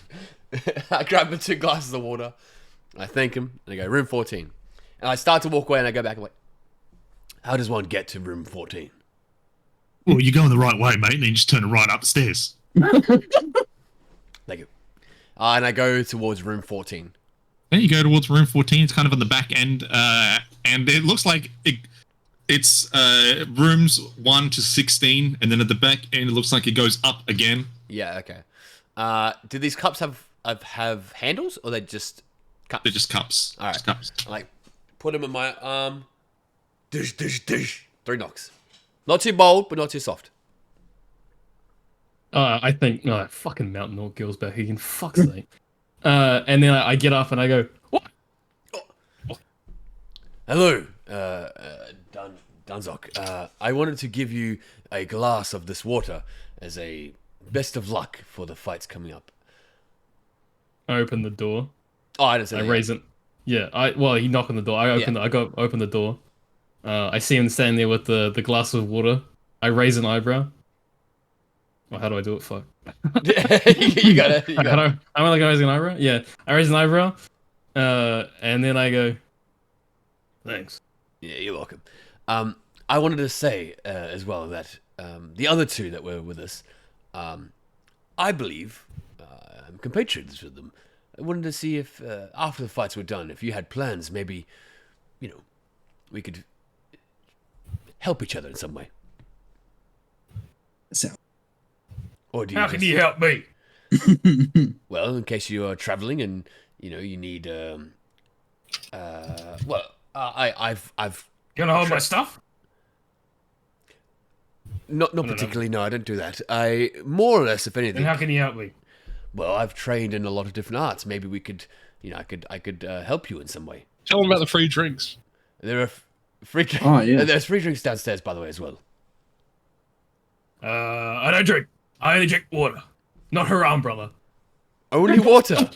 I grab the 2 glasses of water. I thank him, and I go, room 14. And I start to walk away, and I go back and like, how does one get to room 14? Well, you're going the right way, mate, and then you just turn right up the stairs. Thank you. And I go towards room 14. Then you go towards room 14. It's kind of on the back end, and it looks like it's rooms 1 to 16, and then at the back end, it looks like it goes up again. Yeah, okay. Do these cups have handles, or they just cups? They're just cups. All right. Just cups. I like put them in my arm. Dish, dish, dish. 3 knocks. Not too bold, but not too soft. I think fucking mountain orc girls back here. Fuck's sake. And then I get up and I go, what? Hello, Dunzok. I wanted to give you a glass of this water as a best of luck for the fights coming up. I open the door. Oh, I didn't say I that. raise it. Yeah, he knocked on the door. I open the door. I see him standing there with the glass of water. I raise an eyebrow. Oh, how do I do it? Fuck. you got it. You got it. I'm like raising an eyebrow. Yeah, I raise an eyebrow, and then I go, "Thanks." Yeah, you're welcome. I wanted to say as well that the other 2 that were with us, I believe I'm compatriots with them. I wanted to see if after the fights were done, if you had plans, maybe, we could help each other in some way. So, Or do you How can you help me? Well, in case you are traveling and you need I've You wanna hold my stuff? not particularly. No, I don't do that. I more or less, if anything. Then how can you help me? Well, I've trained in a lot of different arts. Maybe we could, I could help you in some way. Tell them about the free drinks. There are free. Oh, yeah. There's free drinks downstairs, by the way, as well. I don't drink. I only drink water. Not haram, brother. Only water.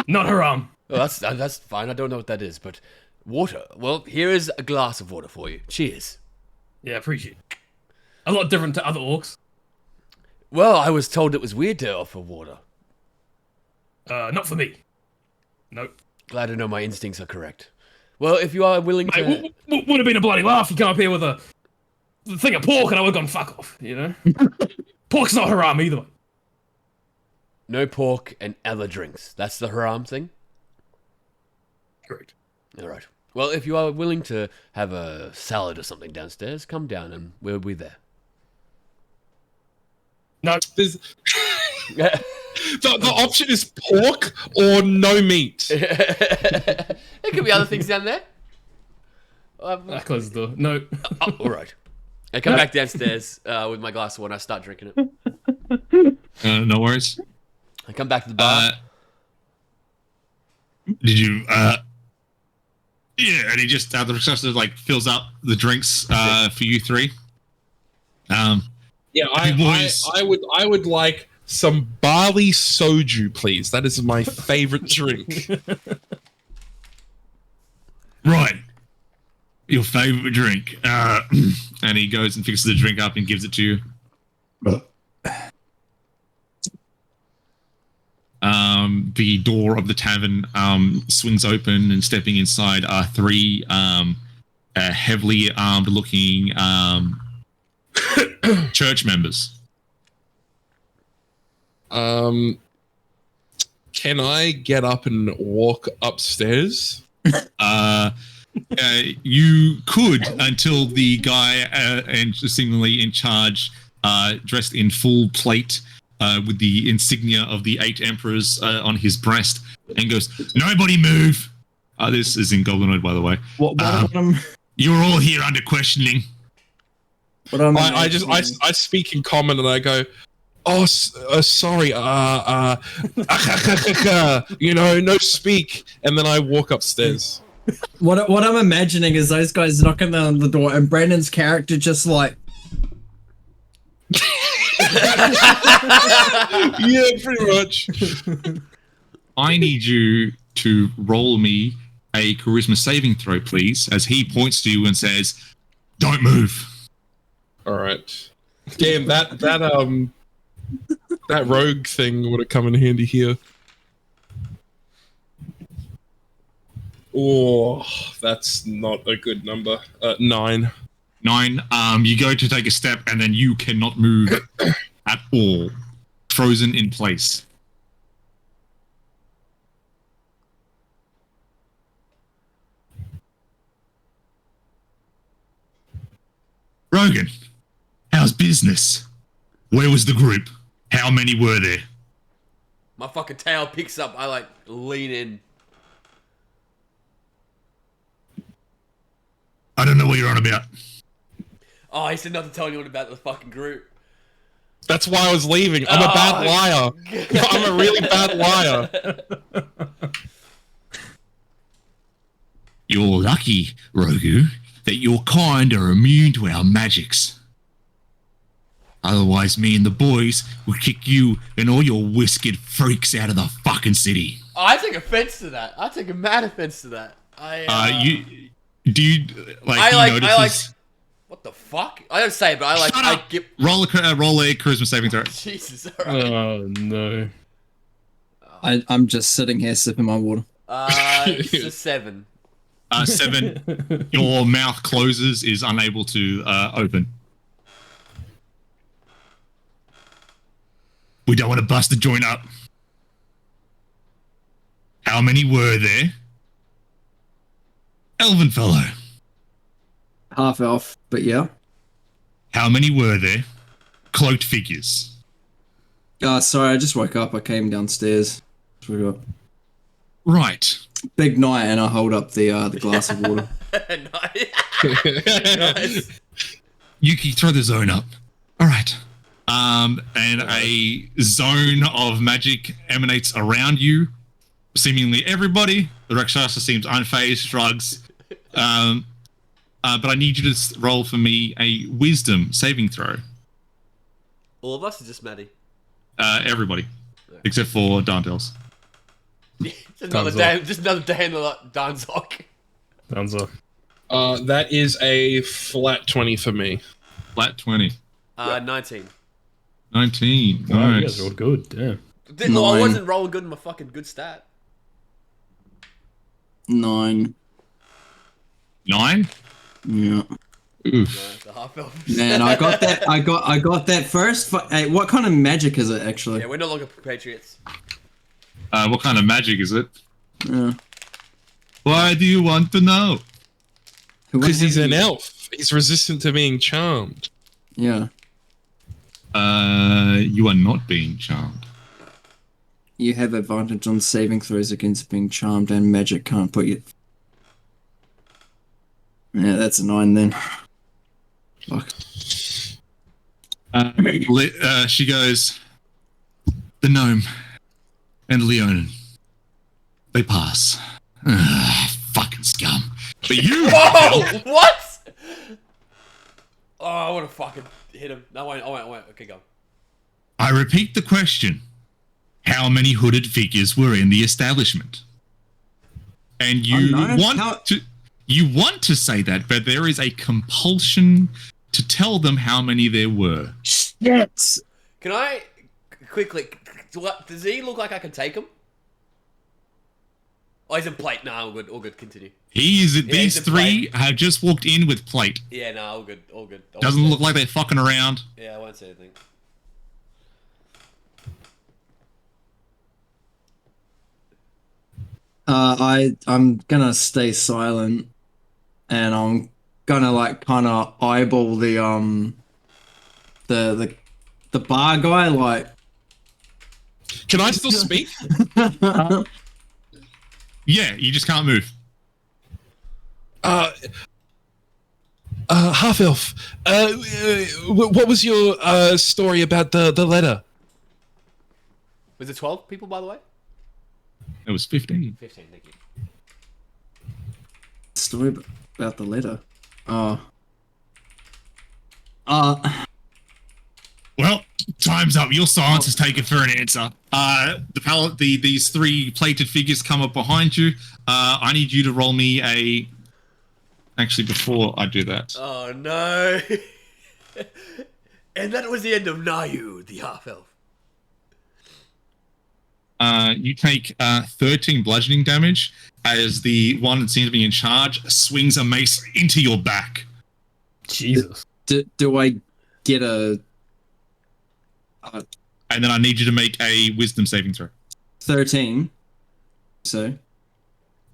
Not haram. Oh, that's fine. I don't know what that is, but water. Well, here is a glass of water for you. Cheers. Yeah, appreciate it. A lot different to other orcs. Well, I was told it was weird to offer water. Not for me. Nope. Glad to know my instincts are correct. Well, if you are willing to... Mate, would have been a bloody laugh. You come up here with a thing of pork and I would have gone fuck off, Pork's not haram either. No pork and other drinks. That's the haram thing? Correct. All right. Well, if you are willing to have a salad or something downstairs, come down and we'll be there. No. There's The option is pork or no meat. There could be other things down there. I close the door. No. Oh, all right. I come back downstairs with my glass of water and I start drinking it. No worries. I come back to the bar. Did you? Yeah, and he just the receptionist like fills up the drinks for you three. Yeah, I would like some barley soju, please. That is my favorite drink. Right. Your favorite drink. And he goes and fixes the drink up and gives it to you. The door of the tavern swings open, and stepping inside are three heavily armed looking church members. Can I get up and walk upstairs? You could until the guy and seemingly in charge, dressed in full plate, with the insignia of the 8 emperors on his breast, and goes, "Nobody move." This is in Goblinoid, by the way. You're all here under questioning. I speak in common and I go, "Oh, sorry. No speak." And then I walk upstairs. What I'm imagining is those guys knocking on the door and Brandon's character just like, yeah, pretty much. I need you to roll me a charisma saving throw, please, as he points to you and says, "Don't move." All right. Damn, that rogue thing would have come in handy here. Oh, that's not a good number. 9. 9. You go to take a step and then you cannot move at all. Frozen in place. Rogan, how's business? Where was the group? How many were there? My fucking tail picks up. I like lean in. I don't know what you're on about. Oh, he said not to tell anyone about the fucking group. That's why I was leaving. I'm a bad liar. I'm a really bad liar. You're lucky, Rogu, that your kind are immune to our magics. Otherwise, me and the boys would kick you and all your whiskered freaks out of the fucking city. Oh, I take offense to that. I take a mad offense to that. What the fuck? I don't say it, but I like. Shut up. Roll a charisma saving throw. Jesus. All right. Oh no. I'm just sitting here sipping my water. It's a 7. 7. Your mouth closes, is unable to open. We don't want to bust the joint up. How many were there? Elven fellow. Half elf, but yeah. How many were there? Cloaked figures. Sorry, I just woke up. I came downstairs. Forgot. Right. Big night, and I hold up the glass of water. Nice. Yuki, throw the zone up. All right. And a zone of magic emanates around you. Seemingly everybody. The Rakshasa seems unfazed, shrugs. But I need you to roll for me a wisdom saving throw. All of us, or just Maddie? Everybody. Except for Dantel's. Just another day in the Danzok. Danzo. That is a flat 20 for me. Flat 20. 19. 19. Wow, you Nice. guys are all good. Damn. Well, I wasn't rolling good in my fucking good stat. 9. 9? Yeah. Oof. The half elf. Man, I got that. I got that first. Hey, what kind of magic is it actually? Yeah, we're no longer patriots. What kind of magic is it? Yeah. Why do you want to know? Because he's an elf. He's resistant to being charmed. Yeah. You are not being charmed. You have advantage on saving throws against being charmed, and magic can't put you. Yeah, that's a 9 then. Fuck. She goes, the gnome and Leonin, they pass. Fucking scum. But you... Whoa! What? Oh, I want to fucking hit him. No, I won't. Okay, go. I repeat the question. How many hooded figures were in the establishment? And you you want to say that, but there is a compulsion to tell them how many there were. Shit! Can I quickly? Does he look like I can take him? Oh, he's in plate. Nah, all good. All good. Continue. These he's in three have just walked in with plate. Yeah, nah, all good. All good. Doesn't look like they're fucking around. Yeah, I won't say anything. I'm gonna stay silent, and I'm gonna like kind of eyeball the bar guy. Like, Can I still speak? Yeah, you just can't move. Half elf. What was your story about the letter? Was it 12 people, by the way? It was 15. 15. Thank you. story about the letter. Well, time's up. Your silence is taken for an answer. These three plated figures come up behind you. I need you to roll me a. Actually, before I do that, Oh no! And that was the end of Nayu, the half elf. you take 13 bludgeoning damage as the one that seems to be in charge swings a mace into your back. Jesus. Do I get a And then I need you to make a wisdom saving throw. 13? So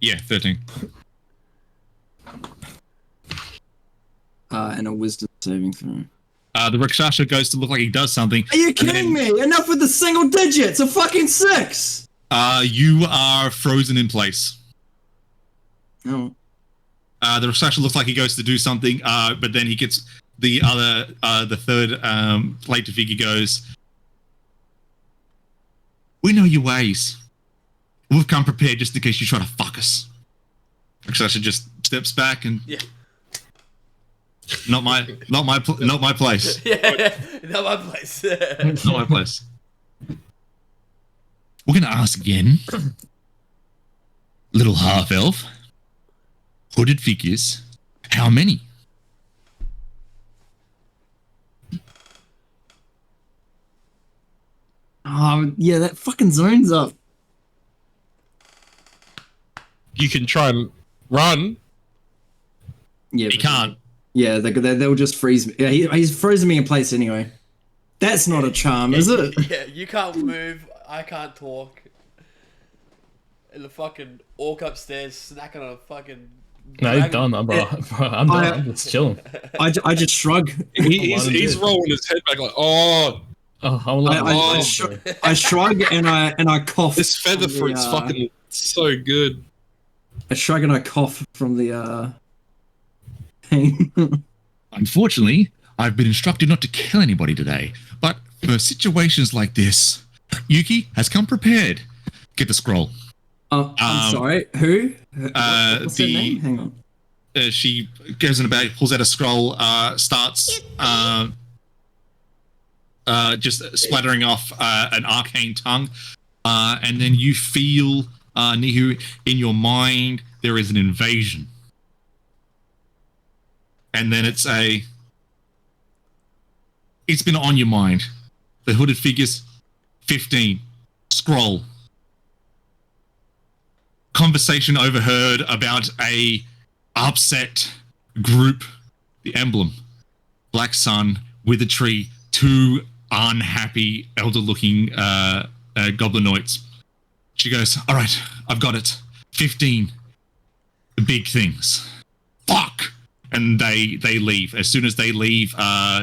Yeah, 13. and a wisdom saving throw. The Rakshasa goes to look like he does something. Are you kidding me? Enough with the single digits! A fucking 6! You are frozen in place. No. The Rakshasa looks like he goes to do something, but then he gets the third plated figure goes, "We know your ways. We've come prepared just in case you try to fuck us." Rakshasa just steps back and Yeah. Not my place. Yeah, not my place. Not my place. We're gonna ask again. Little half elf. Hooded figures. How many? Yeah, that fucking zone's up. You can try and run. Yeah, He can't. Yeah, they'll just freeze me. Yeah, he's frozen me in place anyway. That's not a charm, is it? Yeah, you can't move. I can't talk. And the fucking orc upstairs snacking on a fucking. No, he's dragon. done, bro. I'm done. I'm just chilling. I just shrug. He's rolling his head back like, oh, Oh, I'm like, I shrug and I cough. this feather from fruit's fucking so good. I shrug and I cough from the pain. Unfortunately, I've been instructed not to kill anybody today. But for situations like this, Yuki has come prepared. Get the scroll. I'm sorry. Who? What's her name? Hang on. She goes in the bag, pulls out a scroll, starts just splattering off an arcane tongue, and then you feel, Nihu, in your mind there is an invasion, and then it's been on your mind. The hooded figures, 15. Scroll. Conversation overheard about a upset group. The emblem. Black sun with a tree. 2 unhappy elder-looking goblinoids. She goes, "All right, I've got it. 15. The big things. Fuck!" And they leave. As soon as they leave,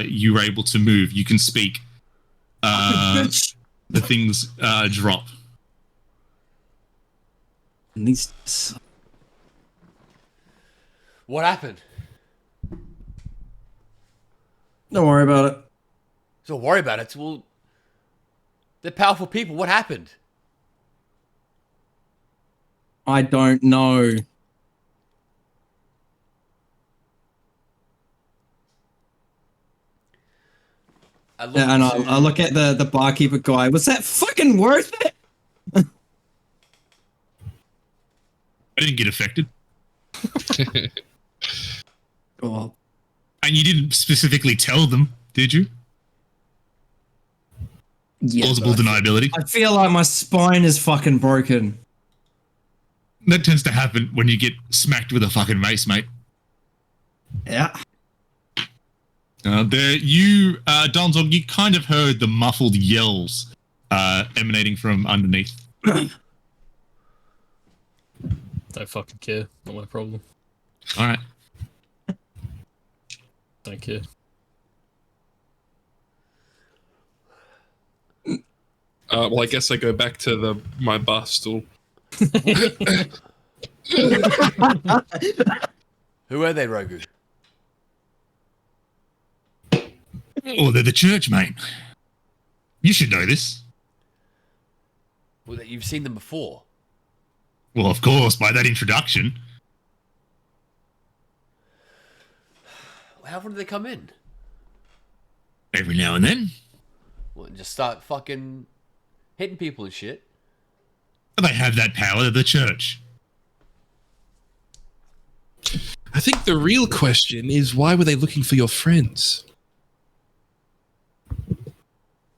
you're able to move. You can speak. The things drop. And these. What happened? Don't worry about it. Don't worry about it. Well, they're powerful people. What happened? I don't know. I look at the barkeeper guy. Was that fucking worth it? I didn't get affected. Oh, And you didn't specifically tell them, did you? yeah, Plausible but deniability. I feel like my spine is fucking broken. That tends to happen when you get smacked with a fucking mace, mate. Yeah. Donzog, you kind of heard the muffled yells emanating from underneath. Don't fucking care. Not my problem. All right. Don't care. Well, I guess I go back to my bar stool. Who are they, Rogu? Oh, they're the church, mate. You should know this. Well, you've seen them before. Well, of course, by that introduction. How often do they come in? Every now and then. Well, just start fucking hitting people and shit. They have that power to the church. I think the real question is, why were they looking for your friends?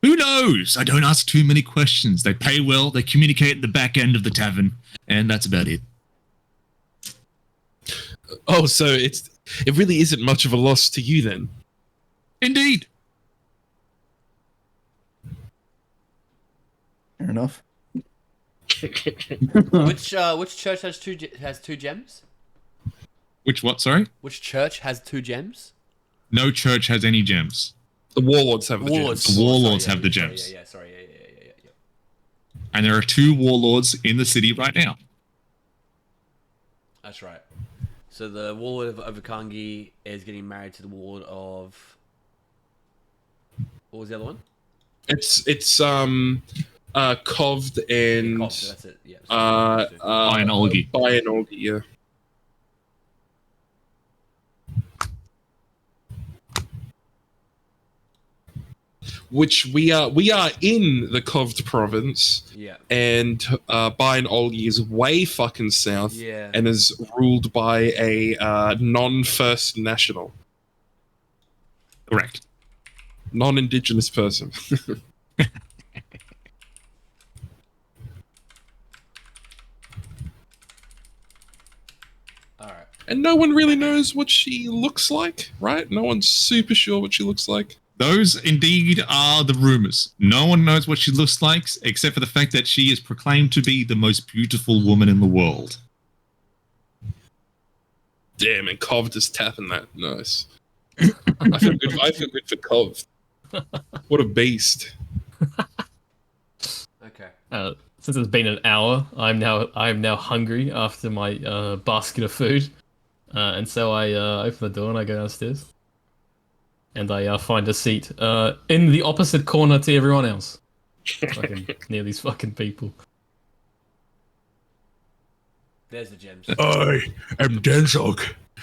Who knows? I don't ask too many questions. They pay well, they communicate at the back end of the tavern, and that's about it. Oh, so it really isn't much of a loss to you then? Indeed. Fair enough. Which church has two gems? Which what, sorry? Which church has 2 gems? No church has any gems. The warlords have the Warlords. gems. The warlords Sorry, have the sorry, gems. Yeah, sorry. Yeah. And there are 2 warlords in the city right now. That's right. So the warlord of Overkangi is getting married to the warlord of... What was the other one? It's Kovd and Cox, that's it. Yeah. Iron Olgi. Iron Olgi, yeah. Which we are in the Kovd province, Yeah. and Bayan Olgi is way fucking south, Yeah. and is ruled by a non-First National, Correct. non-Indigenous person. All right. And no one really knows what she looks like, right? No one's super sure what she looks like. Those indeed are the rumors. No one knows what she looks like, except for the fact that she is proclaimed to be the most beautiful woman in the world. Damn, and Kovd is tapping that. Nice. I feel good for Kovd. What a beast. Okay. Since it's been an hour, I'm now hungry after my basket of food, and so I open the door and I go downstairs, and I find a seat in the opposite corner to everyone else, fucking near these fucking people. There's the gems. I am Denzog.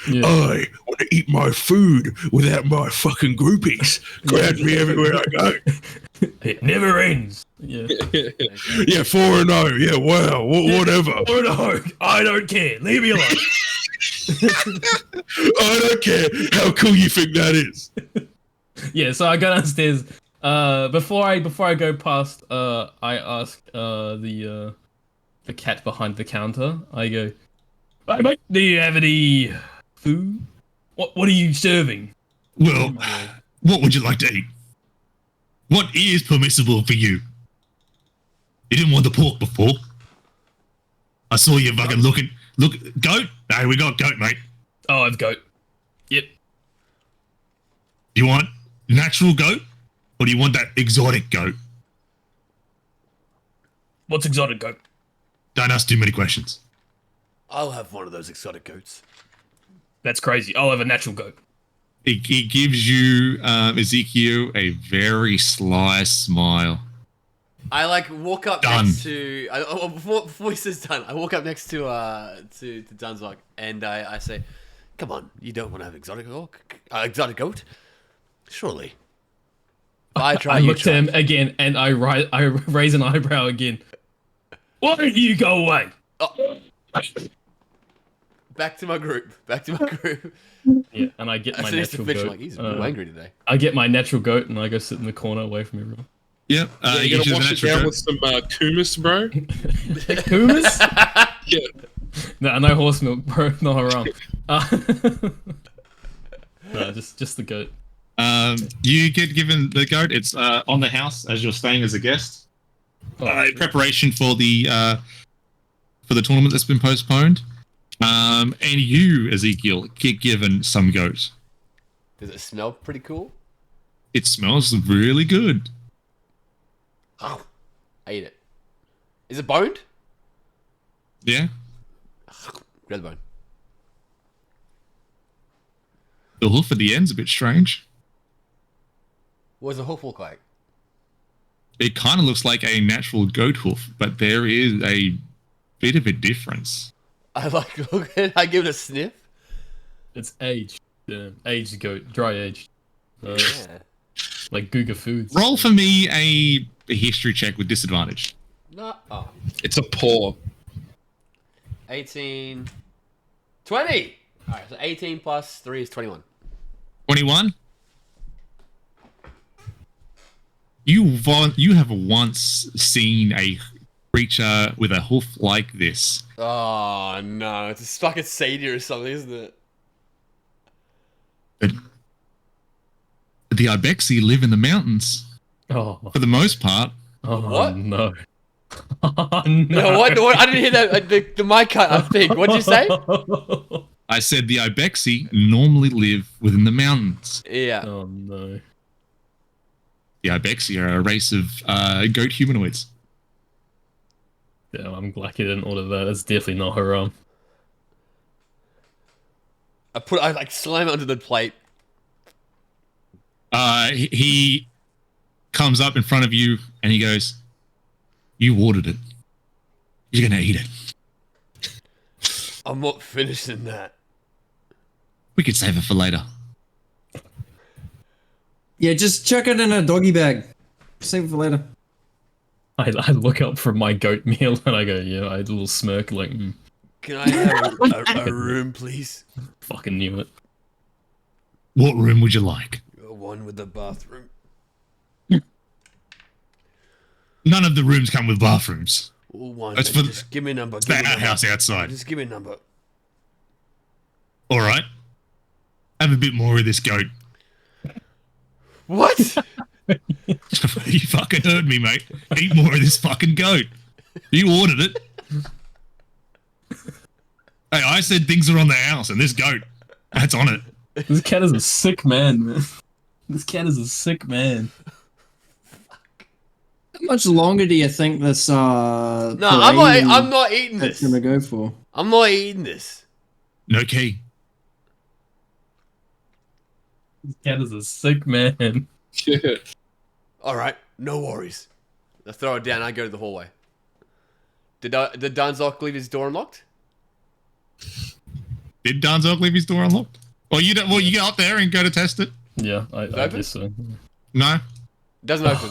Yeah. I want to eat my food without my fucking groupies. Grab me everywhere I go. It never ends. Yeah. Yeah, 4-0. Yeah, wow. Whatever. Oh no, I don't care. Leave me alone. I don't care how cool you think that is. Yeah, so I go downstairs. Before I go past, I ask the cat behind the counter. I go, "Hey mate, do you have any food? What are you serving?" Well, what would you like to eat? What is permissible for you? You didn't want the pork before. I saw you fucking looking. Look, goat? Hey, we got goat, mate. Oh, I've goat. Yep. Do you want natural goat? Or do you want that exotic goat? What's exotic goat? Don't ask too many questions. I'll have one of those exotic goats. That's crazy. I'll have a natural goat. It gives you, Ezekiel, a very sly smile. I like walk up Done. next to before he says done. I walk up next to Dunzog and I say, "Come on, you don't want to have exotic goat? Surely." I look to him again and I raise an eyebrow again. Why don't you go away? Oh. Back to my group. Yeah, and I get my natural goat. Like, he's real angry today. I get my natural goat and I go sit in the corner away from everyone. Yep. Yeah, you gotta wash it down with some kumis, bro. Kumas? Yeah. No horse milk, bro. No haram. No, just the goat. You get given the goat. It's on the house as you're staying as a guest. In preparation for the tournament that's been postponed. And you, Ezekiel, get given some goat. Does it smell pretty cool? It smells really good. Oh, I eat it. Is it boned? Yeah. Grab the bone. The hoof at the end's a bit strange. What does the hoof look like? It kind of looks like a natural goat hoof, but there is a bit of a difference. I like look at it. I give it a sniff. It's aged. Aged goat. Dry aged. Yeah. Like Googa Foods. Roll for me a history check with disadvantage. No. Oh. It's a paw. 18. 20! Alright, so 18 plus 3 is 21. 21. You have once seen a creature with a hoof like this. Oh no, it's a fucking satyr or something, isn't it? But the Ibexi live in the mountains Oh, for the most part. What? No. Oh, no. No, what? I didn't hear that. The mic cut, I think. What'd you say? I said the Ibexi normally live within the mountains. Yeah. Oh no. The Ibexi are a race of goat humanoids. Yeah, I'm glad he didn't order that. That's definitely not haram. I like slam it onto the plate. He comes up in front of you and he goes, "You ordered it. You're gonna eat it. I'm not finishing that. We could save it for later." Yeah, just chuck it in a doggy bag. Save it for later. I look up from my goat meal and I go, yeah, I had a little smirk like, Can I have a room, please? fucking knew it. What room would you like? One with the bathroom. None of the rooms come with bathrooms. One. That's for Just give me a number. It's Give that me a number. outhouse outside. Just give me a number. All right. Have a bit more of this goat. What? You fucking heard me, mate. Eat more of this fucking goat. You ordered it. Hey, I said things are on the house, and this goat, that's on it. This cat is a sick man. This cat is a sick man. How much longer do you think this No, I'm not eating that's this. gonna go for? I'm not eating this. No key. This cat is a sick man. Yeah. All right, no worries. I throw it down. I go to the hallway. Did Dunzok leave his door unlocked? Did Danzog leave his door unlocked? Well, you don't. Well, you get up there and go to test it. Yeah, I open? guess so. No, Doesn't open.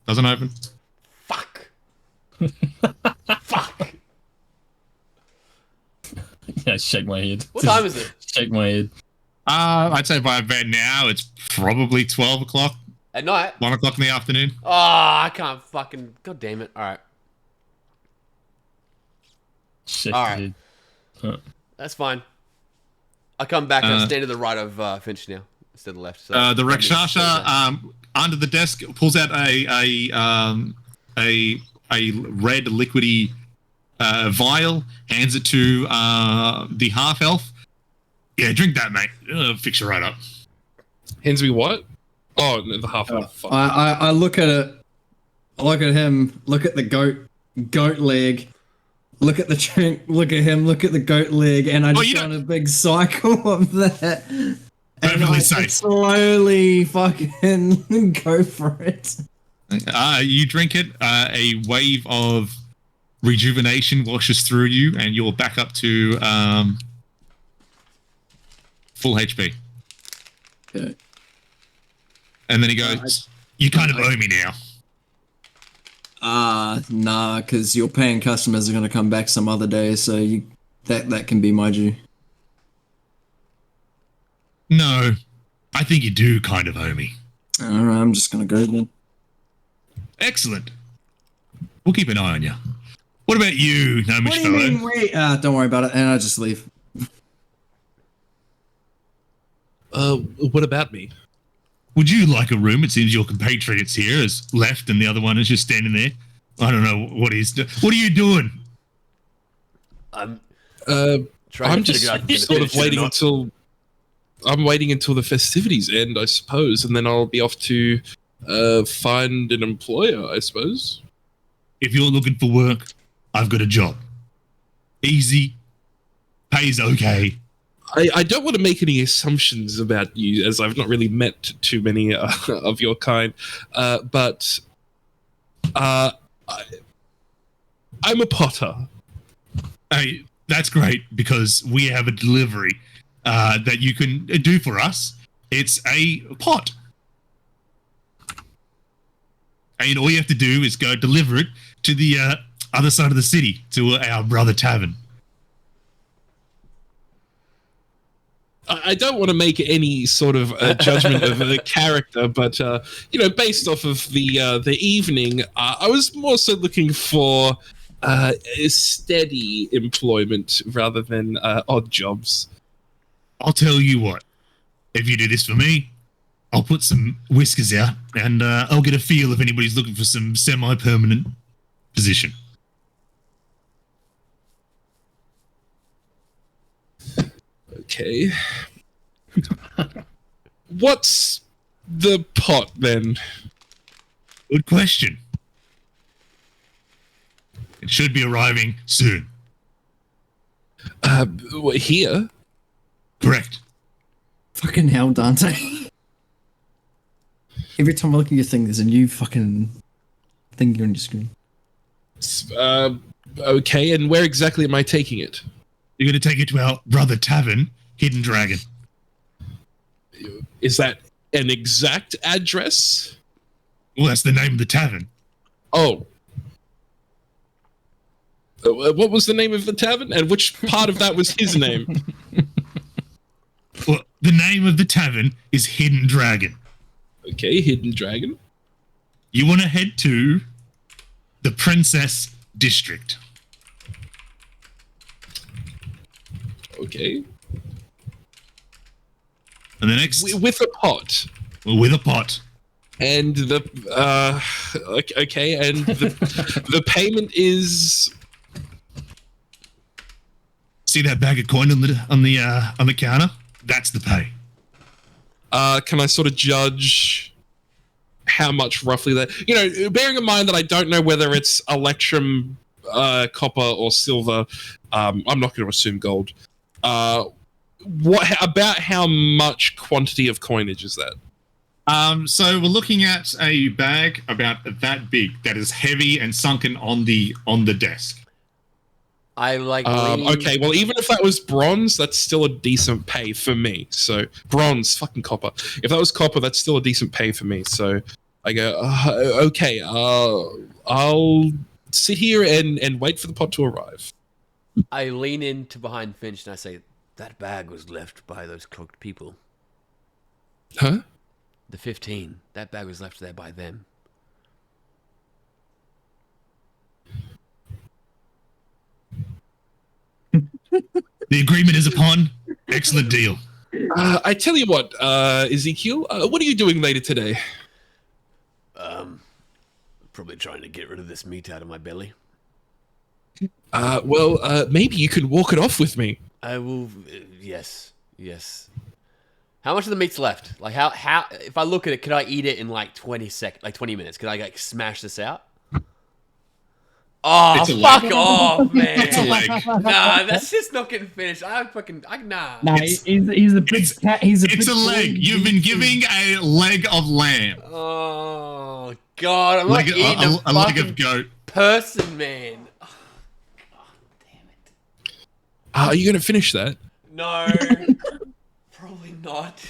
doesn't open. Fuck. Fuck. Yeah, shake my head. What time is it? Shake my head. I'd say by about now it's probably 12 o'clock, At night? 1 o'clock in the afternoon. Oh, I can't fucking... God damn it. All right. Shake All my right. head. Huh. That's fine. I come back and I stand to the right of Finch now. Instead of the left. So The Rakshasha under the desk pulls out a red liquidy vial, hands it to the half elf. Yeah, drink that, mate. It'll fix you right up. Hands me what? Oh, no, the half elf. Fuck. I look at it. I look at him. Look at the goat leg. look at the drink, look at him, look at the goat leg, and I just you go on don't- a big cycle of that. And Perfectly I safe. slowly fucking go for it. You drink it. A wave of rejuvenation washes through you, and you're back up to full HP. Okay. And then he goes, "You kind of owe me now." Nah, because your paying customers are gonna come back some other day, so that can be my due. No, I think you do kind of owe me. Alright, I'm just gonna go then. Excellent. We'll keep an eye on you. What about you, Gnomish What do you mean, fellow? wait? Don't worry about it, and I just leave. What about me? Would you like a room? It seems your compatriots here is left, and the other one is just standing there. I don't know what he's doing. What are you doing? I'm I'm trying to just figure out if I'm sort gonna of finish it or waiting not. until the festivities end, I suppose, and then I'll be off to find an employer, I suppose. If you're looking for work, I've got a job. Easy, pays okay. I don't want to make any assumptions about you, as I've not really met too many of your kind, but I'm a potter. Hey, that's great because we have a delivery that you can do for us. It's a pot. And all you have to do is go deliver it to the other side of the city, to our brother tavern. I don't want to make any sort of judgment of a character, but based off of the evening, I was more so looking for steady employment rather than odd jobs. I'll tell you what, if you do this for me, I'll put some whiskers out and I'll get a feel if anybody's looking for some semi-permanent position. Okay. What's the pot then? Good question. It should be arriving soon. Here? Correct. Fucking hell, Dante. Every time I look at your thing, there's a new fucking thing on your screen. Okay, and where exactly am I taking it? You're going to take it to our brother tavern, Hidden Dragon. Is that an exact address? Well, that's the name of the tavern. Oh. What was the name of the tavern? And which part of that was his name? Well, the name of the tavern is Hidden Dragon. Okay, Hidden Dragon. You want to head to the Princess District. Okay. And the next, With a pot. with a pot. And the okay, and the payment is See that bag of coin on the counter? That's the pay. can I sort of judge how much roughly that, bearing in mind that I don't know whether it's electrum, copper or silver, I'm not going to assume gold. About how much quantity of coinage is that? So we're looking at a bag about that big that is heavy and sunken on the desk. I like. Okay, well, even if that was bronze, that's still a decent pay for me. So bronze, fucking copper. If that was copper, that's still a decent pay for me. So I go, okay, I'll sit here and wait for the pot to arrive. I lean into behind Finch and I say, "That bag was left by those cloaked people. Huh? The 15. That bag was left there by them." The agreement is upon. Excellent deal. I tell you what, Ezekiel, what are you doing later today? Probably trying to get rid of this meat out of my belly. Well, maybe you can walk it off with me. I will. Yes. How much of the meat's left? Like how? If I look at it, could I eat it in like 20 minutes? Could I like smash this out? Oh, It's a fuck leg. off, man. It's a leg. Nah, that's just not getting finished. Nah. Nah, he's a big cat. He's a It's big a leg. boy. You've been giving a leg of lamb. Oh, God. I'm Like not eating a a leg fucking of goat. person, man. Oh, God damn it. Are you gonna finish that? No. Probably not.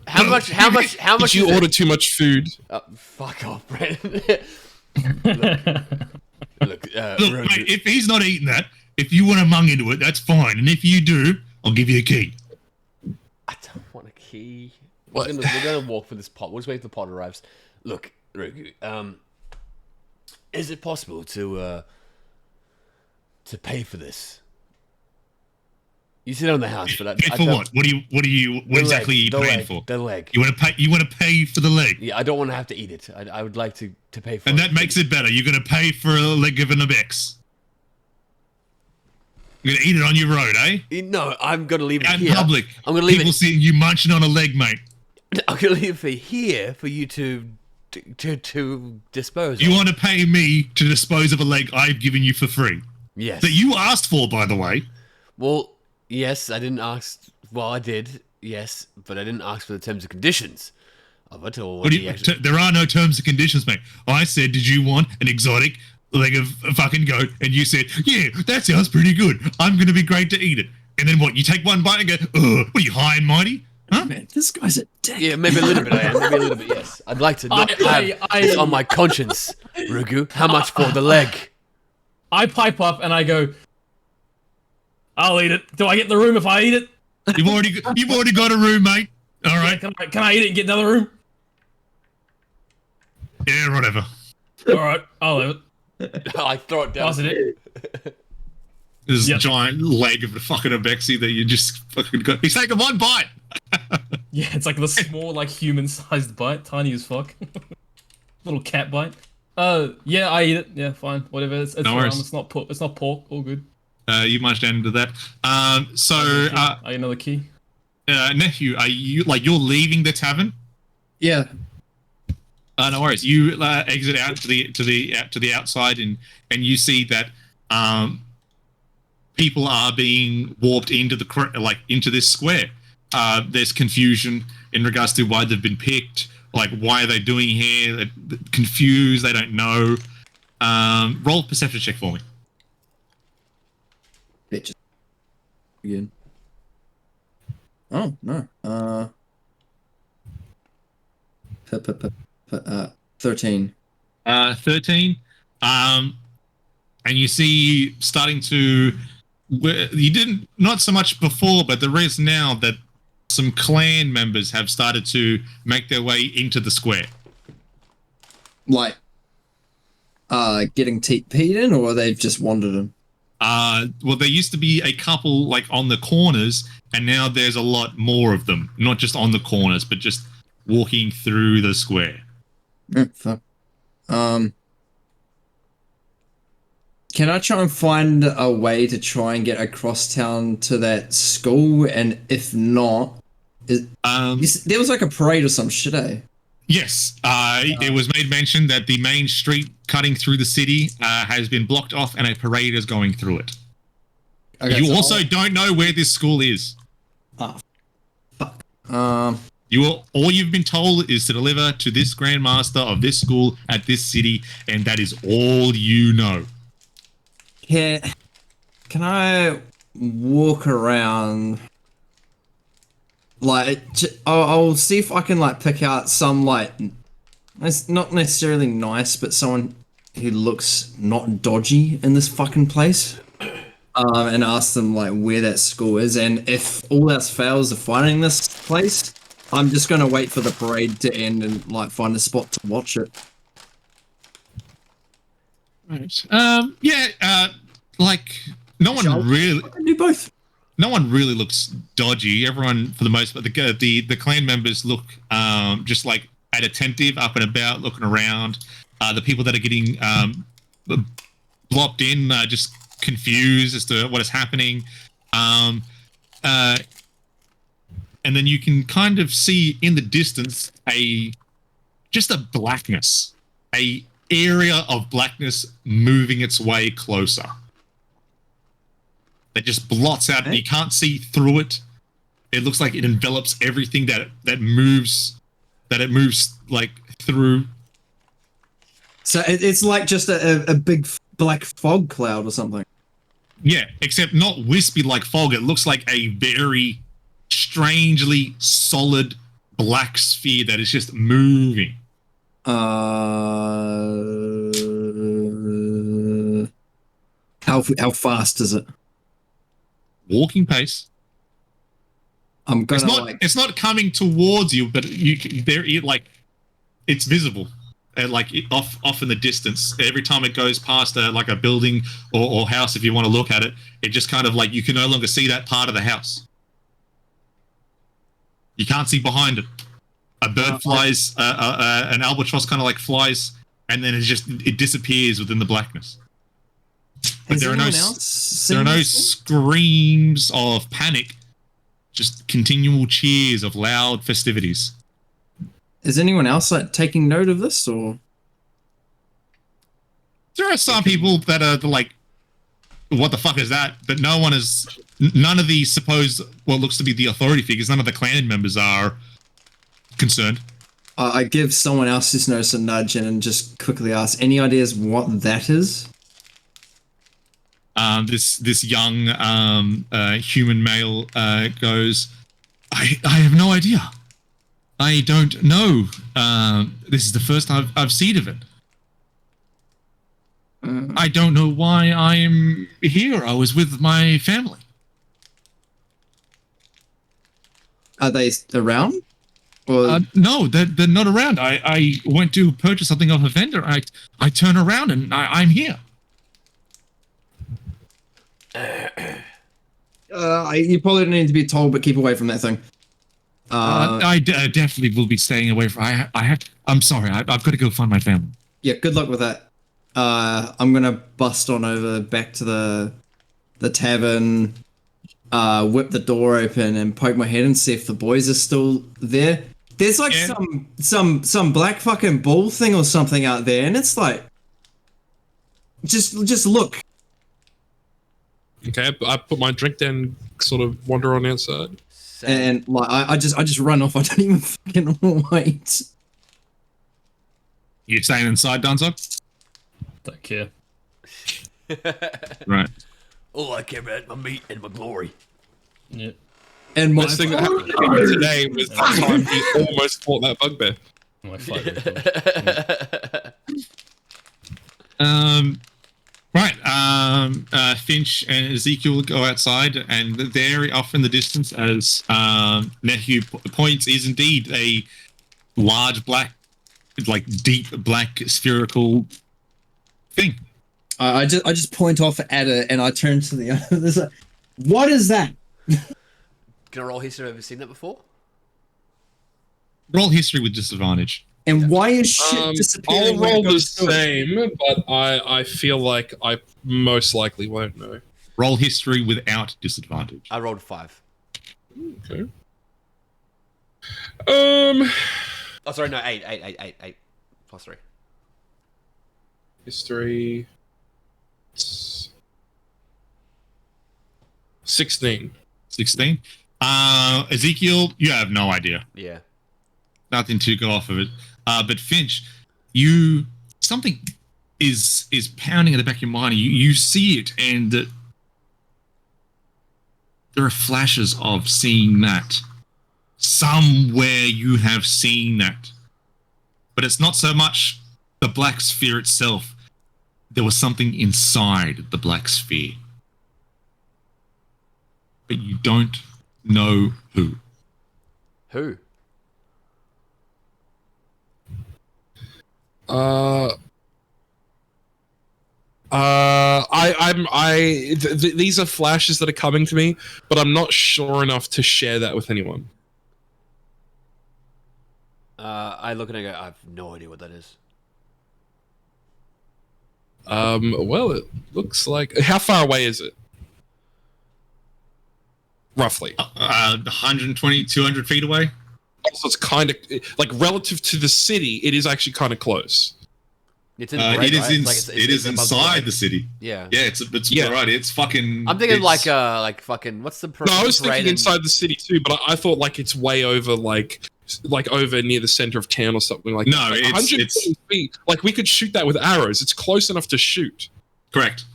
How much? Did you is it? order too much food? Fuck off, Brandon. Look, Look, mate, if he's not eating that, if you want to mung into it, that's fine. And if you do, I'll give you a key. I don't want a key. What? We're gonna walk for this pot. We'll just wait till the pot arrives. Look, Rick, is it possible to pay for this? You sit on the house, but Pay for what? What exactly are you paying for? The leg. You want to pay for the leg? Yeah, I don't want to have to eat it. I would like to pay for it. And that makes it better. You're going to pay for a leg of an ibex. You're going to eat it on your road, eh? No, I'm gonna leave it Out in here. public. I'm gonna leave People it. seeing you munching on a leg, mate. I'm gonna leave it for here for you to dispose. You of. want to pay me to dispose of a leg I've given you for free. Yes. That you asked for, by the way. Well, yes, I didn't ask. Well, I did. Yes, but I didn't ask for the terms and conditions of it. Or What do you, there are no terms and conditions, mate. I said, did you want an exotic leg of a fucking goat? And you said, yeah, that sounds pretty good. I'm going to be great to eat it. And then what? You take one bite and go, ugh, what are you, high and mighty? Huh? Man, this guy's a dick. Yeah, maybe a little bit. I am. Maybe a little bit. Yes, I'd like to not have this on my conscience. Rugu, how much for the leg? I pipe up and I go, I'll eat it. Do I get the room if I eat it? You've already got a room, mate. All right. Can I eat it and get another room? Yeah, whatever. All right, I'll have it. I throw it down. Pass it. This Yep. giant leg of the fucking Abexi that you just fucking got. He's taking one bite. Yeah, it's like the small, like human-sized bite, tiny as fuck. Little cat bite. Yeah, I eat it. Yeah, fine, whatever. It's No lamb. worries. It's not pork. It's not pork. All good. You munched down into that. I get another key. Nephew, are you you're leaving the tavern? Yeah. No worries. You exit out to the outside, and you see that people are being warped into into this square. There's confusion in regards to why they've been picked. Like, why are they doing here? They're confused. They don't know. Roll a perception check for me. Bitches. Again. Oh, no. 13. 13. And you see starting to, you didn't, not so much before, but there is now that some clan members have started to make their way into the square. Like, getting TP'd in, or they've just wandered in? Well, there used to be a couple on the corners, and now there's a lot more of them. Not just on the corners, but just walking through the square. Fuck. Can I try and find a way to try and get across town to that school? And if not, there was like a parade or some shit, eh? Yes, it was made mention that the main street cutting through the city has been blocked off, and a parade is going through it. Okay, You so also don't know where this school is. fuck. All you've been told is to deliver to this grandmaster of this school at this city, and that is all you know. Can I walk around? I'll see if I can pick out some it's not necessarily nice, but someone who looks not dodgy in this fucking place, and ask them where that school is. And if all else fails of finding this place, I'm just gonna wait for the parade to end and find a spot to watch it. Right. No one really. I can do both. No one really looks dodgy. Everyone, for the most part, the clan members look just attentive, up and about, looking around. The people that are getting blopped in are just confused as to what is happening. And then you can kind of see in the distance just a blackness, a area of blackness moving its way closer. It just blots out. Okay. You can't see through it. It looks like it envelops everything that moves like through. So it's like just a big black fog cloud or something. Yeah, except not wispy like fog. It looks like a very strangely solid black sphere that is just moving. How fast is it? Walking pace. I'm gonna It's not coming towards you, but it's visible. Off in the distance. Every time it goes past a building or house, if you want to look at it, it just kind of like you can no longer see that part of the house. You can't see behind it. A bird flies, an albatross kind of like flies, and then it disappears within the blackness. But there are no screams of panic, just continual cheers of loud festivities. Is anyone else taking note of this, or there are some people that are like, "What the fuck is that?" But no one is. None of the supposed what looks to be the authority figures. None of the clan members are concerned. I give someone else who's noticed a nudge and just quickly ask, "Any ideas what that is?" This young human male goes, I have no idea. I don't know. This is the first I've seen of it. I don't know why I'm here. I was with my family. Are they around? Or No, they're not around. I went to purchase something off a vendor. I turn around and I'm here. You probably don't need to be told, but keep away from that thing. I definitely will be staying away from. I'm sorry. I've got to go find my family. Yeah, good luck with that. I'm gonna bust on over back to the tavern, whip the door open, and poke my head and see if the boys are still there. There's like some black fucking ball thing or something out there, and it's like, just look. Okay, I put my drink down, sort of wander on outside. And like I just run off. I don't even fucking wait. You staying inside, Dunzo? Don't care. Right. All I care about is my meat and my glory. Yeah. And my Best thing that happened to me today was the time he almost fought that bugbear. My fight. Right. Finch and Ezekiel go outside, and there, off in the distance, as Nephew points, is indeed a large black, like deep black spherical thing. I just point off at it, and I turn to the other. What is that? Can I roll history? Have you ever seen that before? Roll history with disadvantage. And why is shit disappearing? I'll when it roll the goes to it? same, but I feel like I most likely won't know. Roll history without disadvantage. I rolled 5. Okay. Oh, sorry, no, 8 plus 3. History. 16. 16. Ezekiel, you have no idea. Yeah. Nothing to go off of it. But Finch, something is pounding at the back of your mind. You see it, and there are flashes of seeing that. Somewhere you have seen that. But it's not so much the black sphere itself. There was something inside the black sphere. But you don't know who. Who? These are flashes that are coming to me, but I'm not sure enough to share that with anyone. I look and I go, I have no idea what that is. Well, it looks like... How far away is it? Roughly. 120, 200 feet away. Also, it's kind of... Like, relative to the city, it is actually kind of close. It's in the parade, it is right? in, It's like it is above the inside parade. the city. Yeah. Yeah, it's Yeah. right. It's fucking. I'm thinking it's- like fucking what's the No, I was parade thinking in- inside the city too, but I thought like it's way over, like over near the center of town or something like No, that. Like, it's- 120 feet. Like we could shoot that with arrows. It's close enough to shoot. correct.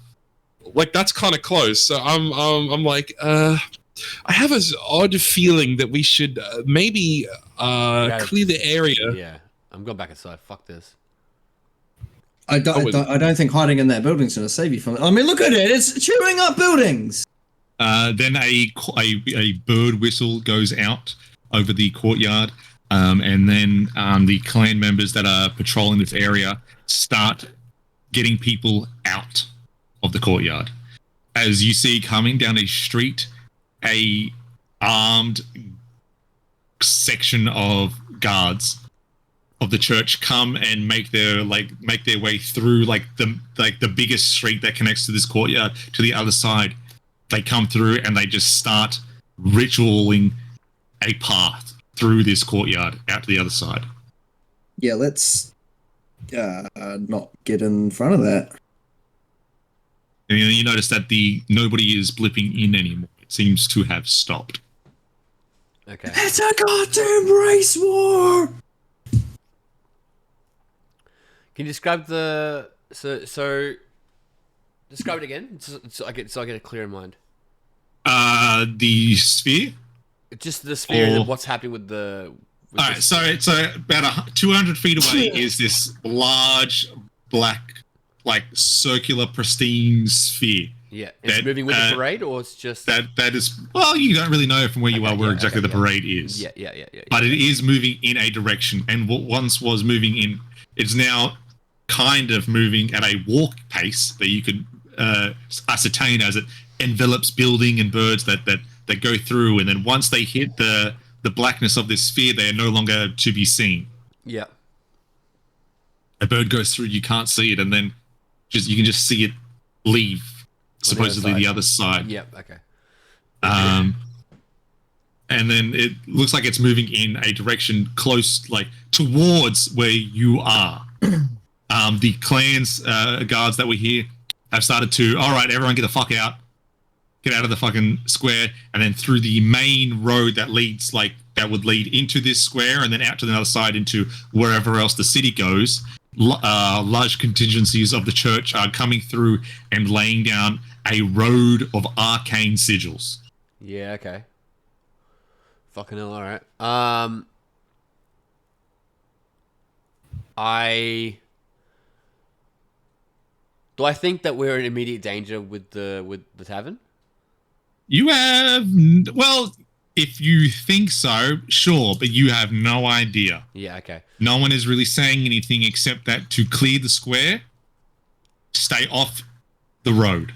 Like that's kind of close. So I'm like, I have this odd feeling that we should maybe clear the area. Yeah. I'm going back inside. Fuck this. I don't think hiding in that building's going to save you from it. I mean, look at it. It's chewing up buildings. Then a bird whistle goes out over the courtyard, and then the clan members that are patrolling this area start getting people out of the courtyard. As you see coming down a street, a armed section of guards of the church come and make their way through the biggest street that connects to this courtyard to the other side. They come through and they just start ritualing a path through this courtyard out to the other side. Yeah, let's not get in front of that. And you notice that nobody is blipping in anymore. It seems to have stopped. Okay. It's a goddamn race war. Can you describe the so describe it again so I get it clear in mind. The sphere. Just the sphere and Or- then what's happening with the. With All right, so about 200 feet away is this large black, like circular, pristine sphere. Yeah, it's that, moving with the parade, or it's just That is, well, you don't really know from where you Okay, are where yeah, exactly okay, the yeah. parade is. Yeah. But it is moving in a direction, and what once was moving in, it's now kind of moving at a walk pace that you could ascertain as it envelops building and birds that go through, and then once they hit the blackness of this sphere, they are no longer to be seen. Yeah. A bird goes through, you can't see it, and then you can just see it leave, supposedly the other side. Yeah. Okay. And then it looks like it's moving in a direction close, like towards where you are. The clan's guards that were here have started to, all right, everyone get the fuck out. Get out of the fucking square, and then through the main road that leads, that would lead into this square, and then out to the other side into wherever else the city goes. Large contingencies of the church are coming through and laying down a road of arcane sigils. Yeah. Okay. Fucking hell. All right. Do I think that we're in immediate danger with the tavern? You have, well, if you think so, sure, but you have no idea. Yeah. Okay. No one is really saying anything except that to clear the square, stay off the road.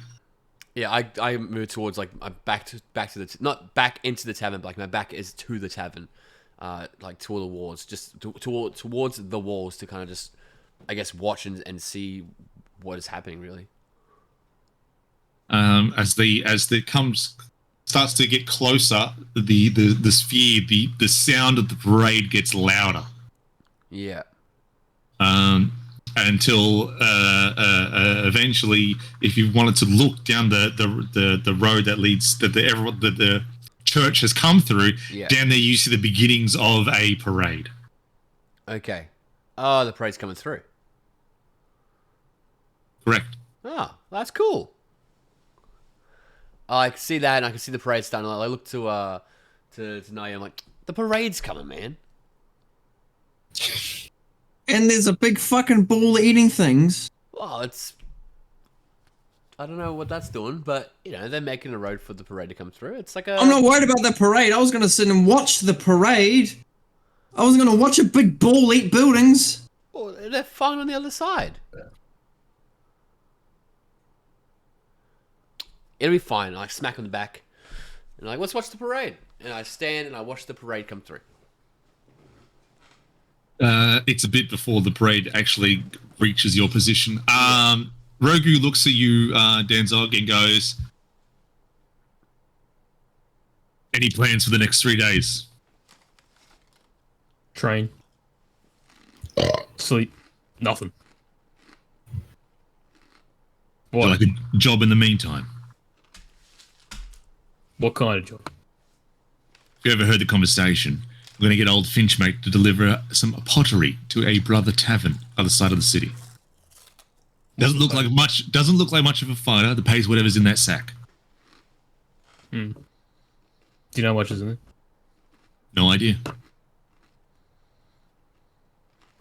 Yeah. I move towards back to the not back into the tavern, but my back is to the tavern, toward the walls, just towards the walls to kind of just, I guess, watch and see what is happening really. As the starts to get closer, the sphere, the sound of the parade gets louder. Yeah. Until eventually, if you wanted to look down the road that leads that the church has come through, Yeah. down there you see the beginnings of a parade. Okay. Oh, the parade's coming through. Correct. Oh, that's cool. I can see that, and I can see the parade starting. I look to Naya. I'm like, the parade's coming, man. And there's a big fucking ball eating things. Well, I don't know what that's doing, but they're making a road for the parade to come through. It's like a. I'm not worried about the parade. I was gonna sit and watch the parade. I was gonna watch a big ball eat buildings. Oh, they're fine on the other side. It'll be fine. I smack on the back, and let's watch the parade. And I stand and I watch the parade come through. It's a bit before the parade actually reaches your position. Rogu looks at you, Danzog, and goes, "Any plans for the next 3 days?" Train. Sleep. Nothing. What? Like a job in the meantime. What kind of job? If you ever heard the conversation, I'm going to get old Finchmate to deliver some pottery to a brother tavern other side of the city. Doesn't look like much. Doesn't look like much of a fighter. That pays whatever's in that sack. Do you know how much is in it? No idea.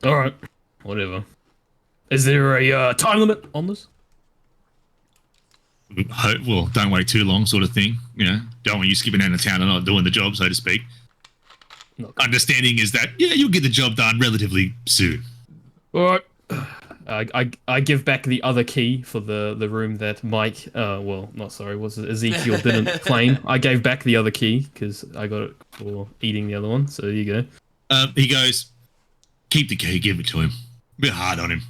All right, whatever. Is there a time limit on this? Well, don't wait too long, sort of thing. You know, don't want you skipping out of town and not doing the job, so to speak. Understanding is that you'll get the job done relatively soon. All right. I give back the other key for the room that Mike, Ezekiel didn't claim. I gave back the other key because I got it for eating the other one. So there you go. He goes, keep the key, give it to him. A bit hard on him.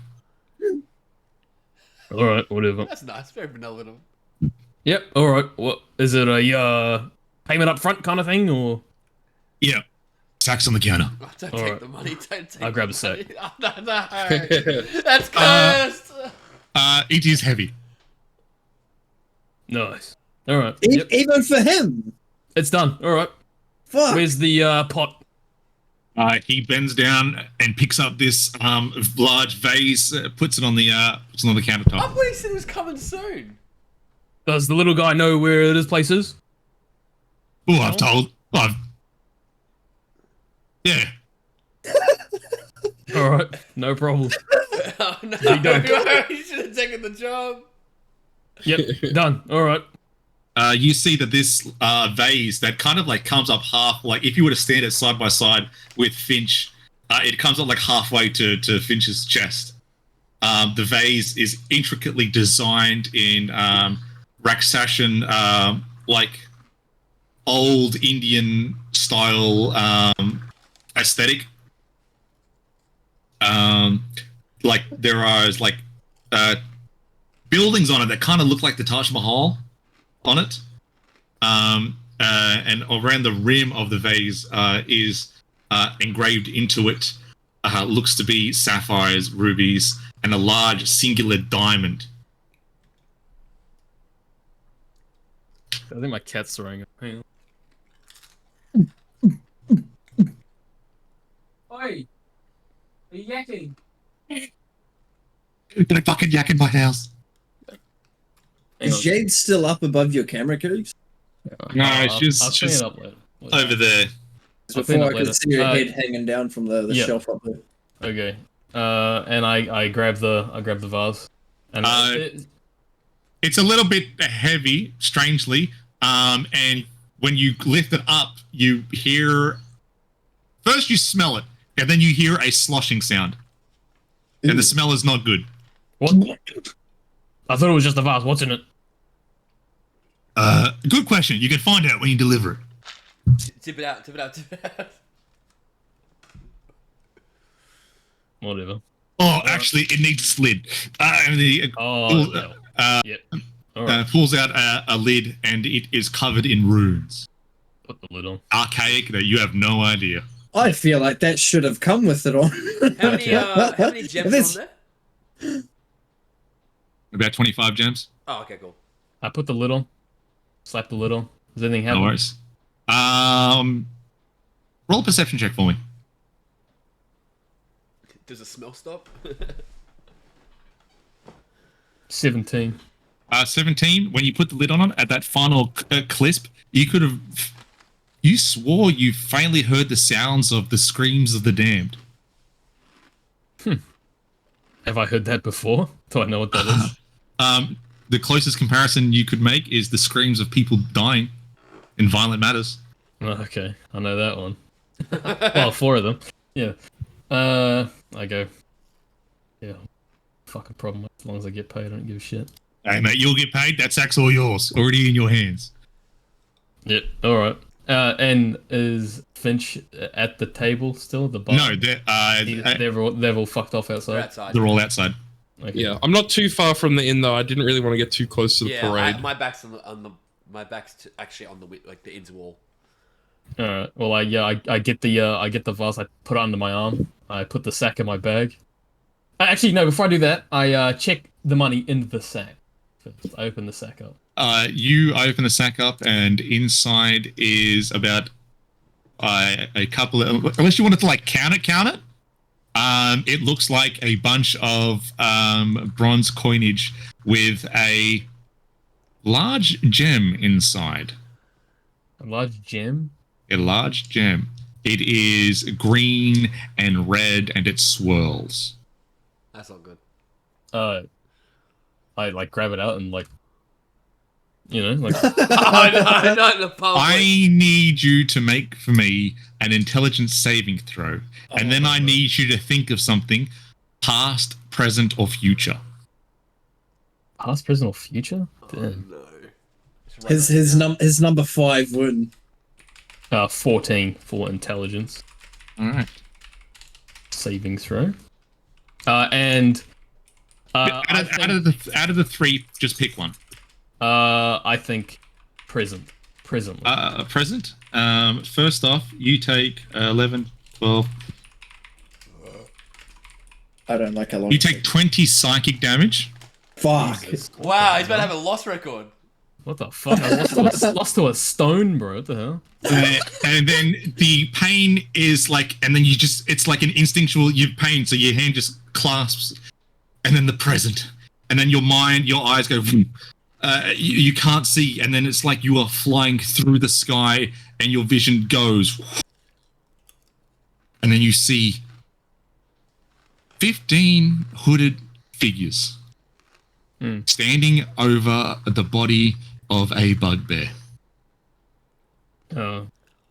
All right, whatever. That's nice. Very vanilla. Yep. All right. What is it? A payment up front kind of thing, or? Yeah. Sacks on the counter. Oh, don't All take right. the money. Don't take I'll grab the a sack. money. Oh, no. That's cursed. It is heavy. Nice. All right. E- Yep. Even for him. It's done. All right. Fuck. Where's the pot? He bends down and picks up this large vase, puts it on the I countertop. thought he said it was coming soon. Does the little guy know where this place is? Oh, yeah. All right. No problem. Oh no! You don't. You should have taken the job. Yep. Done. All right. You see that this vase that kind of like comes up half, like if you were to stand it side by side with Finch, it comes up like halfway to Finch's chest. The vase is intricately designed in Rakshashan, like old Indian style aesthetic. Like there are like buildings on it that kind of look like the Taj Mahal on it, and around the rim of the vase is engraved into it looks to be sapphires, rubies, and a large singular diamond. I think my cat's throwing up. Hang on. Oi! Are you yakking? Gonna fucking yak in my house. Hang Is on. Jade still up above your camera, Coogs? No, I'll she's clean just it up later. over there. I'll clean Before it I later. could see your Uh, head hanging down from the yeah. shelf up there. Okay. And I grab the vase. And It's a little bit heavy, strangely. And when you lift it up, you hear. First, you smell it, and then you hear a sloshing sound, and the smell is not good. what? I thought it was just a vase. What's in it? Good question. You can find out when you deliver it. Tip it out. Tip it out. Tip it out. Whatever. Oh, actually, it needs a slid. And the Oh. No. Yep. All right. pulls out a lid, and it is covered in runes. Put the lid on. Archaic that you have no idea. I feel like that should have come with it on. How many gems This- are on there? About 25 gems. Oh, okay, cool. I put the lid on. Slap the lid on. Does anything No happen? worries. Roll a perception check for me. Does the smell stop? 17. 17. When you put the lid on it at that final clisp, you swore you faintly heard the sounds of the screams of the damned. Have I heard that before? Do I know what that is? The closest comparison you could make is the screams of people dying in violent matters. Oh, okay, I know that one. Well, 4 of them. Yeah. I go. Yeah. Fucking problem. As long as I get paid, I don't give a shit. Hey, mate, you'll get paid. That sack's all yours. Already in your hands. Yep. All right. And is Finch at the table still? The bar? No, they're all fucked off We're outside. outside. they're all outside. Okay. Yeah, I'm not too far from the inn though. I didn't really want to get too close to the Yeah, parade. my back's my back's actually on the like the inn's wall. All right. Well, I get the vase. I put it under my arm. I put the sack in my bag. Actually, no. Before I do that, I check the money into the sack. first. I open the sack up. You open the sack up, and inside is about a couple of, unless you wanted to like count it. It looks like a bunch of bronze coinage with a large gem inside. A large gem? A large gem. It is green and red, and it swirls. That's not good. I like grab it out and like, you know, like. Oh, no, not in the public. I need you to make for me an intelligence saving throw, and then I need you to think of something past, present, or future. Past, present, or future? Damn. No. His number 5 wouldn't. 14 for intelligence. All right. Saving throw. And Out of the 3, just pick one. I think present. Presently. Present. First off, you take 11, 12. I don't like how long. You take 20 psychic damage. Fuck. Wow, he's about to have a loss record. What the fuck? I lost to a stone, bro. What the hell? And then the pain is like, and then it's like an instinctual pain, so your hand just clasps, and then the present, and then your eyes go, you can't see, and then it's like you are flying through the sky, and your vision goes, and then you see 15 hooded figures standing over the body of a bugbear. Oh,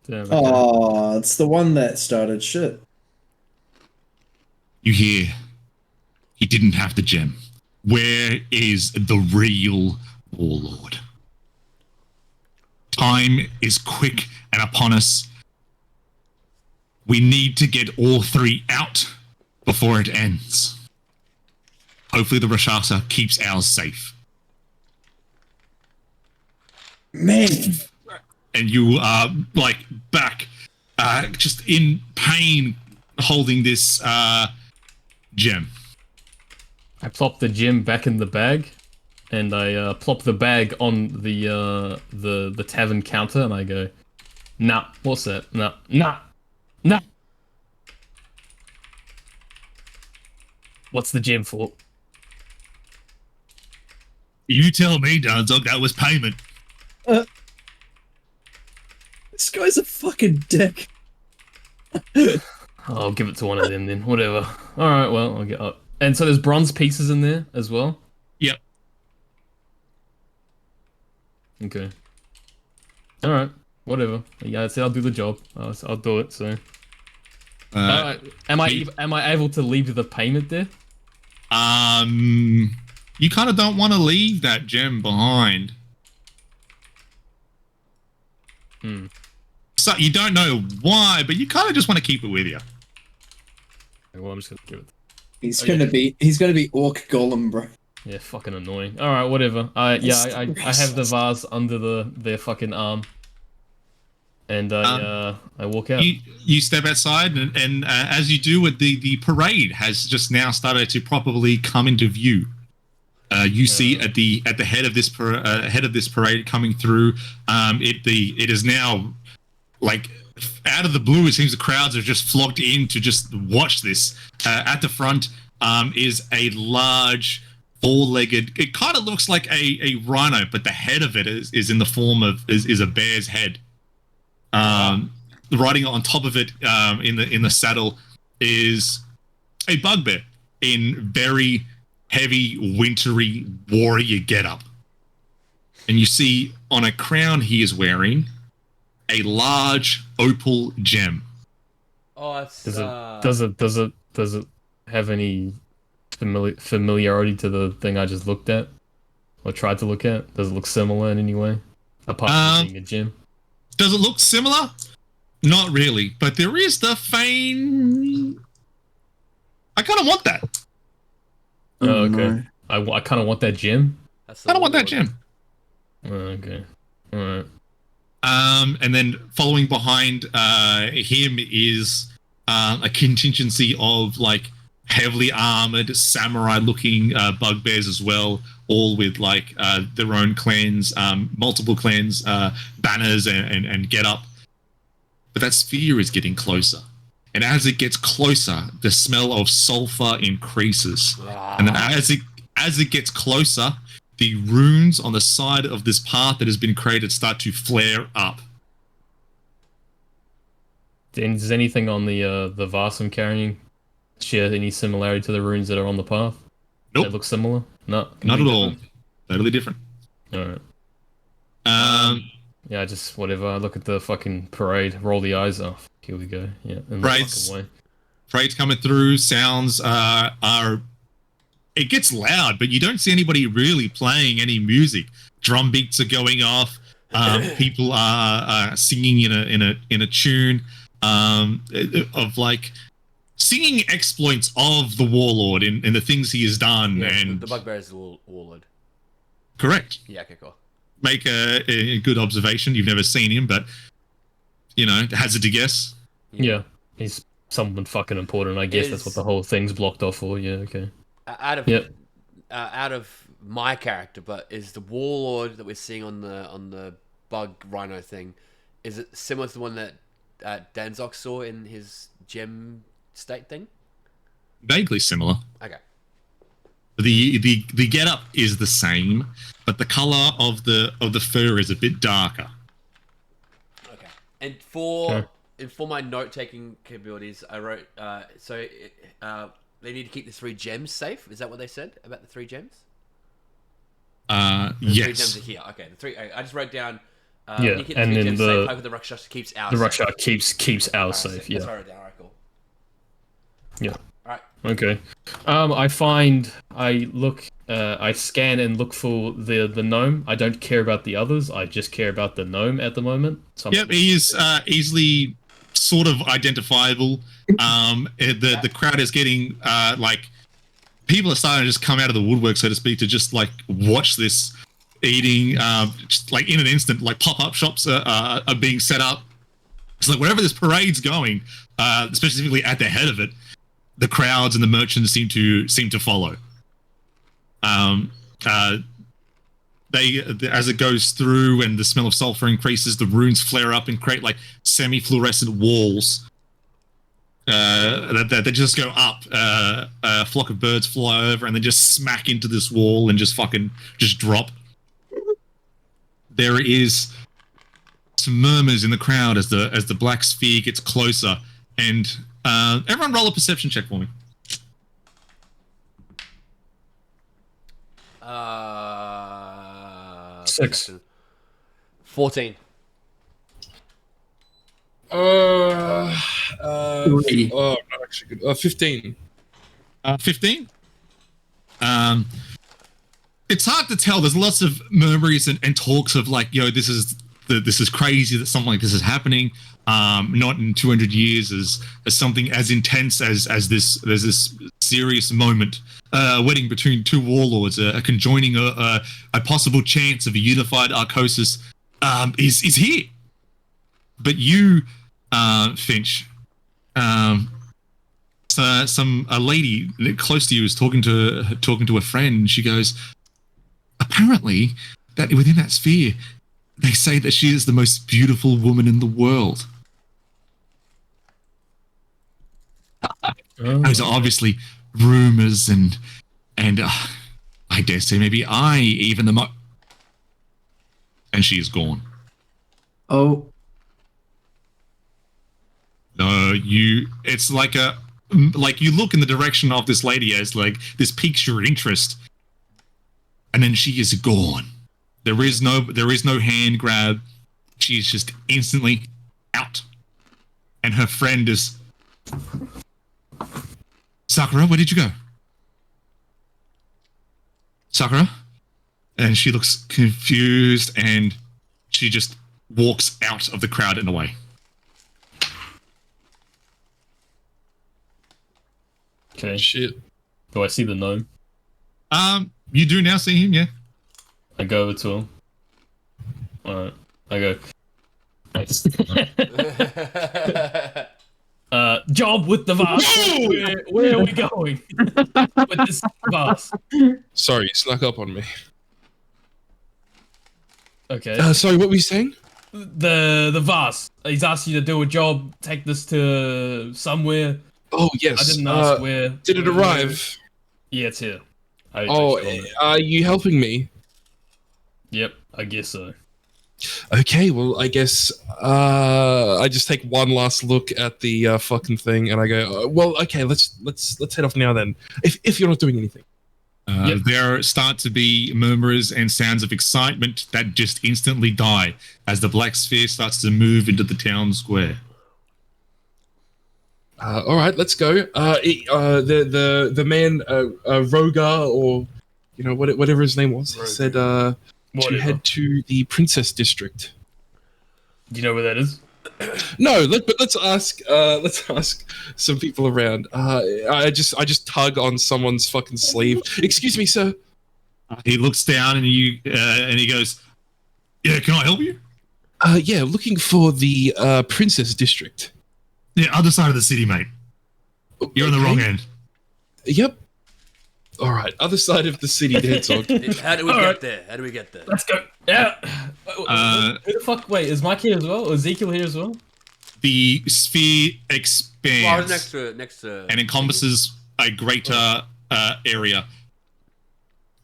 damn. Okay. Oh, it's the one that started shit. You hear, he didn't have the gem. Where is the real warlord? Time is quick and upon us. We need to get all 3 out before it ends. Hopefully the Rakshasa keeps ours safe. Man. And you are like back, just in pain, holding this gem. I plop the gem back in the bag, and I plop the bag on the tavern counter, and I go, "Nah, what's that? Nah. What's the gem for?" You tell me, Dunzog, that was payment. This guy's a fucking dick. I'll give it to one of them then. Whatever. All right. Well, I'll get up. And so there's bronze pieces in there as well. Yep. Okay. All right. Whatever. Yeah, I said I'll do the job. I'll do it. So. Am I able to leave the payment there? You kind of don't want to leave that gem behind. So you don't know why, but you kind of just want to keep it with you. Well, I'm just gonna give it. He's gonna be Orc Golem, bro. Yeah, fucking annoying. All right, whatever. I have the vase under their fucking arm, and I walk out. You step outside, and as you do, the parade has just now started to properly come into view. You see at the head of this parade coming through. It is now like out of the blue. It seems the crowds have just flocked in to just watch this. At the front is a large 4-legged. It kind of looks like a rhino, but the head of it is in the form of is a bear's head. Riding on top of it in the saddle is a bugbear in very heavy, wintry warrior getup. And you see on a crown he is wearing a large opal gem. Oh, it's, Does it have any familiarity to the thing I just looked at or tried to look at? Does it look similar in any way apart from being a gem? Does it look similar? Not really, but there is the faint. I kind of want that. Oh, okay. No. I kind of want that gem. I don't want that gem. Oh, okay. All right. And then following behind him is a contingency of like heavily armored, samurai-looking bugbears as well, all with like their own clans, multiple clans, banners and get up. But that sphere is getting closer. And as it gets closer, the smell of sulfur increases. And then as it gets closer, the runes on the side of this path that has been created start to flare up. Does anything on the vase I'm carrying share any similarity to the runes that are on the path? Nope. They look similar? No, Not at all. Totally different. Alright. Um, Yeah, just whatever. I look at the fucking parade, roll the eyes off. Here we go. Yeah, and the Parade's- fucking way. Parade's coming through, sounds are... It gets loud, but you don't see anybody really playing any music. Drum beats are going off. People are singing in a tune of like singing exploits of the warlord and the things he has done. Yeah, and the bugbear is the warlord. correct. Yeah, okay, cool. Make a good observation. You've never seen him, but hazard to guess. Yeah, he's someone fucking important. I guess that's what the whole thing's blocked off for. Yeah, okay. Out of Yep. out of my character, but is the warlord that we're seeing on the bug rhino thing, is it similar to the one that Danzok saw in his gem state thing? Vaguely similar. Okay. The get up is the same, but the color of the fur is a bit darker. Okay. And for my note taking capabilities, I wrote they need to keep the 3 gems safe. Is that what they said about the 3 gems? The 3 gems Yes. are here. Okay, the 3. I just wrote down. Yeah, you keep the and 3 then gems the- safe. Hope the Rakshasa keeps ours. The safe. Ruckshark keeps ours safe. That's Yeah. what I wrote down. Alright, cool. Yeah. Alright. Okay. I scan and look for the gnome. I don't care about the others. I just care about the gnome at the moment. Yep, he is easily sort of identifiable. The crowd is getting people are starting to just come out of the woodwork, so to speak, to just like watch this eating. Just like in an instant, like pop-up shops are being set up. It's like wherever this parade's going, specifically at the head of it, the crowds and the merchants seem to follow. They as it goes through and the smell of sulfur increases, the runes flare up and create like semi-fluorescent walls that just go up. A flock of birds fly over and then just smack into this wall and just drop. There is some murmurs in the crowd as the black sphere gets closer, and everyone roll a perception check for me. Six. 14. Three. Oh, not actually good. 15. 15. It's hard to tell. There's lots of murmurs and talks of like, this is crazy that something like this is happening. Not in 200 years as something as intense as there's this serious moment. A wedding between 2 warlords, a conjoining a possible chance of a unified Arcosis is here. But you, Finch, a lady close to you is talking to a friend. And she goes, apparently, that within that sphere, they say that she is the most beautiful woman in the world. Those are obviously rumors, and I dare say maybe I even the and she is gone. Oh, No, it's like you look in the direction of this lady as like this piques your interest, and then she is gone. There is no hand grab. She's just instantly out, and her friend is Sakura. Where did you go, Sakura? And she looks confused, and she just walks out of the crowd and away. Okay. Shit. Do I see the gnome? You do now see him, yeah. I go over to him. Alright. I go. job with the vase. Where are we going with this vase? Sorry, you snuck up on me. Okay. Sorry, what were you saying? The vase. He's asked you to do a job. Take this to somewhere. Oh yes. I didn't ask where. Did it arrive? Yeah, it's here. Oh, are you helping me? Yep, I guess so. Okay, well, I guess I just take one last look at the fucking thing, and I go, well, okay, let's head off now then. If you're not doing anything. There start to be murmurs and sounds of excitement that just instantly die as the black sphere starts to move into the town square. All right, let's go. The man Rogar, or whatever his name was, said to head to the Princess District. Do you know where that is? No, but let's ask some people around. I just tug on someone's fucking sleeve. Excuse me, sir. He looks down and he goes, "Yeah, can I help you?" Yeah, looking for the Princess District. Yeah, other side of the city, mate. You're on the wrong end. Yep. All right, other side of the city, Dancehog. How do we get there? How do we get there? Let's go. Yeah. Who the fuck? Wait, is Mike here as well? Ezekiel here as well? The sphere expands Next to and encompasses a greater area.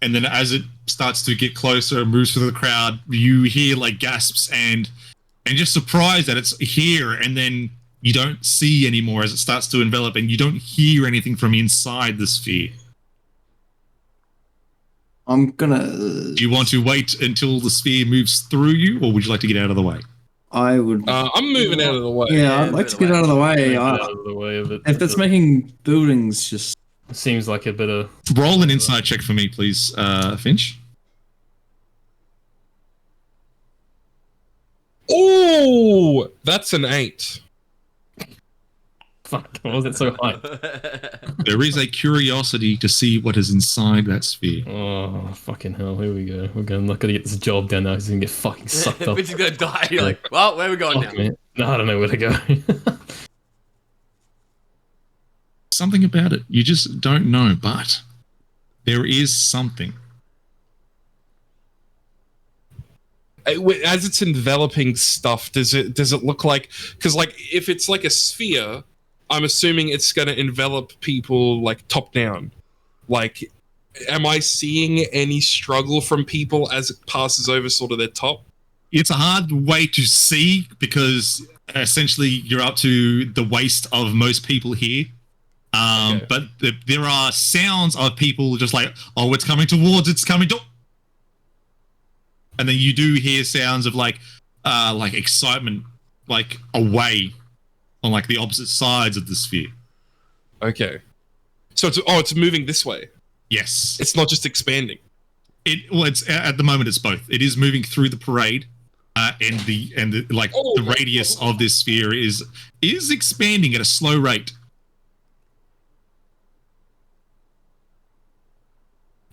And then as it starts to get closer and moves through the crowd, you hear like gasps and just surprised that it's here, and then you don't see anymore as it starts to envelop, and you don't hear anything from inside the sphere. I'm gonna. Do you want to wait until the sphere moves through you, or would you like to get out of the way? I would. I'm moving out of the way. Yeah, I'd like to get out of the way. Out of the way of it. If it's making buildings just. Seems like a bit of. Roll an insight check for me, please, Finch. Oh, that's an 8. Fuck, why was it so high? There is a curiosity to see what is inside that sphere. Oh, fucking hell, here we go. We're not gonna get this job done now. He's gonna get fucking sucked up. We're just gonna die. You're like, well, where are we going now? Man. No, I don't know where to go. Something about it. You just don't know, but there is something. As it's enveloping stuff, does it look like? Because like if it's like a sphere, I'm assuming it's going to envelop people like top down. Like, am I seeing any struggle from people as it passes over sort of their top? It's a hard way to see because essentially you're up to the waist of most people here. Okay. But there are sounds of people just like, oh, it's coming towards, it's coming to. And then you do hear sounds of like excitement, like away on like the opposite sides of the sphere. Okay. So it's moving this way. Yes. It's not just expanding. It's at the moment it's both. It is moving through the parade, and the radius of this sphere is expanding at a slow rate.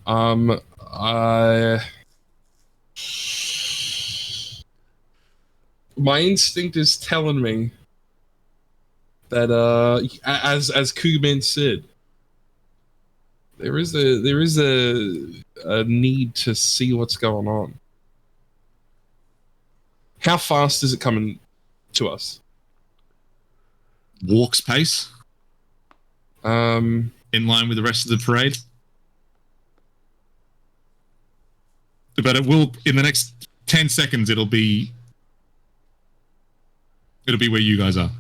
My instinct is telling me that as Koogman said, there is a need to see what's going on. How fast is it coming to us? Walk's pace. In line with the rest of the parade. But it will, in the next 10 seconds, it'll be where you guys are.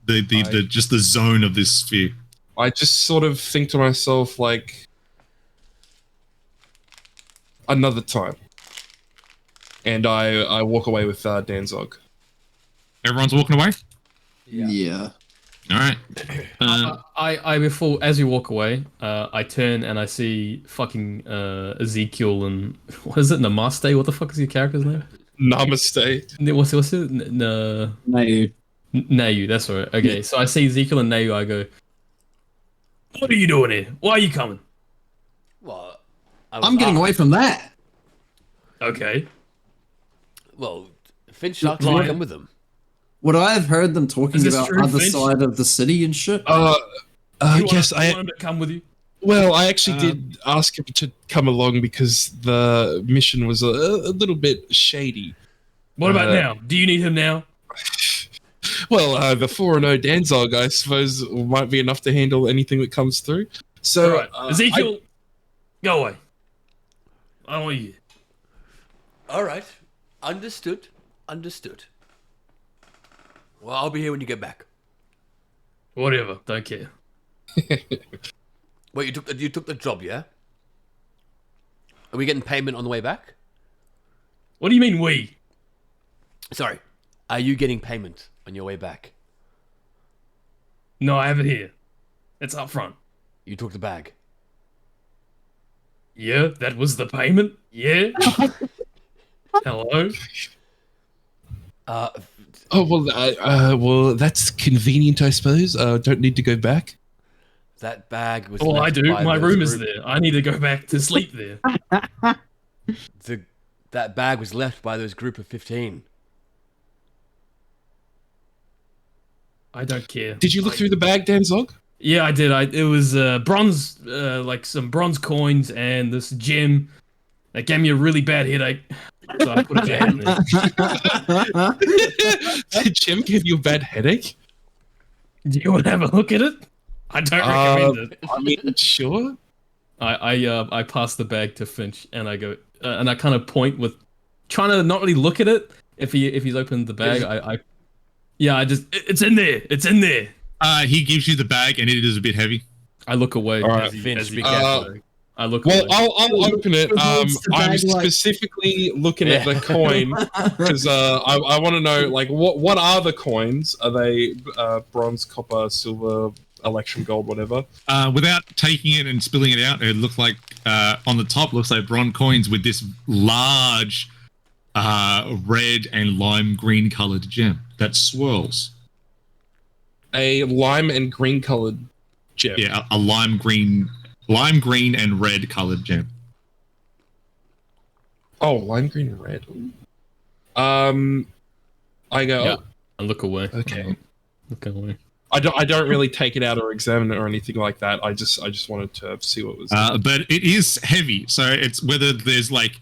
Just the zone of this sphere. I just sort of think to myself, like, another time. And I walk away with Danzog. Everyone's walking away? Yeah. All right. I before as we walk away, I turn and I see fucking Ezekiel and what is it? Namaste? What the fuck is your character's name? Namaste. What's it? Nayu. Nayu. That's right. Okay, so I see Ezekiel and Nayu. I go, what are you doing here? Why are you coming? Well, I'm getting away from that. Okay. Well, Finch asked me to come with him. Would I have heard them talking Is this about true, other Finch? side of the city and shit? Yes, I want him to come with you. Well, I actually did ask him to come along because the mission was a little bit shady. What about now? Do you need him now? Well, the 4-0 Danzog, I suppose, might be enough to handle anything that comes through. So, All right, Ezekiel, go away. I don't want you. All right. Understood. Well, I'll be here when you get back. Whatever. Don't care. Wait, you took the job, yeah? Are we getting payment on the way back? What do you mean we? Sorry. Are you getting payment on your way back? No, I have it here. It's up front. You took the bag. Yeah, that was the payment. Yeah. Hello. Well, that's convenient, I suppose. Don't need to go back. That bag was. Well, I left do. by My those room is group- there. I need to go back to sleep there. That bag was left by those group of 15. I don't care. Did you look through the bag, Danzog? Yeah, I did. It was bronze, like some bronze coins and this gem that gave me a really bad headache. So I put it down there. Did Jim give you a bad headache? Do you want to have a look at it? I don't recommend it. I mean, sure. I pass the bag to Finch and I go and I kind of point with trying to not really look at it. If he's opened the bag, it's in there. It's in there. He gives you the bag, and it is a bit heavy. I look away. All right, as he Finch, be goes. careful. I look Well, away. I'll open it. What's the I'm bag like? specifically looking at the coin because I want to know like what are the coins? Are they bronze, copper, silver, election gold, whatever? Without taking it and spilling it out, it looked like on the top looks like bronze coins with this large red and lime green colored gem that swirls. A lime and green colored gem. Yeah, a lime green and red colored gem. Oh, lime green and red. I go. Yeah. I look away. Okay. Look away. I don't really take it out or examine it or anything like that. I just wanted to see what was. But it is heavy, so it's whether there's like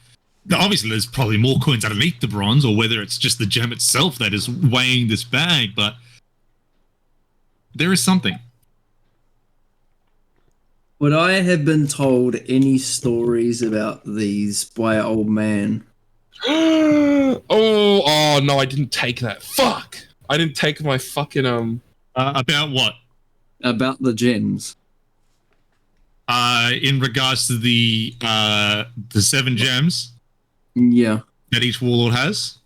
obviously there's probably more coins underneath the bronze, or whether it's just the gem itself that is weighing this bag. But there is something. Would I have been told any stories about these by an old man? oh no! I didn't take that. Fuck! I didn't take my fucking About what? About the gems. In regards to the 7 gems Yeah. that each warlord has.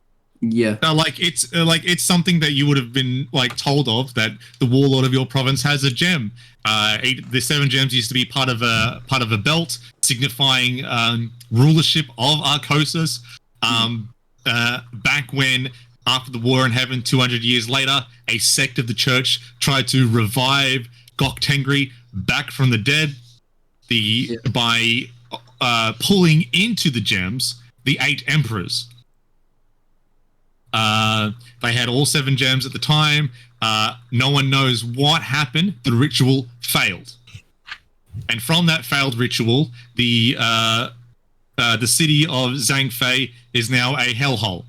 Yeah. It's something that you would have been like told of, that the warlord of your province has a gem. The 7 gems used to be part of a belt signifying rulership of Arcosis. Back when, after the war in heaven, 200 years later, a sect of the church tried to revive Gok Tengri back from the dead by pulling into the gems the 8 emperors. They had all 7 gems at the time. No one knows what happened. The ritual failed, and from that failed ritual, the city of Zhangfei is now a hellhole.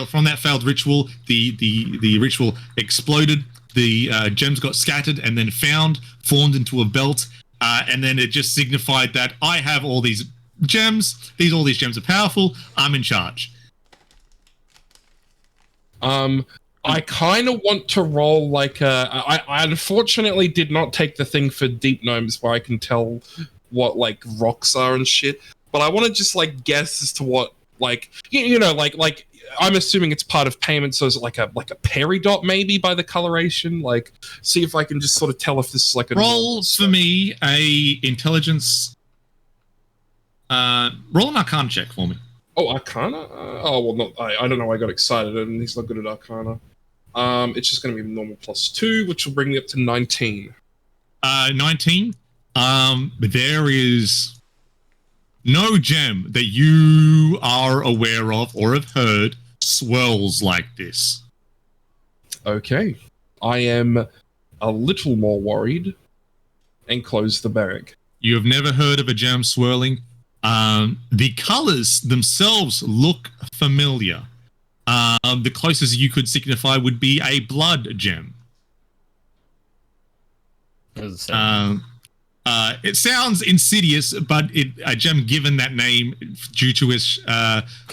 From that failed ritual, the ritual exploded. The gems got scattered and then formed into a belt, and then it just signified that I have all these gems. All these gems are powerful. I'm in charge. I kind of want to roll like I unfortunately did not take the thing for deep gnomes where I can tell what like rocks are and shit, but I want to just like guess as to what like like I'm assuming it's part of payment, so is it like a peridot maybe by the coloration? Like see if I can just sort of tell if this is like a roll for me a intelligence. Roll an Arcana check for me. Oh, Arcana? I don't know. I got excited, and he's not good at Arcana. It's just going to be normal +2, which will bring me up to 19. 19. There is no gem that you are aware of or have heard swirls like this. Okay. I am a little more worried and close the bag. You have never heard of a gem swirling? The colors themselves look familiar. The closest you could signify would be a blood gem. It sounds insidious, but a gem given that name due to its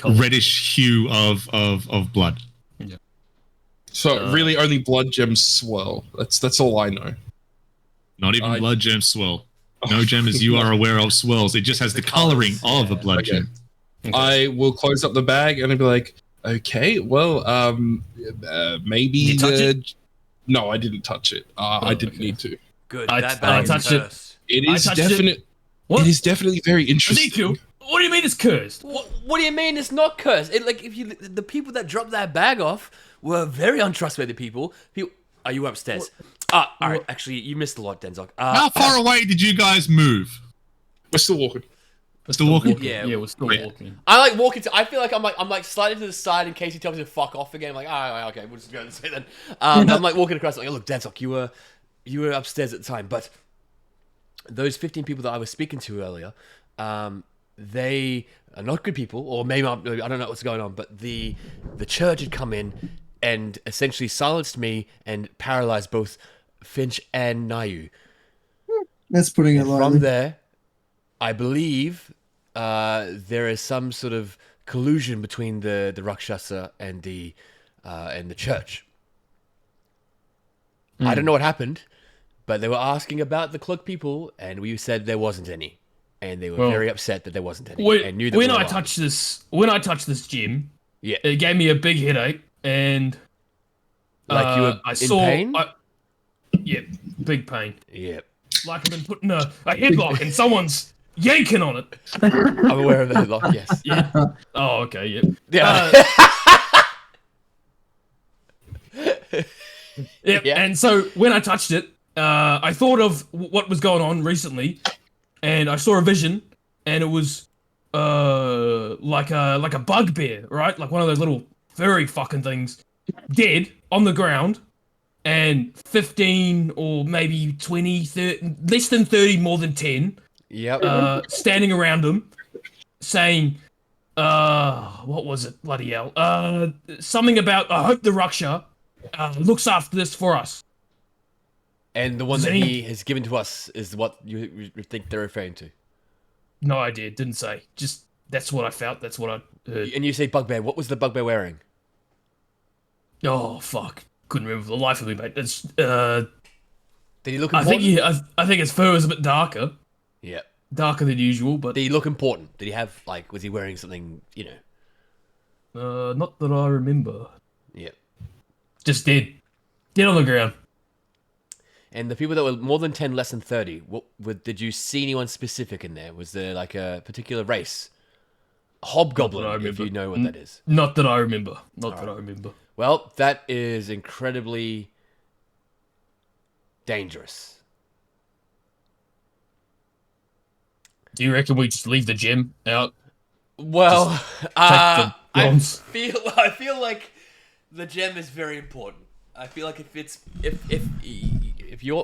reddish hue of blood. Yeah. So really, only blood gems swirl. That's all I know. Not even blood gems swirl. No gem, as you are aware of, swirls. It just has the coloring of a blood gem. Okay. I will close up the bag and I'll be like, okay, well, maybe. Did you touch it? No, I didn't touch it. I didn't need to. Good. I touched it. It is definite. It is definitely very interesting. Ezekiel, what do you mean it's cursed? What do you mean it's not cursed? The people that dropped that bag off were very untrustworthy people. Are you upstairs? All right. Actually, you missed a lot, Denzok. How far away did you guys move? We're still walking. Still walking? Yeah, we're still walking. I like walking to. I feel like I'm like slightly to the side in case he tells me to fuck off again. I'm like, okay, we'll just go this way then. I'm like walking across. Like, look, Denzok, you were upstairs at the time, but those 15 people that I was speaking to earlier, they are not good people, or maybe I don't know what's going on. But the church had come in and essentially silenced me and paralyzed both Finch and Nayu. That's putting it And lightly. from there, I believe there is some sort of collusion between the Rakshasa and the church. I don't know what happened, but they were asking about the cloaked people, and we said there wasn't any, and they were very upset that there wasn't any. And knew that when I touched this gem, yeah, it gave me a big headache, and like you were in pain. Yeah, big pain. Yeah, like I've been putting a headlock and someone's yanking on it. I'm aware of the headlock. Yes. Yeah. Oh, okay. Yep. Yeah. Yep. Yeah. And so when I touched it, I thought of what was going on recently, and I saw a vision, and it was like a bugbear, right? Like one of those little furry fucking things, dead on the ground, and 15 or maybe 20, 30, less than 30, more than 10, standing around him, saying, what was it? Bloody hell. Something about, I hope the Raksha looks after this for us. And the one that he has given to us is what you think they're referring to? No idea, didn't say. Just, that's what I felt, that's what I heard. And you say bugbear, what was the bugbear wearing? Oh, fuck. Couldn't remember for the life of me, mate. It's, Did he look I important? think I think his fur was a bit darker. Yeah. Darker than usual, but... Did he look important? Did he have, like, was he wearing something, not that I remember. Yeah. Just dead. Dead on the ground. And the people that were more than 10, less than 30, did you see anyone specific in there? Was there, like, a particular race? Hobgoblin, if you know what that is. Not that I remember. Not that I remember. Well, that is incredibly dangerous. Do you reckon we just leave the gem out? Well, I feel like the gem is very important. I feel like if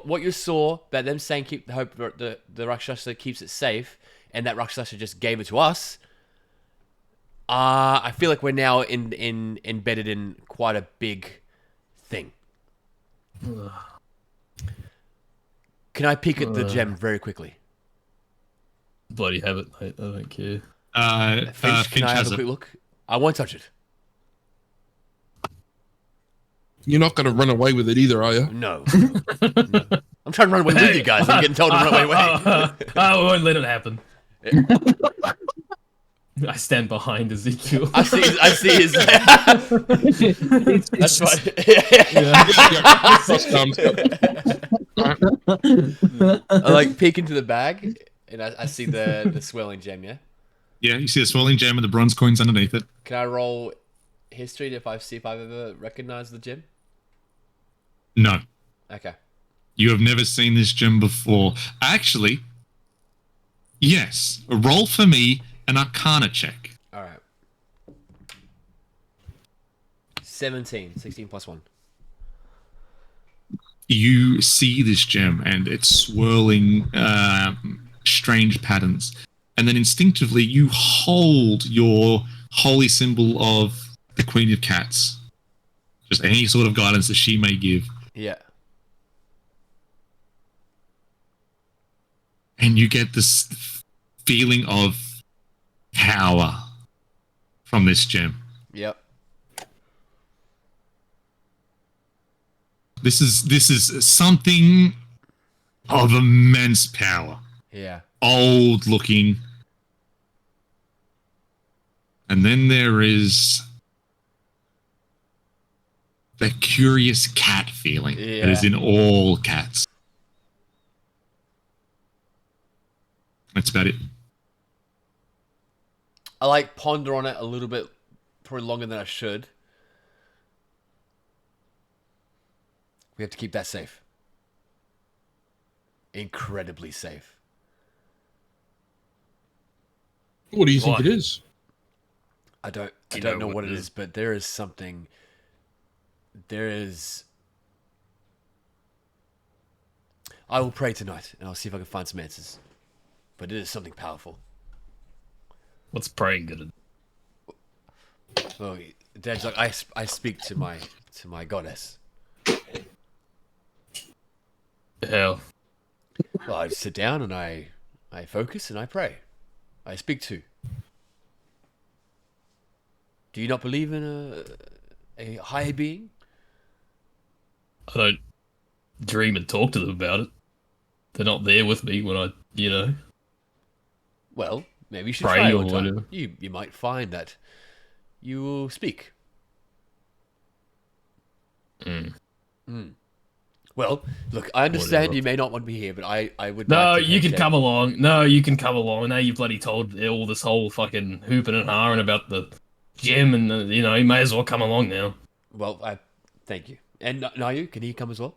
what you saw about them saying keep the hope the Rakshasa keeps it safe, and that Rakshasa just gave it to us, I feel like we're now embedded in quite a big thing. Can I peek at the gem very quickly? Bloody have it, mate. I don't care. Finch, can I have a quick look? I won't touch it. You're not going to run away with it either, are you? No. I'm trying to run away with you guys. I'm getting told to run away. I won't let it happen. I stand behind Ezekiel. I see his. That's right. I like peek into the bag, and I see the swirling gem. Yeah. Yeah, you see the swirling gem and the bronze coins underneath it. Can I roll history to see if I've ever recognized the gem? No. Okay. You have never seen this gem before. Actually, yes. Roll for me an Arcana check. All right. 17 plus 1. you see this gem and it's swirling strange patterns, and then instinctively you hold your holy symbol of the Queen of Cats, just any sort of guidance that she may give, Yeah. and you get this feeling of power from this gem. Yep. This is something of immense power. Yeah. Old looking. And then there is the curious cat feeling that is in all cats. That's about it. I like ponder on it a little bit, probably longer than I should. We have to keep that safe. Incredibly safe. What do you think Why? it is? I don't Do you know know what what it it is, is? but there is something. There is. I will pray tonight, and I'll see if I can find some answers. But it is something powerful. What's praying good at? Well, Dad's like, I speak to my goddess. Hell. Well, I sit down and I focus and I pray. I speak to. Do you not believe in a higher being? I don't dream and talk to them about it. They're not there with me when I, Well, maybe you should Pray try or one time. whatever. You might find that you will speak. Well, look, I understand Whatever. you may not want me here, but I would. No, like to you take can come along. No, you can come along. Now you bloody told all this whole fucking hooping and harring about the gym, and you may as well come along now. Well, thank you. And Nayu, can he come as well?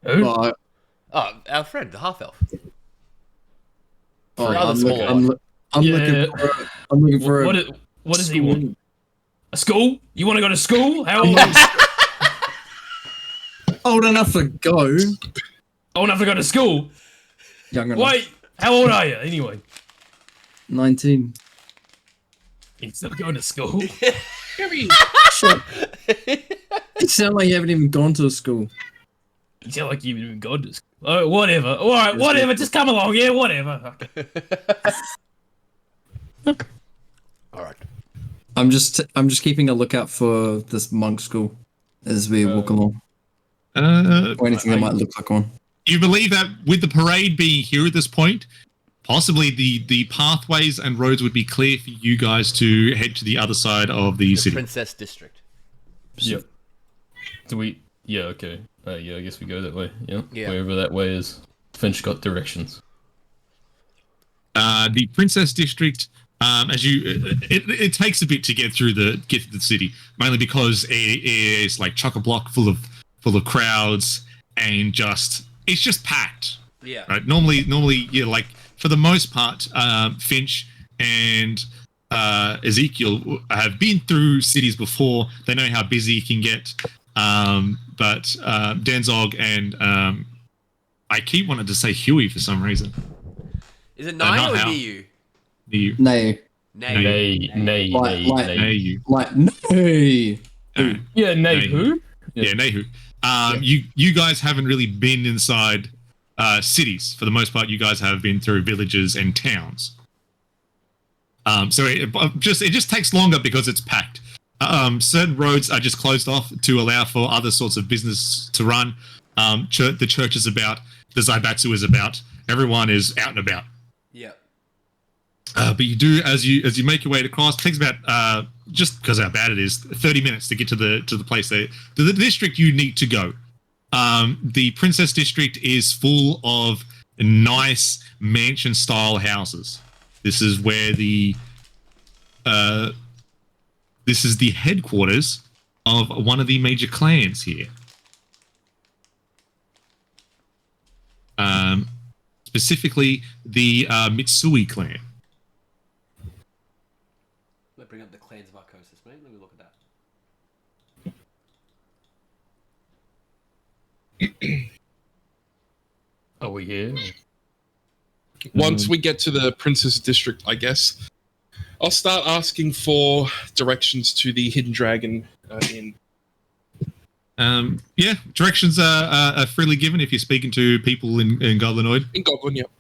Who? Well, Oh, our friend, the half elf. oh, Rather I'm, small. Yeah. I'm looking for What, a what does he school. want? A school? You want to go to school? How old? Old enough to go. Old enough to go to school? Young enough. Wait, how old are you anyway? 19. He's still going to school. Shut. It sounds like you haven't even gone to a school. You sound like you've even gone to school. Oh, whatever. All right, whatever. Just come along. Yeah, whatever. All right. I'm just keeping a lookout for this monk school as we walk along. Or anything that might look like one. You believe that with the parade being here at this point, possibly the pathways and roads would be clear for you guys to head to the other side of the city. Princess District. Yep. Do we? Yeah. Okay. Yeah. I guess we go that way. Yeah. Yeah. Wherever that way is. Finch got directions. The Princess District, as it takes a bit to get to the city, mainly because it is like chock-a-block full of crowds and it's just packed. Yeah. Right. Normally, like for the most part, Finch and Ezekiel have been through cities before. They know how busy it can get. But Denzog and I keep wanting to say Huey for some reason. Is it not Nine or how. Niu? You. Nay. Nay. Nay. Nay, you. Like, nay. Yeah. Nay. Who? Yeah, Nehu. You guys haven't really been inside cities. For the most part, you guys have been through villages and towns. So it just takes longer because it's packed. Certain roads are just closed off to allow for other sorts of business to run. The church is about. The Zaibatsu is about. Everyone is out and about. Yeah. But you do as you make your way across. It takes about just because how bad it is, 30 minutes to get to the place there. The district you need to go. The Princess District is full of nice mansion style houses. This is where this is the headquarters of one of the major clans here. Specifically the Mitsui clan. Let's bring up the clans of Arcosis, mate. Let me look at that. Are we here? Once we get to the Princess District, I guess, I'll start asking for directions to the Hidden Dragon Inn. Yeah, directions are freely given if you're speaking to people in Goblinoid. In Goblin, yep.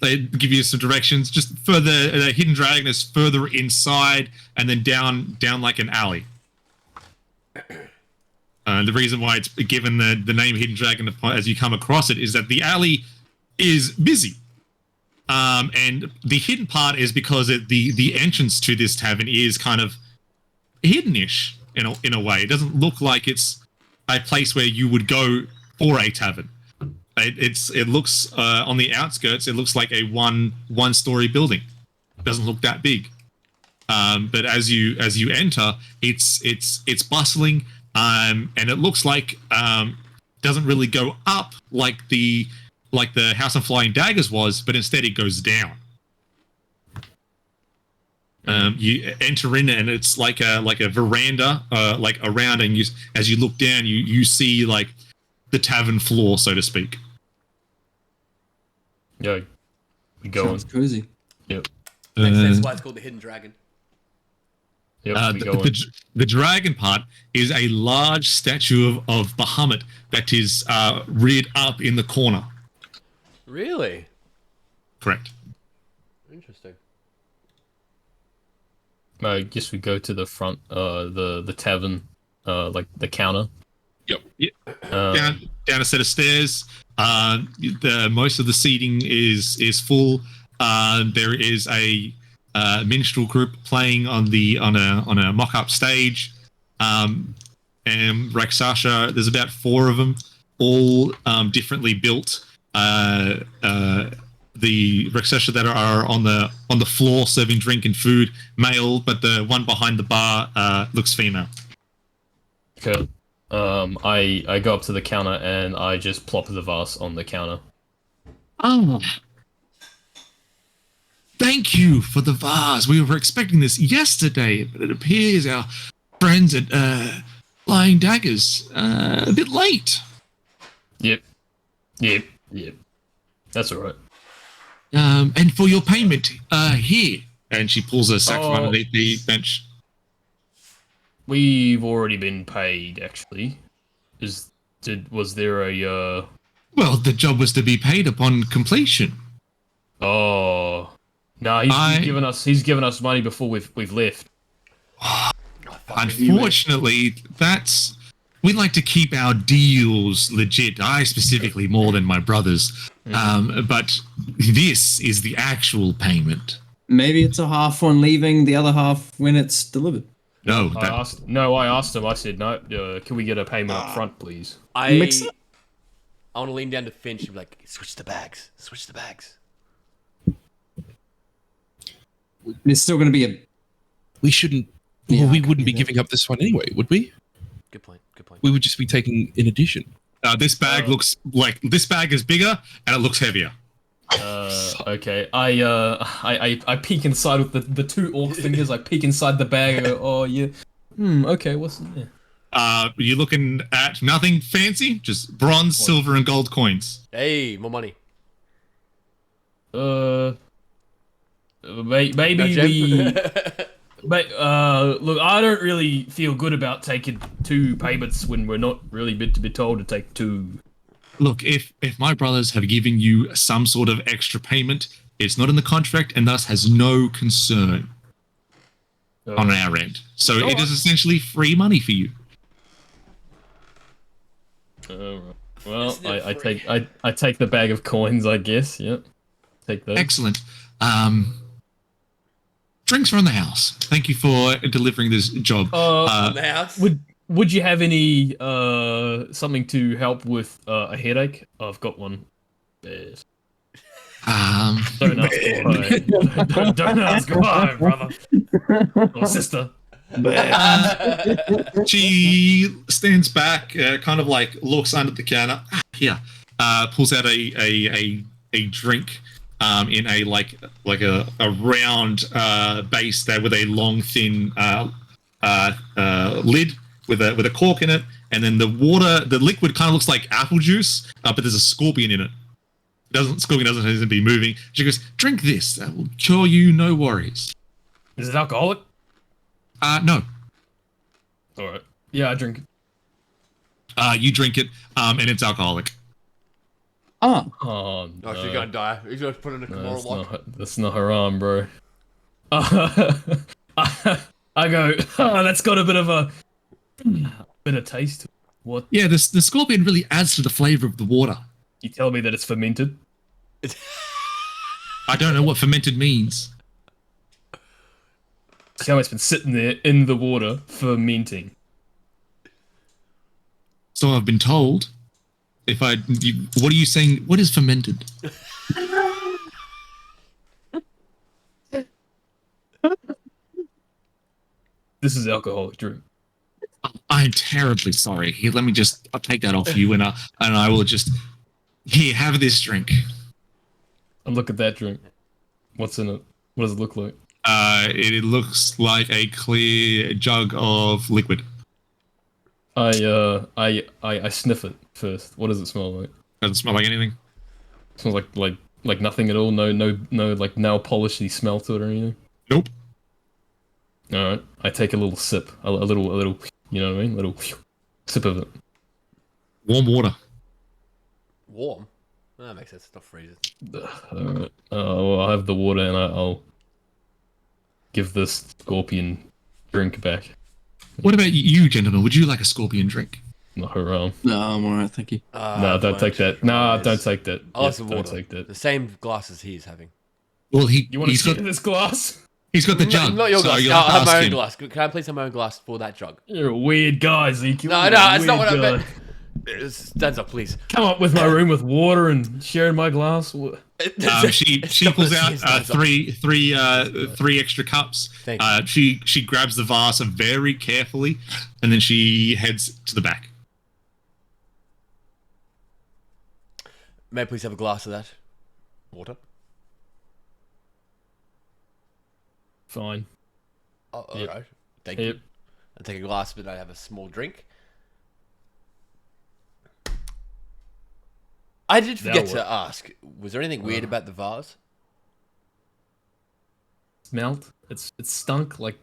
They give you some directions. Just further, the Hidden Dragon is further inside, and then down like an alley. The reason why it's given the name Hidden Dragon as you come across it is that the alley is busy. And the hidden part is because the entrance to this tavern is kind of hidden-ish in a way. It doesn't look like it's a place where you would go for a tavern. It looks on the outskirts. It looks like a one-story building. It doesn't look that big. But as you enter, it's bustling, and it looks like doesn't really go up like the House of Flying Daggers was, but instead it goes down. You enter in, and it's like a veranda, like around, and as you look down, you see like the tavern floor, so to speak. Yo, we going. Sounds cozy. Yep. Makes sense why it's called the Hidden Dragon. Yep. The dragon part is a large statue of Bahamut that is reared up in the corner. Really? Correct. Interesting. I guess we go to the front, the tavern, like the counter. Yep. Down a set of stairs. Most of the seating is full. There is a minstrel group playing on a mock-up stage. And Raksasha, there's about 4 of them, all differently built. The Raksasha that are on the floor serving drink and food, male, but the one behind the bar looks female. Okay. I go up to the counter and I just plop the vase on the counter. Oh. Thank you for the vase. We were expecting this yesterday, but it appears our friends at Flying Daggers a bit late. Yep. That's alright. And for your payment, here. And she pulls a sack from underneath the bench. We've already been paid, actually. Was there a Well, the job was to be paid upon completion. Oh. No, he's given us money before we've left. Unfortunately, we like to keep our deals legit. I specifically more than my brothers. But this is the actual payment. Maybe it's a half on leaving, the other half when it's delivered. No, I asked him. I said, no. Can we get a payment up front, please? I want to lean down to Finch and be like, switch the bags. There's still going to be a... We shouldn't... Yeah, we wouldn't be giving up this one anyway, would we? Good point. We would just be taking in addition. This bag looks like... This bag is bigger, and it looks heavier. Okay. I peek inside with the 2 orc fingers. I peek inside the bag. I go, oh yeah. Okay. What's in there? You're looking at nothing fancy, just bronze, silver, and gold coins. Hey, more money. Maybe we. But look, I don't really feel good about taking 2 payments when we're not really meant to be told to take 2. Look, if my brothers have given you some sort of extra payment, it's not in the contract and thus has no concern on our end. So it is essentially free money for you. Well, I take the bag of coins, I guess. Yep. Take those. Excellent. Drinks are on the house. Thank you for delivering this job. On the house? Would you have any something to help with a headache? I've got one. Yes. Don't ask why. Don't ask why, brother or sister. She stands back, kind of like looks under the counter. Here, pulls out a drink in a like a round base there with a long thin lid with a cork in it, and then the liquid kind of looks like apple juice, but there's a scorpion in it. Scorpion doesn't seem to be moving. She goes, "Drink this. That will cure you, no worries." Is it alcoholic? No. All right. Yeah, I drink it. You drink it, and it's alcoholic. Oh, Oh, Oh, she's gonna die. He's gonna put in a no, Kimura lock. that's not haram, bro. I go, oh, that's got a bit of taste to it. What? Yeah, the scorpion really adds to the flavor of the water. You tell me that it's fermented? I don't know what fermented means. See how it's been sitting there in the water, fermenting. So I've been told. What are you saying? What is fermented? This is alcoholic drink. I'm terribly sorry. Here, I'll take that off you, and I will just here have this drink. And look at that drink. What's in it? What does it look like? It looks like a clear jug of liquid. I sniff it first. What does it smell like? Doesn't smell like anything. It smells like nothing at all. No like nail polishy smell to it or anything. Nope. All right. I take a little sip, a little. You know what I mean? A little sip of it. Warm water. Warm? Oh, that makes sense. It's not freezing. All right. Well, I'll have the water and I'll give this scorpion drink back. What about you, gentlemen? Would you like a scorpion drink? Not haram. no, I'm alright, thank you. No, don't take that. No, don't take that. I'll have some Don't water. take that. The same glasses he's having. Well, You want to he's see got this glass? he's got the jug. Not your so glass. you'll I'll have to have my ask own him. glass. Can I please have my own glass for that jug? You're a weird guy, Ezekiel. No, You're no, a that's not what I weird meant. guy. Stands up, please. Come up with my room with water and sharing my glass. She pulls out Stands up. three extra cups. Thank you. She grabs the vase very carefully, and then she heads to the back. May I please have a glass of that? Water? Fine. Oh, Yep. alright. Thank Yep. you. I take a glass, but I have a small drink. I did forget Now to ask, was there anything weird about the vase? Smelled. It stunk like,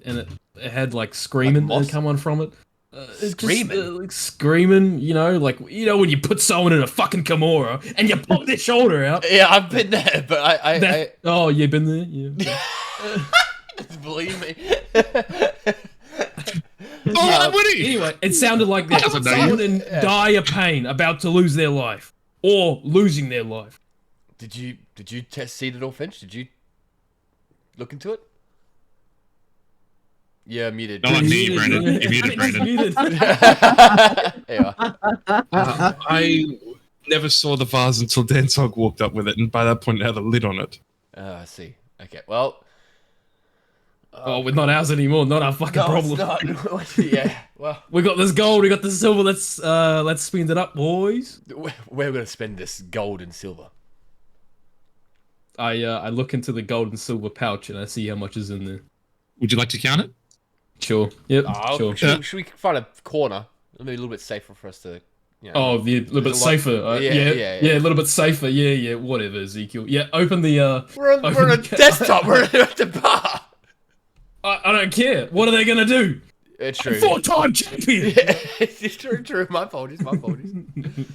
and it had like screaming Like moss? that come on from it. It's Screaming? just, like screaming. You know, like when you put someone in a fucking Kimura and you pop their shoulder out. Yeah, I've been there, but Oh, you've been there. Yeah. believe me. Oh, Woody! Anyway, it sounded like that. doesn't know you. Someone in dire pain, about to lose their life, or losing their life. Did you test seed it or Finch? Did you look into it? Yeah, muted. Not me, Brandon. You muted, Brandon. Yeah. I never saw the vase until Dansog walked up with it, and by that point, it had a lid on it. I see. Okay, well. Oh, we're not ours anymore. Not our fucking No, problem. it's not. Yeah, well. We got this gold. We got this silver. Let's spend it up, boys. We're going to spend this gold and silver. I look into the gold and silver pouch and I see how much is in there. Would you like to count it? Sure. Yep. Sure. Should we find a corner? Maybe a little bit safer for us to. You know, Oh, a little bit There's a lot- safer. yeah. A little bit safer. Yeah. Whatever, Ezekiel. Yeah. Open the. We're on a open the- desktop. We're at the bar. I don't care. What are they gonna do? It's true. 4-time champion. It's true. My apologies. All right.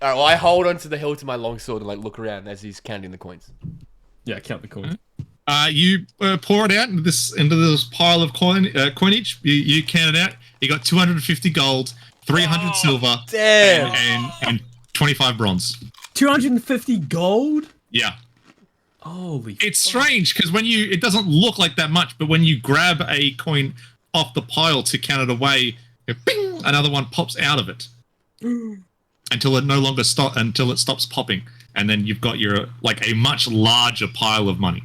Well, I hold onto the hilt of my longsword and look around as he's counting the coins. Yeah. Count the coins. You pour it out into this pile of coinage. You count it out. You got 250 gold, 300 silver, Damn. and 25 bronze. 250 gold. Yeah. Holy. It's strange because it doesn't look like that much, but when you grab a coin off the pile to count it away, bing, another one pops out of it until it stops popping, and then you've got your a much larger pile of money.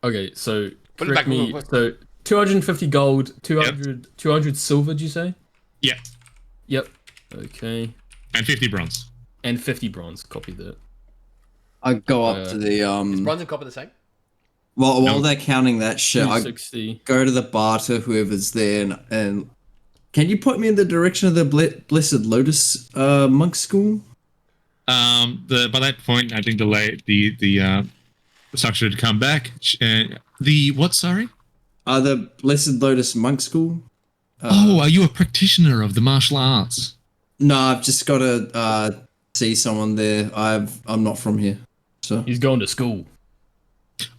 Okay, so Put it correct back, me. look. So 250 gold, 200 silver. Did you say? Yeah, Yep. Okay. and 50 bronze. And 50 bronze. Copy that. I go up to the Is bronze and copper the same? while they're counting that shit, I 260. go to the bar to whoever's there and Can you point me in the direction of the Blessed Lotus monk school? By that point, I think the structure had come back. The what? Sorry. The Blessed Lotus monk school. Are you a practitioner of the martial arts? No, I've just got to see someone there. I'm not from here, so He's going to school.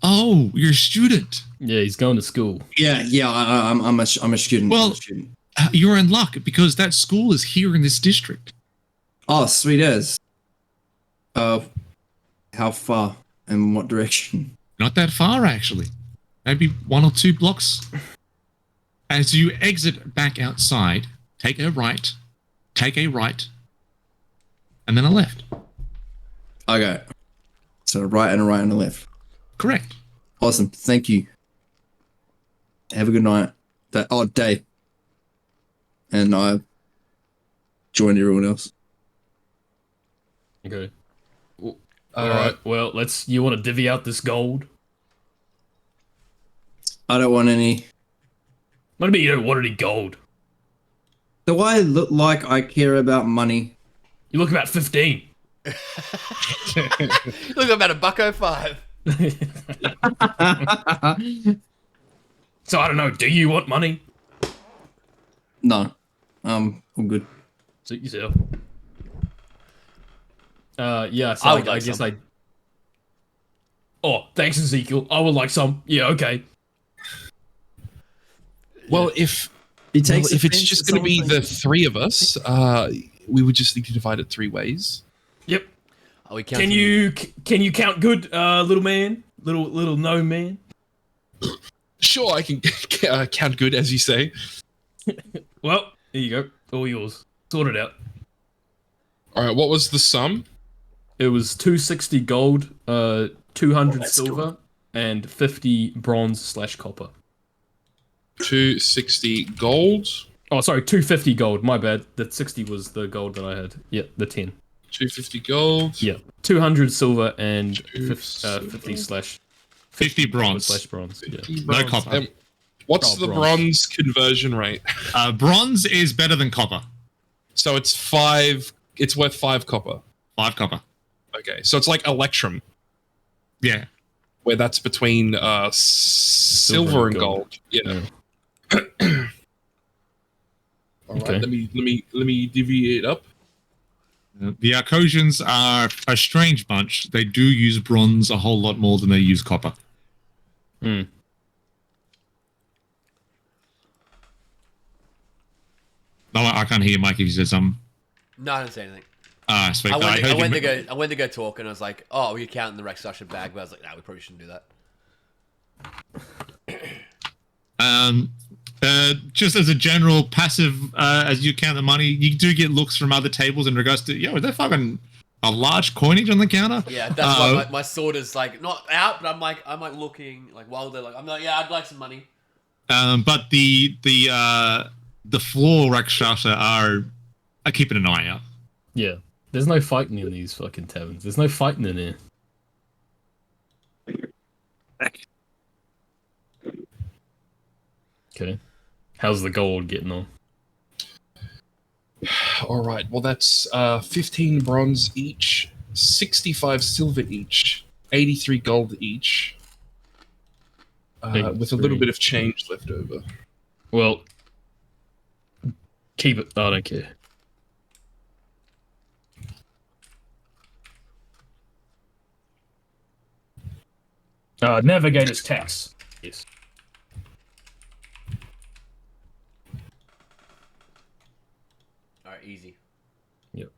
Oh, you're a student. Yeah, he's going to school. yeah. I'm a student. Well, I'm a student. You're in luck because that school is here in this district. Oh, sweet as. How far and what direction? Not that far, actually. Maybe 1 or 2 blocks. As you exit back outside, take a right, and then a left. Okay. So a right and a left. Correct. Awesome. Thank you. Have a good night. Day. And I join everyone else. Okay. All right. Well, you want to divvy out this gold? I don't want any. What do you mean you don't want any gold? Do I look like I care about money? You look about 15. Look about $1.05. So I don't know. Do you want money? No. I'm good. Suit yourself. Yeah. So I would I like guess some. Oh, thanks, Ezekiel. I would like some. Yeah. Okay. Well, if He takes if it's offense just to going to be someone the 3 of us, we would just need to divide it 3 ways. Yep. Are we Can you count good, little man? Little gnome man? Sure, I can count good, as you say. Well, here you go. All yours. Sort it out. All right, what was the sum? It was 260 gold, 200 silver, and 50 bronze/copper. 260 gold. Oh, sorry, 250 gold. My bad. The 60 was the gold that I had. Yeah, the 10. 250 gold. Yeah, 200 silver and 50 bronze. /bronze. Yeah. No copper. What's Oh, the bronze. bronze conversion rate? Bronze is better than copper. So it's 5. It's worth 5 copper. 5 copper. Okay, so it's like Electrum, Yeah. where that's between silver and gold. Yeah. All right, Okay. let me divvy it up. The Arcosians are a strange bunch. They do use bronze a whole lot more than they use copper. Hmm. No, I can't hear Mike if you said something. No, I didn't say anything. Sweet. I heard you went to go talk, and I was like, "Oh, we counting the Rex Usher bag," but I was like, "Nah, we probably shouldn't do that." Just as a general passive, as you count the money, you do get looks from other tables in regards to, is there fucking a large coinage on the counter? Yeah, that's why my sword is like not out, but I'm like looking like while they're like, I'm like, yeah, I'd like some money. But the floor Rakshasa are keeping an eye out. Yeah. There's no fighting in these fucking taverns. There's no fighting in here. Okay. How's the gold getting on? All right. Well, that's 15 bronze each, 65 silver each, 83 gold each, with a little bit of change left over. Well, keep it. I don't care. Navigator's tax. Yes. All right, easy. Yep.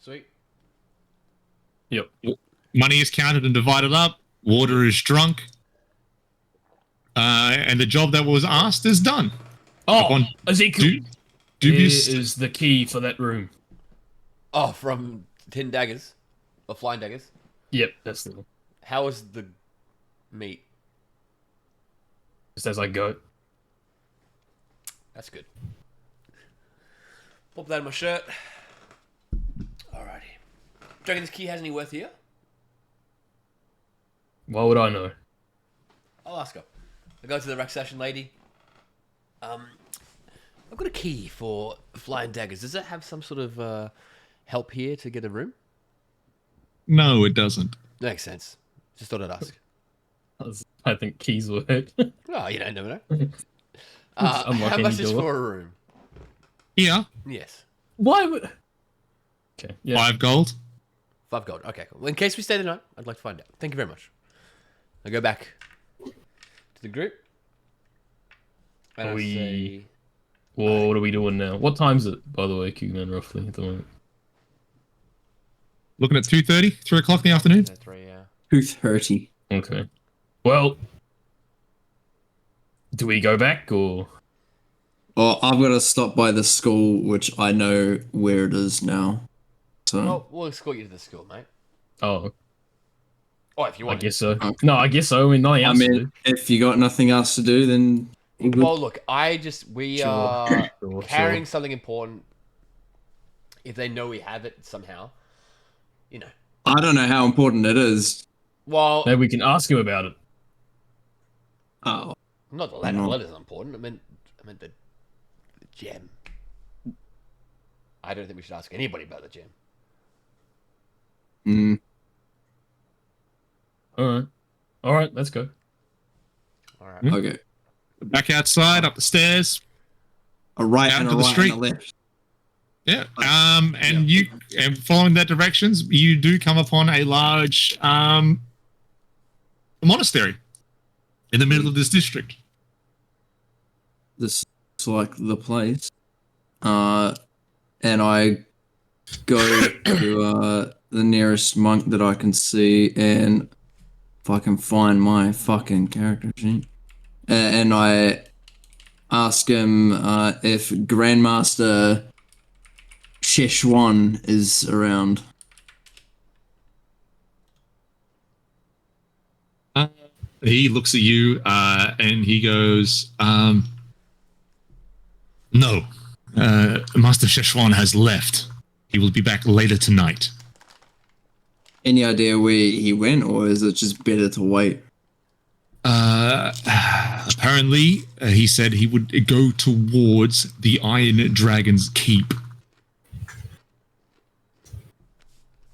Sweet. Yep. Money is counted and divided up. Water is drunk. And the job that was asked is done. Oh, Ezekiel. Here Dubious. is the key for that room. Oh, from 10 daggers or flying daggers. Yep, that's the one. How is the meat? Just as I go. That's good. Pop that in my shirt. Alrighty. Do you reckon this key has any worth here? Why would I know? I'll ask her. I go to the rec session lady. I've got a key for flying daggers. Does it have some sort of help here to get a room? No, it doesn't. Makes sense. Just thought I'd ask. I think keys work. Oh, you don't never know. Just unlock How any much is door. for a room? Yeah, Yes. Why would? Okay. Yeah. 5 gold. 5 gold. Okay, cool. Well, in case we stay the night, I'd like to find out. Thank you very much. I go back to the group. And Are I we- say, Well, what are we doing now? What time's it, by the way, Kugman, roughly at the moment? Looking at 2:30, 3 o'clock in the afternoon. 3, yeah. 2:30. Okay. Well, do we go back or? Well, I've got to stop by the school, which I know where it is now. So Well, we'll escort you to the school, mate. Oh, Oh, if you I want. guess so. Okay. No, I guess so. I mean, nothing I else to mean, do. if you got nothing else to do, then we're good. Well, look, we Sure, are sure, carrying sure. something important. If they know we have it somehow, you know. I don't know how important it is. Well, Maybe we can ask him about it. Oh, not the letter. No. The letter's important. I meant the gem. I don't think we should ask anybody about the gem. mm, All right, let's go. All right. Hmm? okay. Back outside, up the stairs. A right Down and a to the right street. and a left. Yeah. And following that directions, you do come upon a large monastery in the middle of this district. This looks like the place. And I go to the nearest monk that I can see, and if I can find my fucking character sheet, and I ask him if Grandmaster Szechuan is around. He looks at you and he goes, no, Master Szechuan has left. He will be back later tonight. Any idea where he went, or is it just better to wait? Apparently, he said he would go towards the Iron Dragon's keep.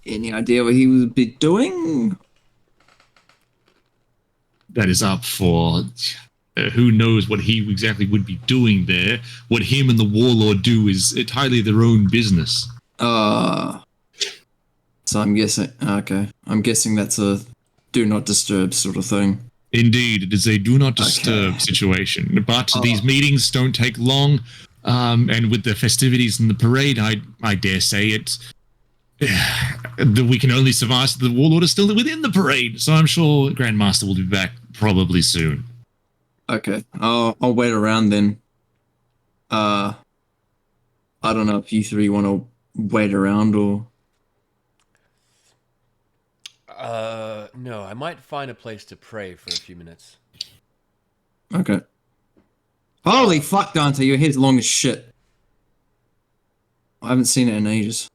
Any idea what he would be doing? That is up for who knows what he exactly would be doing there. What him and the warlord do is entirely their own business. So I'm guessing. Okay, I'm guessing that's a do not disturb sort of thing. Indeed, it is a do not disturb situation. But these meetings don't take long, and with the festivities and the parade, I dare say it. We can only survive so the warlord is still within the parade. So I'm sure Grandmaster will be back probably soon. Okay, I'll wait around then. I don't know if you three want to wait around or. No, I might find a place to pray for a few minutes. Okay. Holy fuck, Dante, your head's long as shit. I haven't seen it in ages.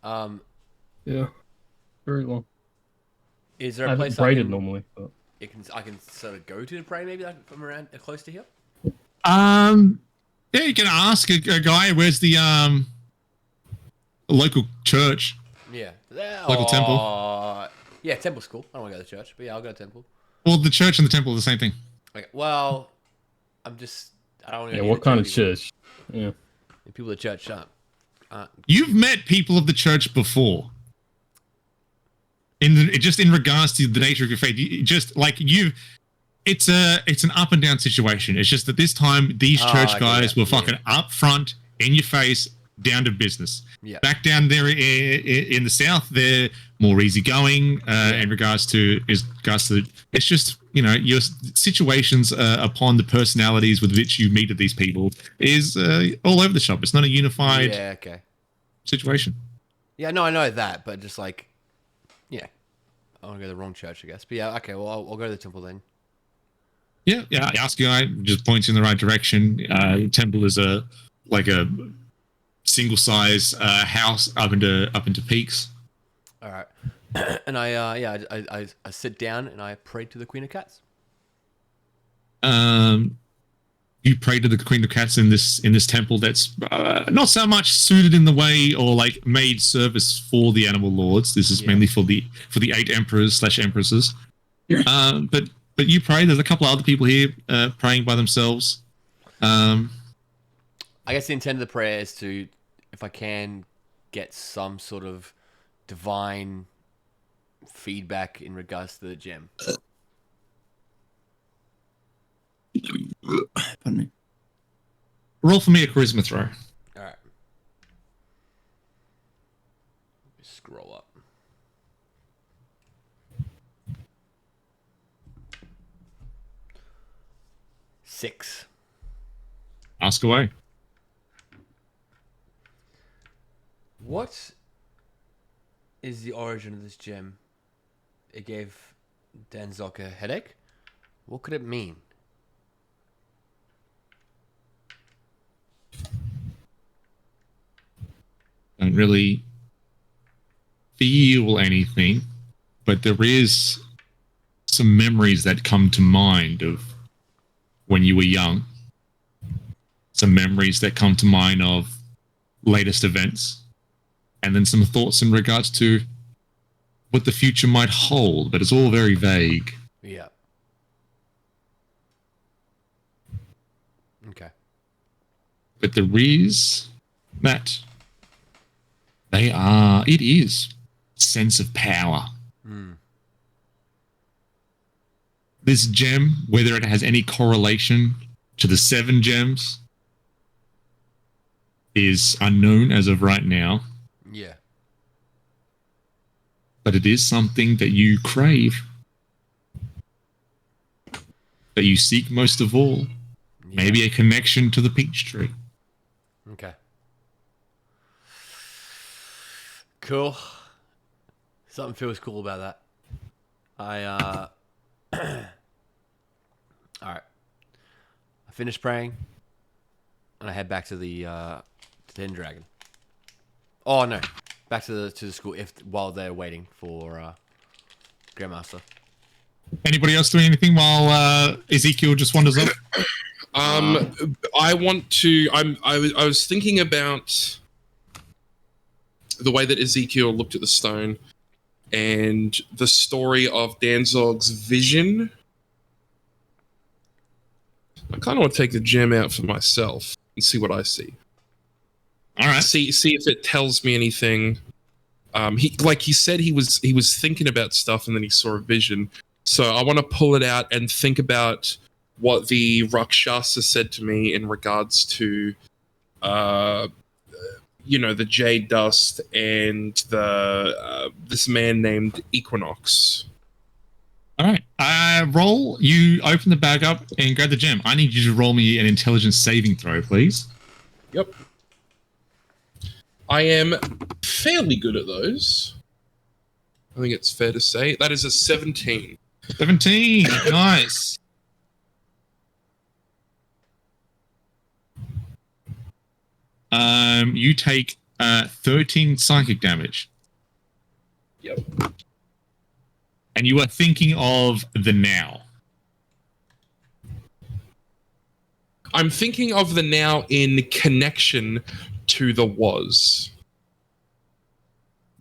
Yeah, very long. Is there I a have place it braided I can, normally. But... I can sort of go to pray maybe like, from around close to here? Yeah, you can ask a guy where's the local church. Yeah. Local temple. Yeah, temple's cool. I don't want to go to church, but yeah, I'll go to temple. Well, the church and the temple are the same thing. Okay, well, I don't want to. Yeah, what kind of church? Yeah. People at church aren't. You've met people of the church before. Just in regards to the nature of your faith, it's an up and down situation. It's just that this time these church guys were fucking up front, in your face, down to business. Yeah. Back down there in the south, they're more easygoing in regards to it's just your situations upon the personalities with which you meet at these people is all over the shop. It's not a unified situation. Yeah, no, I know that, but just like, yeah, I want to go to the wrong church, I guess. But yeah, okay, well, I'll go to the temple then. Yeah. Ask a guy, just points in the right direction. Temple is a single size house up into peaks. All right, and I sit down and I pray to the Queen of Cats. You pray to the Queen of Cats in this temple that's not so much suited in the way or like made service for the animal lords. This is mainly for the 8 emperors / empresses. But you pray. There's a couple of other people here praying by themselves. I guess the intent of the prayer is to, if I can, get some sort of divine feedback in regards to the gem. Pardon me. Roll for me a charisma throw. All right. Scroll up. Six. Ask away. What is the origin of this gem? It gave Danzok a headache? What could it mean? Don't really feel anything, but there is some memories that come to mind of when you were young. Some memories that come to mind of latest events, and then some thoughts in regards to what the future might hold, but it's all very vague. Yeah. Okay. But there is that. It is sense of power. This gem, whether it has any correlation to the 7 gems, is unknown as of right now. Yeah. But it is something that you crave, that you seek most of all. Yeah. Maybe a connection to the peach tree. Okay. Cool. Something feels cool about that. All right. I finish praying, and I head back to the Hidden Dragon. Oh no, back to the school while they're waiting for Grandmaster. Anybody else doing anything while Ezekiel just wanders off? I want to. I was thinking about the way that Ezekiel looked at the stone and the story of Danzog's vision. I kind of want to take the gem out for myself and see what I see. All right. See if it tells me anything. He said he was thinking about stuff and then he saw a vision. So I want to pull it out and think about what the Rakshasa said to me in regards to the jade dust and the this man named Equinox. All right. Roll. You open the bag up and grab the gem. I need you to roll me an intelligence saving throw, please. Yep. I am fairly good at those. I think it's fair to say. That is a 17. 17. Nice. You take 13 psychic damage. Yep. And you are thinking of the now. I'm thinking of the now in connection to the was.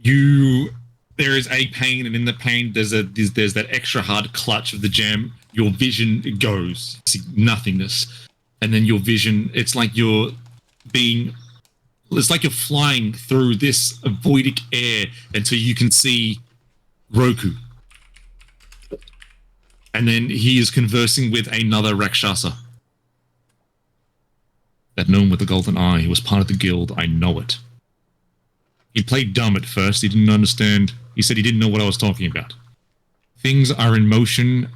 There is a pain, and in the pain, there's that extra hard clutch of the gem. Your vision goes, see nothingness, and then your vision. It's like you're flying through this voidic air until you can see Roku. And then he is conversing with another Rakshasa. That gnome with the golden eye, he was part of the guild, I know it. He played dumb at first, he didn't understand. He said he didn't know what I was talking about. Things are in motion.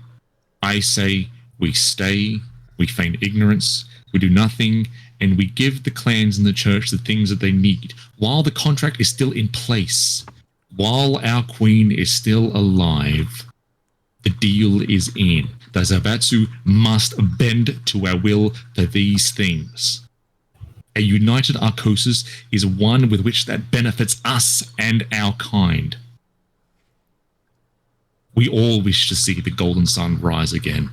I say we stay, we feign ignorance, we do nothing, and we give the clans and the church the things that they need. While the contract is still in place, while our queen is still alive, the deal is in. The Zabatsu must bend to our will for these things. A united Arcosis is one with which that benefits us and our kind. We all wish to see the golden sun rise again.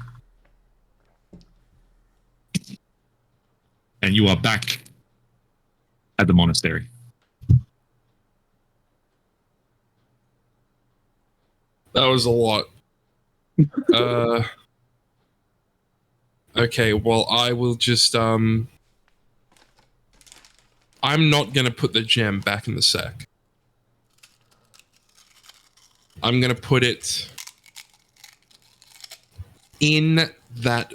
and you are back at the monastery. That was a lot. Okay, well, I will just, I'm not gonna put the gem back in the sack. I'm gonna put it in that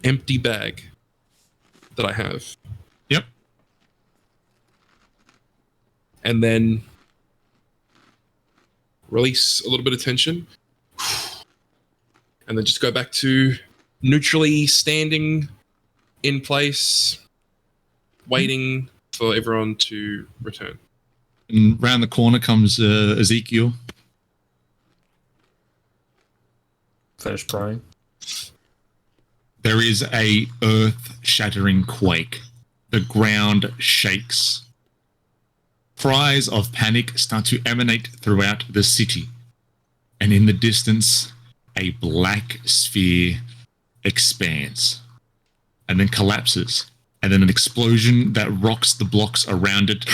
empty bag that I have. Yep. And then release a little bit of tension. And then just go back to neutrally standing in place, waiting for everyone to return. And round the corner comes Ezekiel. Finish crying. There is a earth-shattering quake. The ground shakes. Cries of panic start to emanate throughout the city. And in the distance, a black sphere expands and then collapses. And then an explosion that rocks the blocks around it.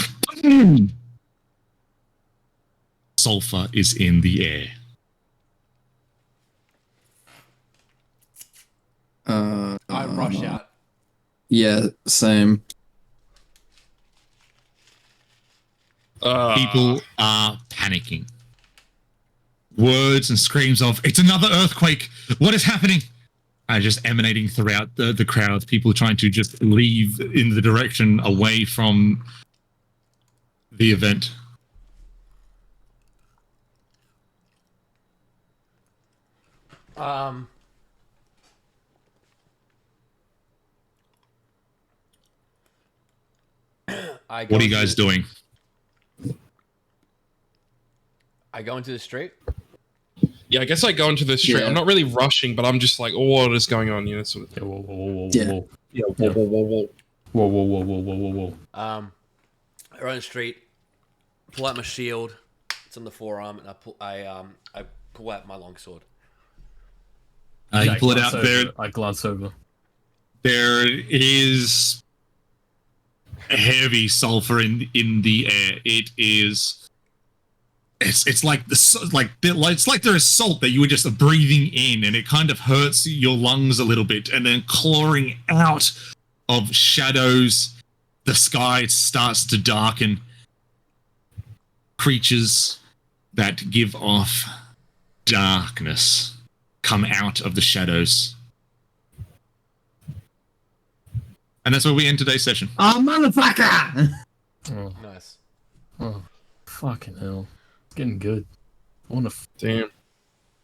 Sulfur is in the air. I rush out. Yeah, same. People are panicking. Words and screams of, "It's another earthquake! What is happening?" are just emanating throughout the crowd. People trying to just leave in the direction away from the event. What are you guys doing? I go into the street. Yeah, I guess I go into the street. Yeah. I'm not really rushing, but I'm just like, oh, what is going on? You know, sort of thing. Whoa, whoa, whoa, whoa, Yeah. whoa, Yeah, whoa, whoa, whoa, whoa. whoa, whoa, whoa, whoa, whoa, whoa, whoa. I run the street, pull out my shield. It's on the forearm, and I pull out my longsword. You pull it out there. I glance over. There is heavy sulfur in the air. It is. It's like it's like there is salt that you were just breathing in, and it kind of hurts your lungs a little bit. And then clawing out of shadows, the sky starts to darken. Creatures that give off darkness come out of the shadows. And that's where we end today's session. Oh, motherfucker! Oh, Nice. oh, fucking hell. It's getting good. I want to. Damn.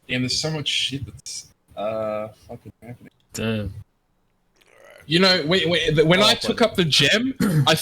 Damn, there's so much shit that's fucking happening. Damn. You know, when I took up the gem, I